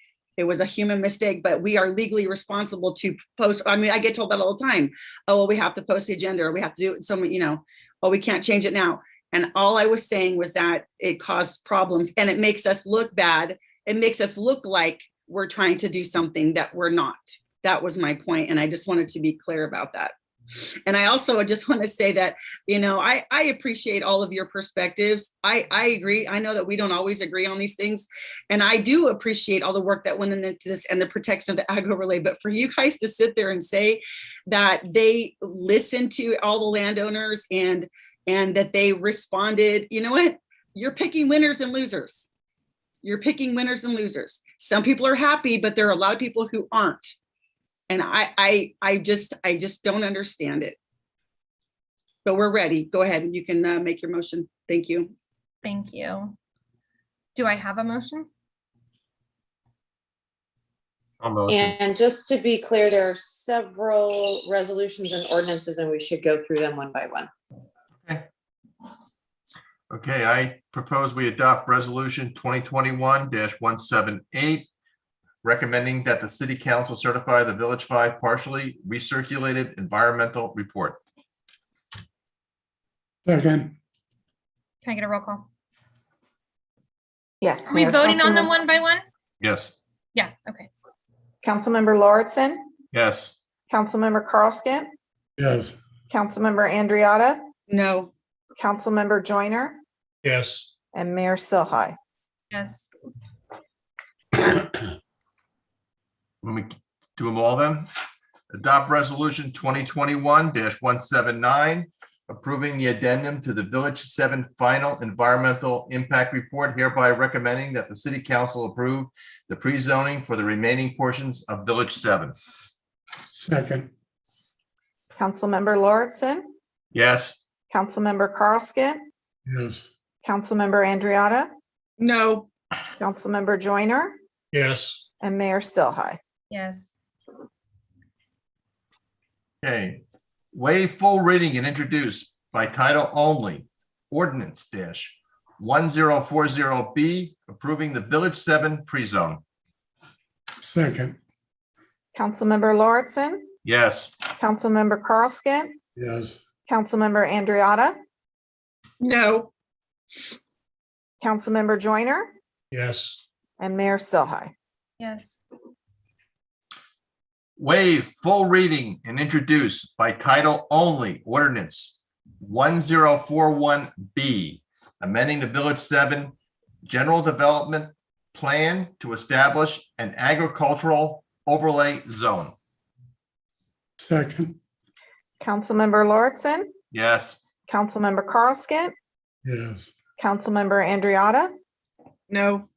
E: It was a human mistake, but we are legally responsible to post. I mean, I get told that all the time. Oh, well, we have to post the agenda, or we have to do it. Someone, oh, we can't change it now. And all I was saying was that it caused problems and it makes us look bad. It makes us look like we're trying to do something that we're not. That was my point. And I just wanted to be clear about that. And I also just want to say that, I appreciate all of your perspectives. I agree. I know that we don't always agree on these things. And I do appreciate all the work that went into this and the protection of the agro relay. But for you guys to sit there and say that they listened to all the landowners and that they responded, you know what? You're picking winners and losers. You're picking winners and losers. Some people are happy, but there are a lot of people who aren't. And I just don't understand it. But we're ready. Go ahead and you can make your motion. Thank you.
C: Thank you. Do I have a motion?
M: And just to be clear, there are several resolutions and ordinances, and we should go through them one by one.
I: Okay, I propose we adopt resolution 2021-178, recommending that the city council certify the Village 5 partially recirculated environmental report.
O: Second.
C: Can I get a roll call?
A: Yes.
C: Are we
A: Mayor,
C: voting on them
A: Councilmember-
C: one by one?
I: Yes.
C: Yeah, okay.
A: Councilmember Lauritsen,
I: Yes.
A: Councilmember Carlskent,
O: Yes.
A: Councilmember Andriotta,
E: No.
A: Councilmember Joyner,
R: Yes.
A: and Mayor Silhai.
C: Yes.
I: When we do them all then, adopt resolution 2021-179, approving the addendum to the Village 7 final environmental impact report, hereby recommending that the city council approve the pre-zoning for the remaining portions of Village 7.
O: Second.
A: Councilmember Lauritsen,
I: Yes.
A: Councilmember Carlskent,
O: Yes.
A: Councilmember Andriotta,
E: No.
A: Councilmember Joyner,
R: Yes.
A: and Mayor Silhai.
C: Yes.
I: Okay, waive full reading and introduce by title only, ordinance -1040B, approving the Village 7 pre-zone.
O: Second.
A: Councilmember Lauritsen,
I: Yes.
A: Councilmember Carlskent,
O: Yes.
A: Councilmember Andriotta,
E: No.
A: Councilmember Joyner,
R: Yes.
A: and Mayor Silhai.
C: Yes.
I: Waive full reading and introduce by title only, ordinance 1041B, amending the Village 7 General Development Plan to establish an agricultural overlay zone.
O: Second.
A: Councilmember Lauritsen,
I: Yes.
A: Councilmember Carlskent,
O: Yes.
A: Councilmember Andriotta,
E: No.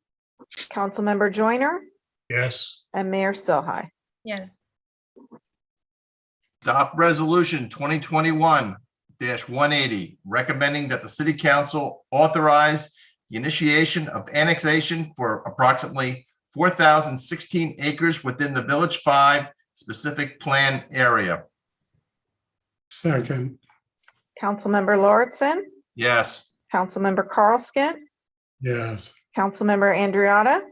A: Councilmember Joyner,
R: Yes.
A: and Mayor Silhai.
C: Yes.
I: Adopt resolution 2021-180, recommending that the city council authorize the initiation of annexation for approximately 4,016 acres within the Village 5 specific plan area.
O: Second.
A: Councilmember Lauritsen,
I: Yes.
A: Councilmember Carlskent,
O: Yes.
A: Councilmember Andriotta,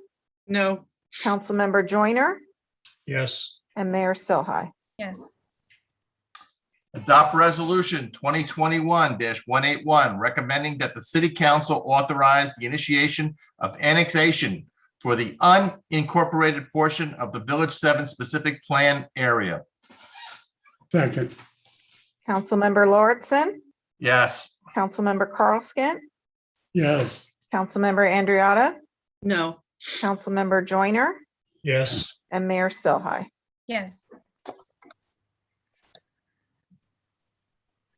E: No.
A: Councilmember Joyner,
R: Yes.
A: and Mayor Silhai.
C: Yes.
I: Adopt resolution 2021-181, recommending that the city council authorize the initiation of annexation for the unincorporated portion of the Village 7 specific plan area.
O: Second.
A: Councilmember Lauritsen,
I: Yes.
A: Councilmember Carlskent,
O: Yes.
A: Councilmember Andriotta,
E: No.
A: Councilmember Joyner,
R: Yes.
A: and Mayor Silhai.
C: Yes.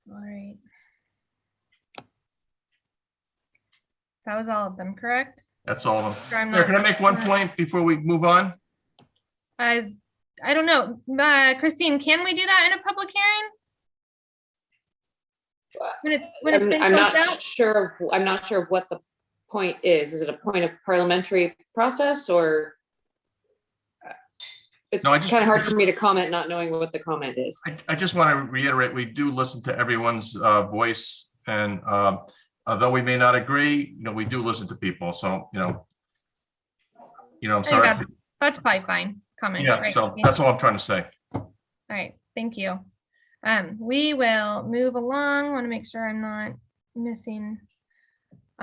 C: All right. That was all of them, correct?
I: That's all of
C: Sure, I'm
I: them. Mayor,
C: not-
I: can I make one point before we move on?
C: As I don't know, Christine, can we do that in a public hearing? When it's been
M: I'm
C: closed
M: not
C: out?
M: sure. I'm not sure of what the point is. Is it a point of parliamentary process or? It's
I: No, I just-
M: kind of hard for me to comment, not knowing what the comment is.
I: I just want to reiterate, we do listen to everyone's voice, and although we may not agree, we do listen to people. So, I'm sorry.
C: That's probably fine. Comment.
I: Yeah,
C: right?
I: so that's all I'm trying to say.
C: All right, thank you. We will move along. Want to make sure I'm not missing.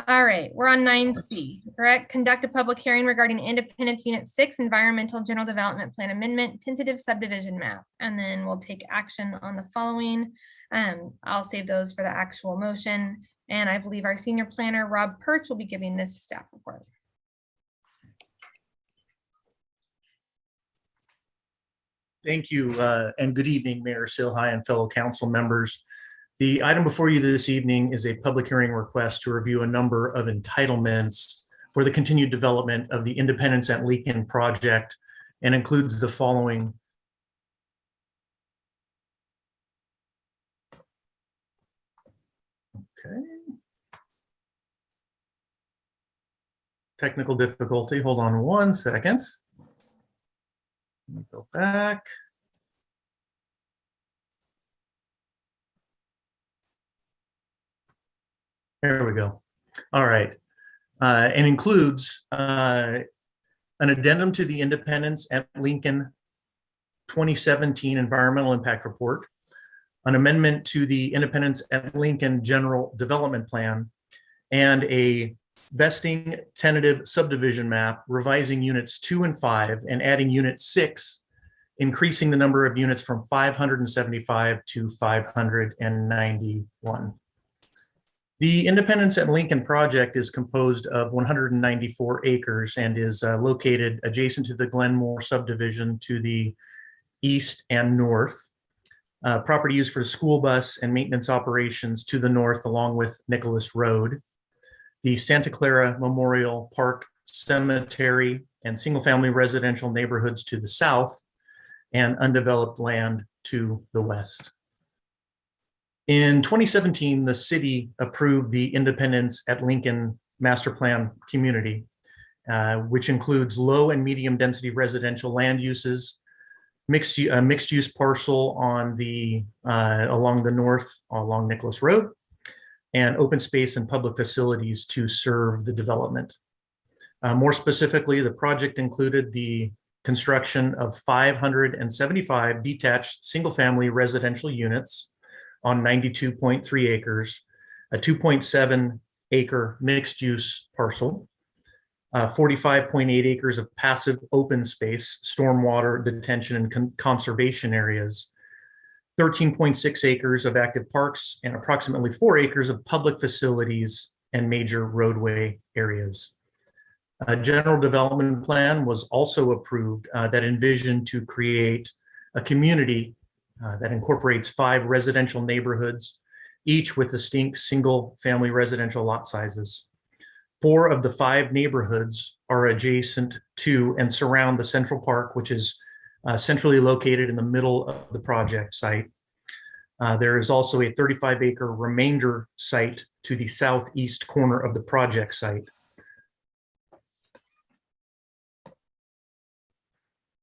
C: All right, we're on 9C, correct? Conduct a public hearing regarding Independence Unit 6 Environmental General Development Plan Amendment, tentative subdivision map, and then we'll take action on the following. I'll save those for the actual motion, and I believe our senior planner, Rob Perch, will be giving this staff report.
K: Thank you, and good evening, Mayor Silhai and fellow council members. The item before you this evening is a public hearing request to review a number of entitlements for the continued development of the Independence at Lincoln project and includes the following. Okay. Technical difficulty, hold on 1 second. Let me go back. There we go. All right. And includes an addendum to the Independence at Lincoln 2017 Environmental Impact Report, an amendment to the Independence at Lincoln General Development Plan, and a vesting tentative subdivision map, revising units 2 and 5 and adding unit 6, increasing the number of units from 575 to 591. The Independence at Lincoln project is composed of 194 acres and is located adjacent to the Glenmore subdivision to the east and north. Property used for school bus and maintenance operations to the north along with Nicholas Road. The Santa Clara Memorial Park Cemetery and single-family residential neighborhoods to the south, and undeveloped land to the west. In 2017, the city approved the Independence at Lincoln Master Plan Community, which includes low and medium density residential land uses, mixed use parcel on the along the north along Nicholas Road, and open space and public facilities to serve the development. More specifically, the project included the construction of 575 detached single-family residential units on 92.3 acres, a 2.7 acre mixed-use parcel, 45.8 acres of passive open space, stormwater detention and conservation areas, 13.6 acres of active parks, and approximately 4 acres of public facilities and major roadway areas. A general development plan was also approved that envisioned to create a community that incorporates 5 residential neighborhoods, each with distinct single-family residential lot sizes. 4 of the 5 neighborhoods are adjacent to and surround the Central Park, which is centrally located in the middle of the project site. There is also a 35-acre remainder site to the southeast corner of the project site.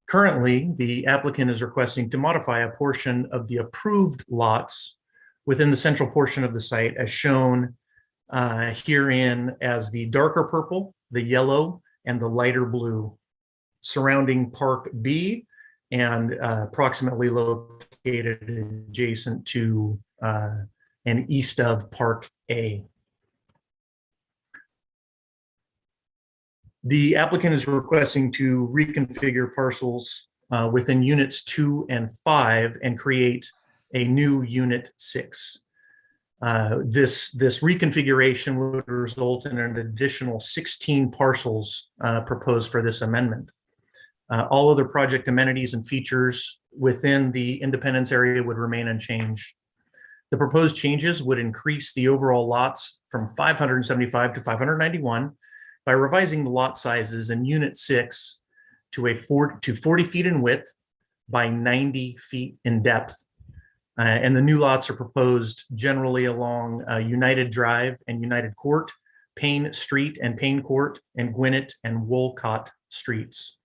K: Currently, the applicant is requesting to modify a portion of the approved lots within the central portion of the site as shown herein as the darker purple, the yellow, and the lighter blue surrounding Park B and approximately located adjacent to and east of Park A. The applicant is requesting to reconfigure parcels within units 2 and 5 and create a new unit 6. This reconfiguration would result in an additional 16 parcels proposed for this amendment. All other project amenities and features within the Independence area would remain unchanged. The proposed changes would increase the overall lots from 575 to 591 by revising the lot sizes in Unit 6 to 40 feet in width by 90 feet in depth. And the new lots are proposed generally along United Drive and United Court, Payne Street and Payne Court, and Gwinnett and Wolcott Streets.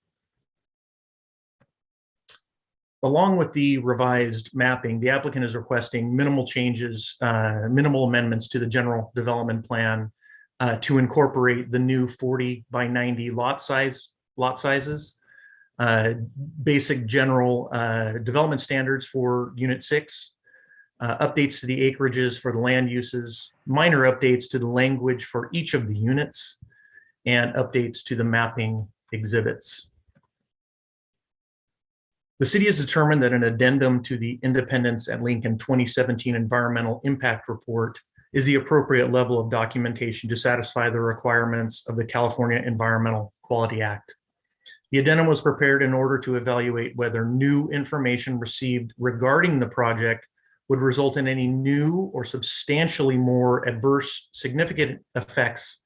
K: Along with the revised mapping, the applicant is requesting minimal changes, minimal amendments to the general development plan to incorporate the new 40 by 90 lot sizes, basic general development standards for Unit 6, updates to the acreages for the land uses, minor updates to the language for each of the units, and updates to the mapping exhibits. The city has determined that an addendum to the Independence at Lincoln 2017 Environmental Impact Report is the appropriate level of documentation to satisfy the requirements of the California Environmental Quality Act. The addendum was prepared in order to evaluate whether new information received regarding the project would result in any new or substantially more adverse significant effects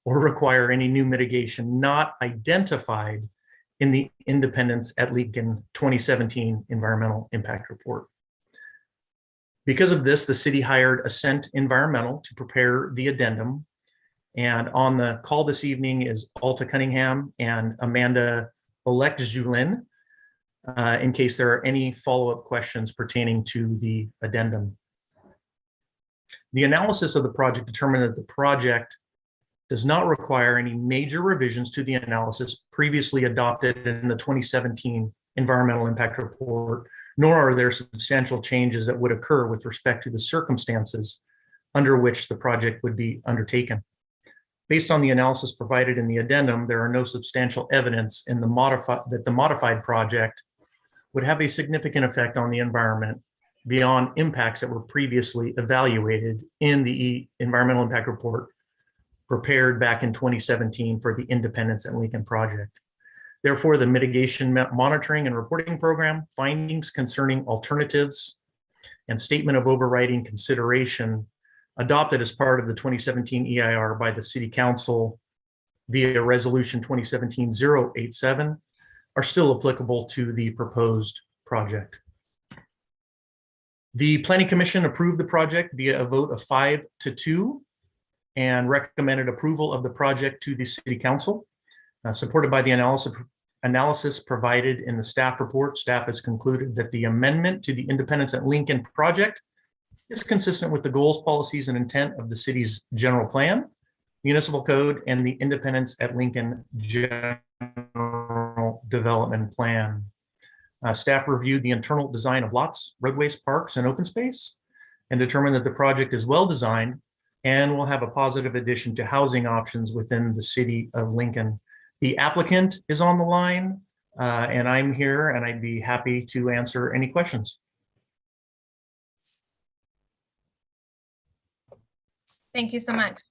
K: or require any new mitigation not identified in the Independence at Lincoln 2017 Environmental Impact Report. Because of this, the city hired Ascent Environmental to prepare the addendum. And on the call this evening is Alta Cunningham and Amanda Olek-Julin, in case there are any follow-up questions pertaining to the addendum. The analysis of the project determined that the project does not require any major revisions to the analysis previously adopted in the 2017 Environmental Impact Report, nor are there substantial changes that would occur with respect to the circumstances under which the project would be undertaken. Based on the analysis provided in the addendum, there are no substantial evidence in the modified project would have a significant effect on the environment beyond impacts that were previously evaluated in the Environmental Impact Report prepared back in 2017 for the Independence at Lincoln project. Therefore, the mitigation monitoring and reporting program, findings concerning alternatives, and statement of overriding consideration adopted as part of the 2017 EIR by the City Council via Resolution 2017-087 are still applicable to the proposed project. The Planning Commission approved the project via a vote of 5-2 and recommended approval of the project to the City Council. Supported by the analysis provided in the staff report, staff has concluded that the amendment to the Independence at Lincoln project is consistent with the goals, policies, and intent of the city's general plan, municipal code, and the Independence at Lincoln general development plan. Staff reviewed the internal design of lots, roadways, parks, and open space, and determined that the project is well designed and will have a positive addition to housing options within the city of Lincoln. The applicant is on the line, and I'm here, and I'd be happy to answer any questions.
C: Thank you so much.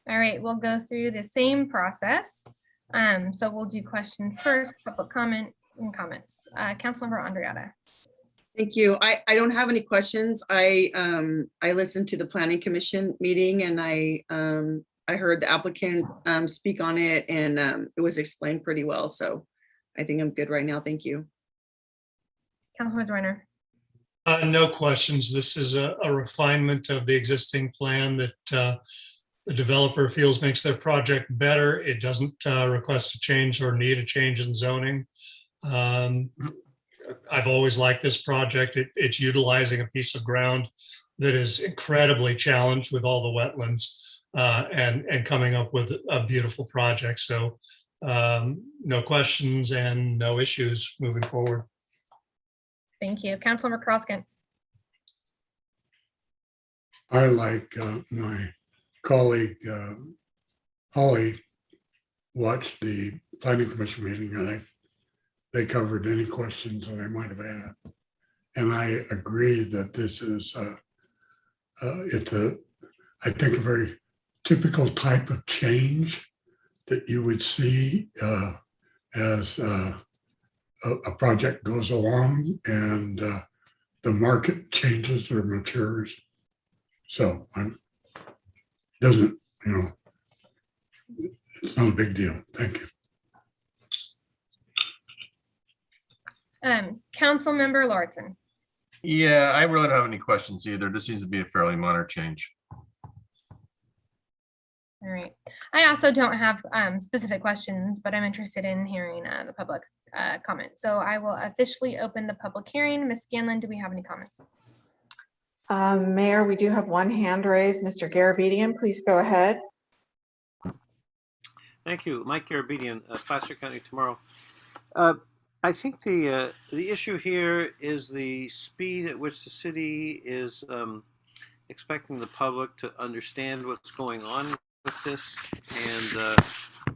C: All right, we'll go through the same process. So we'll do questions first, public comment and comments. Councilmember Andreatta.
E: Thank you. I don't have any questions. I listened to the Planning Commission meeting and I heard the applicant speak on it, and it was explained pretty well. So I think I'm good right now. Thank you.
C: Councilman Joyner.
R: No questions. This is a refinement of the existing plan that the developer feels makes their project better. It doesn't request a change or need a change in zoning. I've always liked this project. It's utilizing a piece of ground that is incredibly challenged with all the wetlands and coming up with a beautiful project. So no questions and no issues moving forward.
C: Thank you. Councilmember Croskin.
O: I, like my colleague Holly, watched the Planning Commission meeting, and they covered any questions that I might have had. And I agree that this is, it's I think, a very typical type of change that you would see as a project goes along and the market changes or matures. So doesn't, it's not a big deal. Thank you.
C: Councilmember Lauritsen.
I: Yeah, I really don't have any questions either. This seems to be a fairly minor change.
C: All right. I also don't have specific questions, but I'm interested in hearing the public comment. So I will officially open the public hearing. Ms. Scanlon, do we have any comments?
A: Mayor, we do have one hand raised. Mr. Garabedian, please go ahead.
H: Thank you. Mike Garabedian, Placer County Tomorrow. I think the issue here is the speed at which the city is expecting the public to understand what's going on with this, and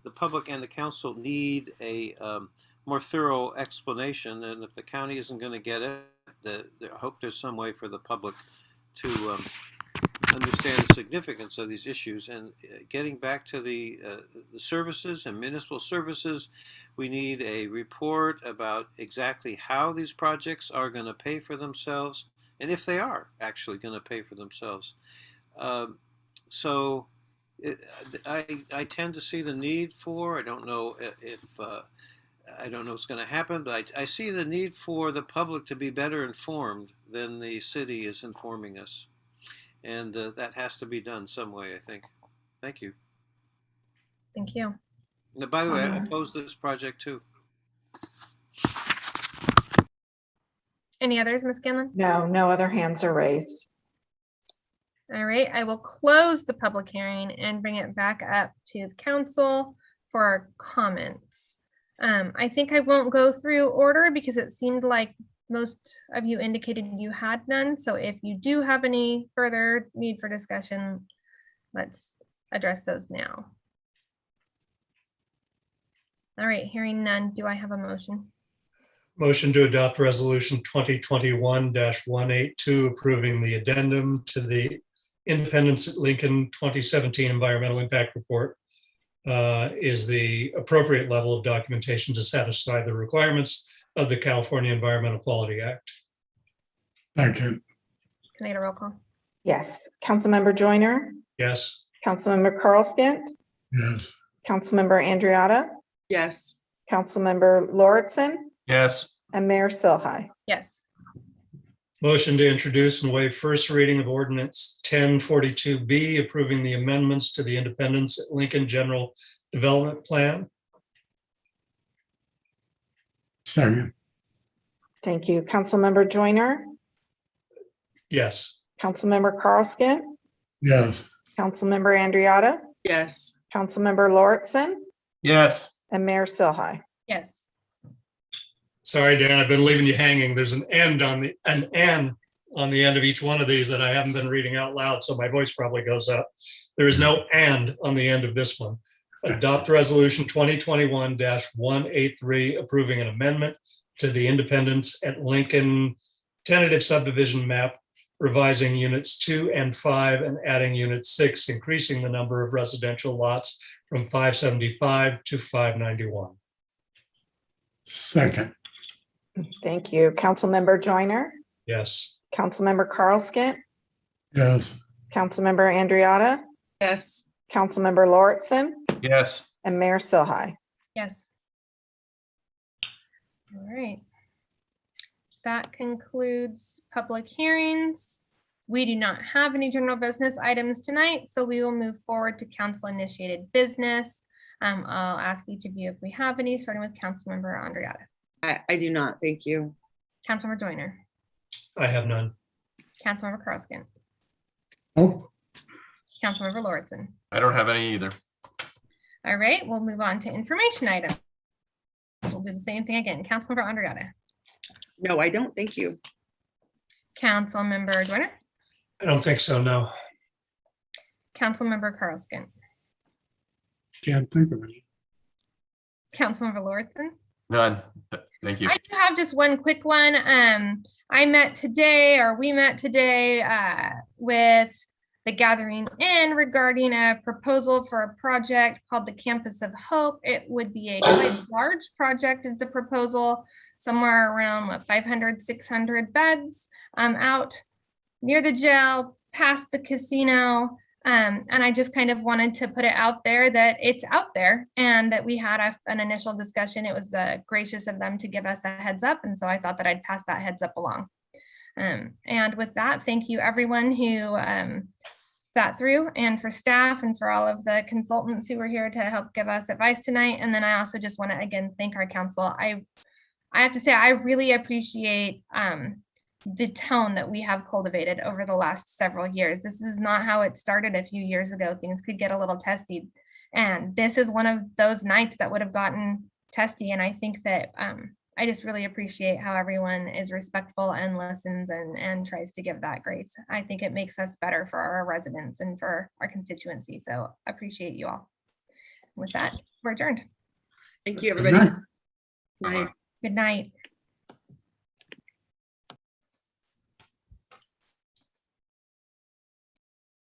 H: the public and the council need a more thorough explanation. And if the county isn't going to get it, I hope there's some way for the public to understand the significance of these issues. And getting back to the services and municipal services, we need a report about exactly how these projects are going to pay for themselves, and if they are actually going to pay for themselves. So I tend to see the need for, I don't know if I don't know what's going to happen, but I see the need for the public to be better informed than the city is informing us. And that has to be done some way, I think. Thank you.
C: Thank you.
H: And by the way, I oppose this project too.
C: Any others, Ms. Scanlon?
A: No, no other hands are raised.
C: All right, I will close the public hearing and bring it back up to the council for our comments. I think I won't go through order because it seemed like most of you indicated you had none. So if you do have any further need for discussion, let's address those now. All right, hearing none, do I have a motion?
R: Motion to adopt resolution 2021-182 approving the addendum to the Independence at Lincoln 2017 Environmental Impact Report is the appropriate level of documentation to satisfy the requirements of the California Environmental Quality Act.
O: Second.
C: Can I get a roll call?
A: Yes. Councilmember Joyner,
R: Yes.
A: Councilmember Carlskent,
O: Yes.
A: Councilmember Andriotta,
E: Yes.
A: Councilmember Lauritsen,
I: Yes.
A: and Mayor Silhai.
C: Yes.
R: Motion to introduce and waive first reading of ordinance 1042B, approving the amendments to the Independence at Lincoln General Development Plan.
O: Second.
A: Thank you. Councilmember Joyner,
R: Yes.
A: Councilmember Carlskent,
O: Yes.
A: Councilmember Andriotta,
E: Yes.
A: Councilmember Lauritsen,
I: Yes.
A: and Mayor Silhai.
C: Yes.
R: Sorry, Dan, I've been leaving you hanging. There's an and on the end of each one of these that I haven't been reading out loud, so my voice probably goes up. There is no and on the end of this one. Adopt resolution 2021-183 approving an amendment to the Independence at Lincoln tentative subdivision map, revising units 2 and 5 and adding unit 6, increasing the number of residential lots from 575 to 591.
O: Second.
A: Thank you. Councilmember Joyner,
R: Yes.
A: Councilmember Carlskent,
O: Yes.
A: Councilmember Andriotta,
E: Yes.
A: Councilmember Lauritsen,
I: Yes.
A: and Mayor Silhai.
C: Yes. All right. That concludes public hearings. We do not have any general business items tonight, so we will move forward to council initiated business. I'll ask each of you if we have any, starting with Councilmember Andriotta.
E: I do not. Thank you.
C: Councilmember Joyner,
R: I have none.
C: Councilmember Carlskent,
O: Oh,
C: Councilmember Lauritsen.
I: I don't have any either.
C: All right, we'll move on to information items. We'll do the same thing again. Councilmember Andriotta,
E: No, I don't. Thank you.
C: Councilmember Joyner,
R: I don't think so, no.
C: Councilmember Carlskent,
O: can't think of any.
C: Councilmember Lauritsen.
I: None. Thank you.
C: I do have just one quick one. We met today with the Gathering Inn regarding a proposal for a project called the Campus of Hope. It would be a quite large project is the proposal, somewhere around 500, 600 beds out near the jail, past the casino. And I just kind of wanted to put it out there that it's out there and that we had an initial discussion. It was gracious of them to give us a heads up. And so I thought that I'd pass that heads up along. And with that, thank you everyone who sat through, and for staff and for all of the consultants who were here to help give us advice tonight. And then I also just want to again thank our council. I have to say I really appreciate the tone that we have cultivated over the last several years. This is not how it started a few years ago. Things could get a little testy. And this is one of those nights that would have gotten testy. And I think that I just really appreciate how everyone is respectful and listens and tries to give that grace. I think it makes us better for our residents and for our constituency. So appreciate you all. With that, we're adjourned.
E: Thank you, everybody.
O: Good night.
E: Night.
C: Good night.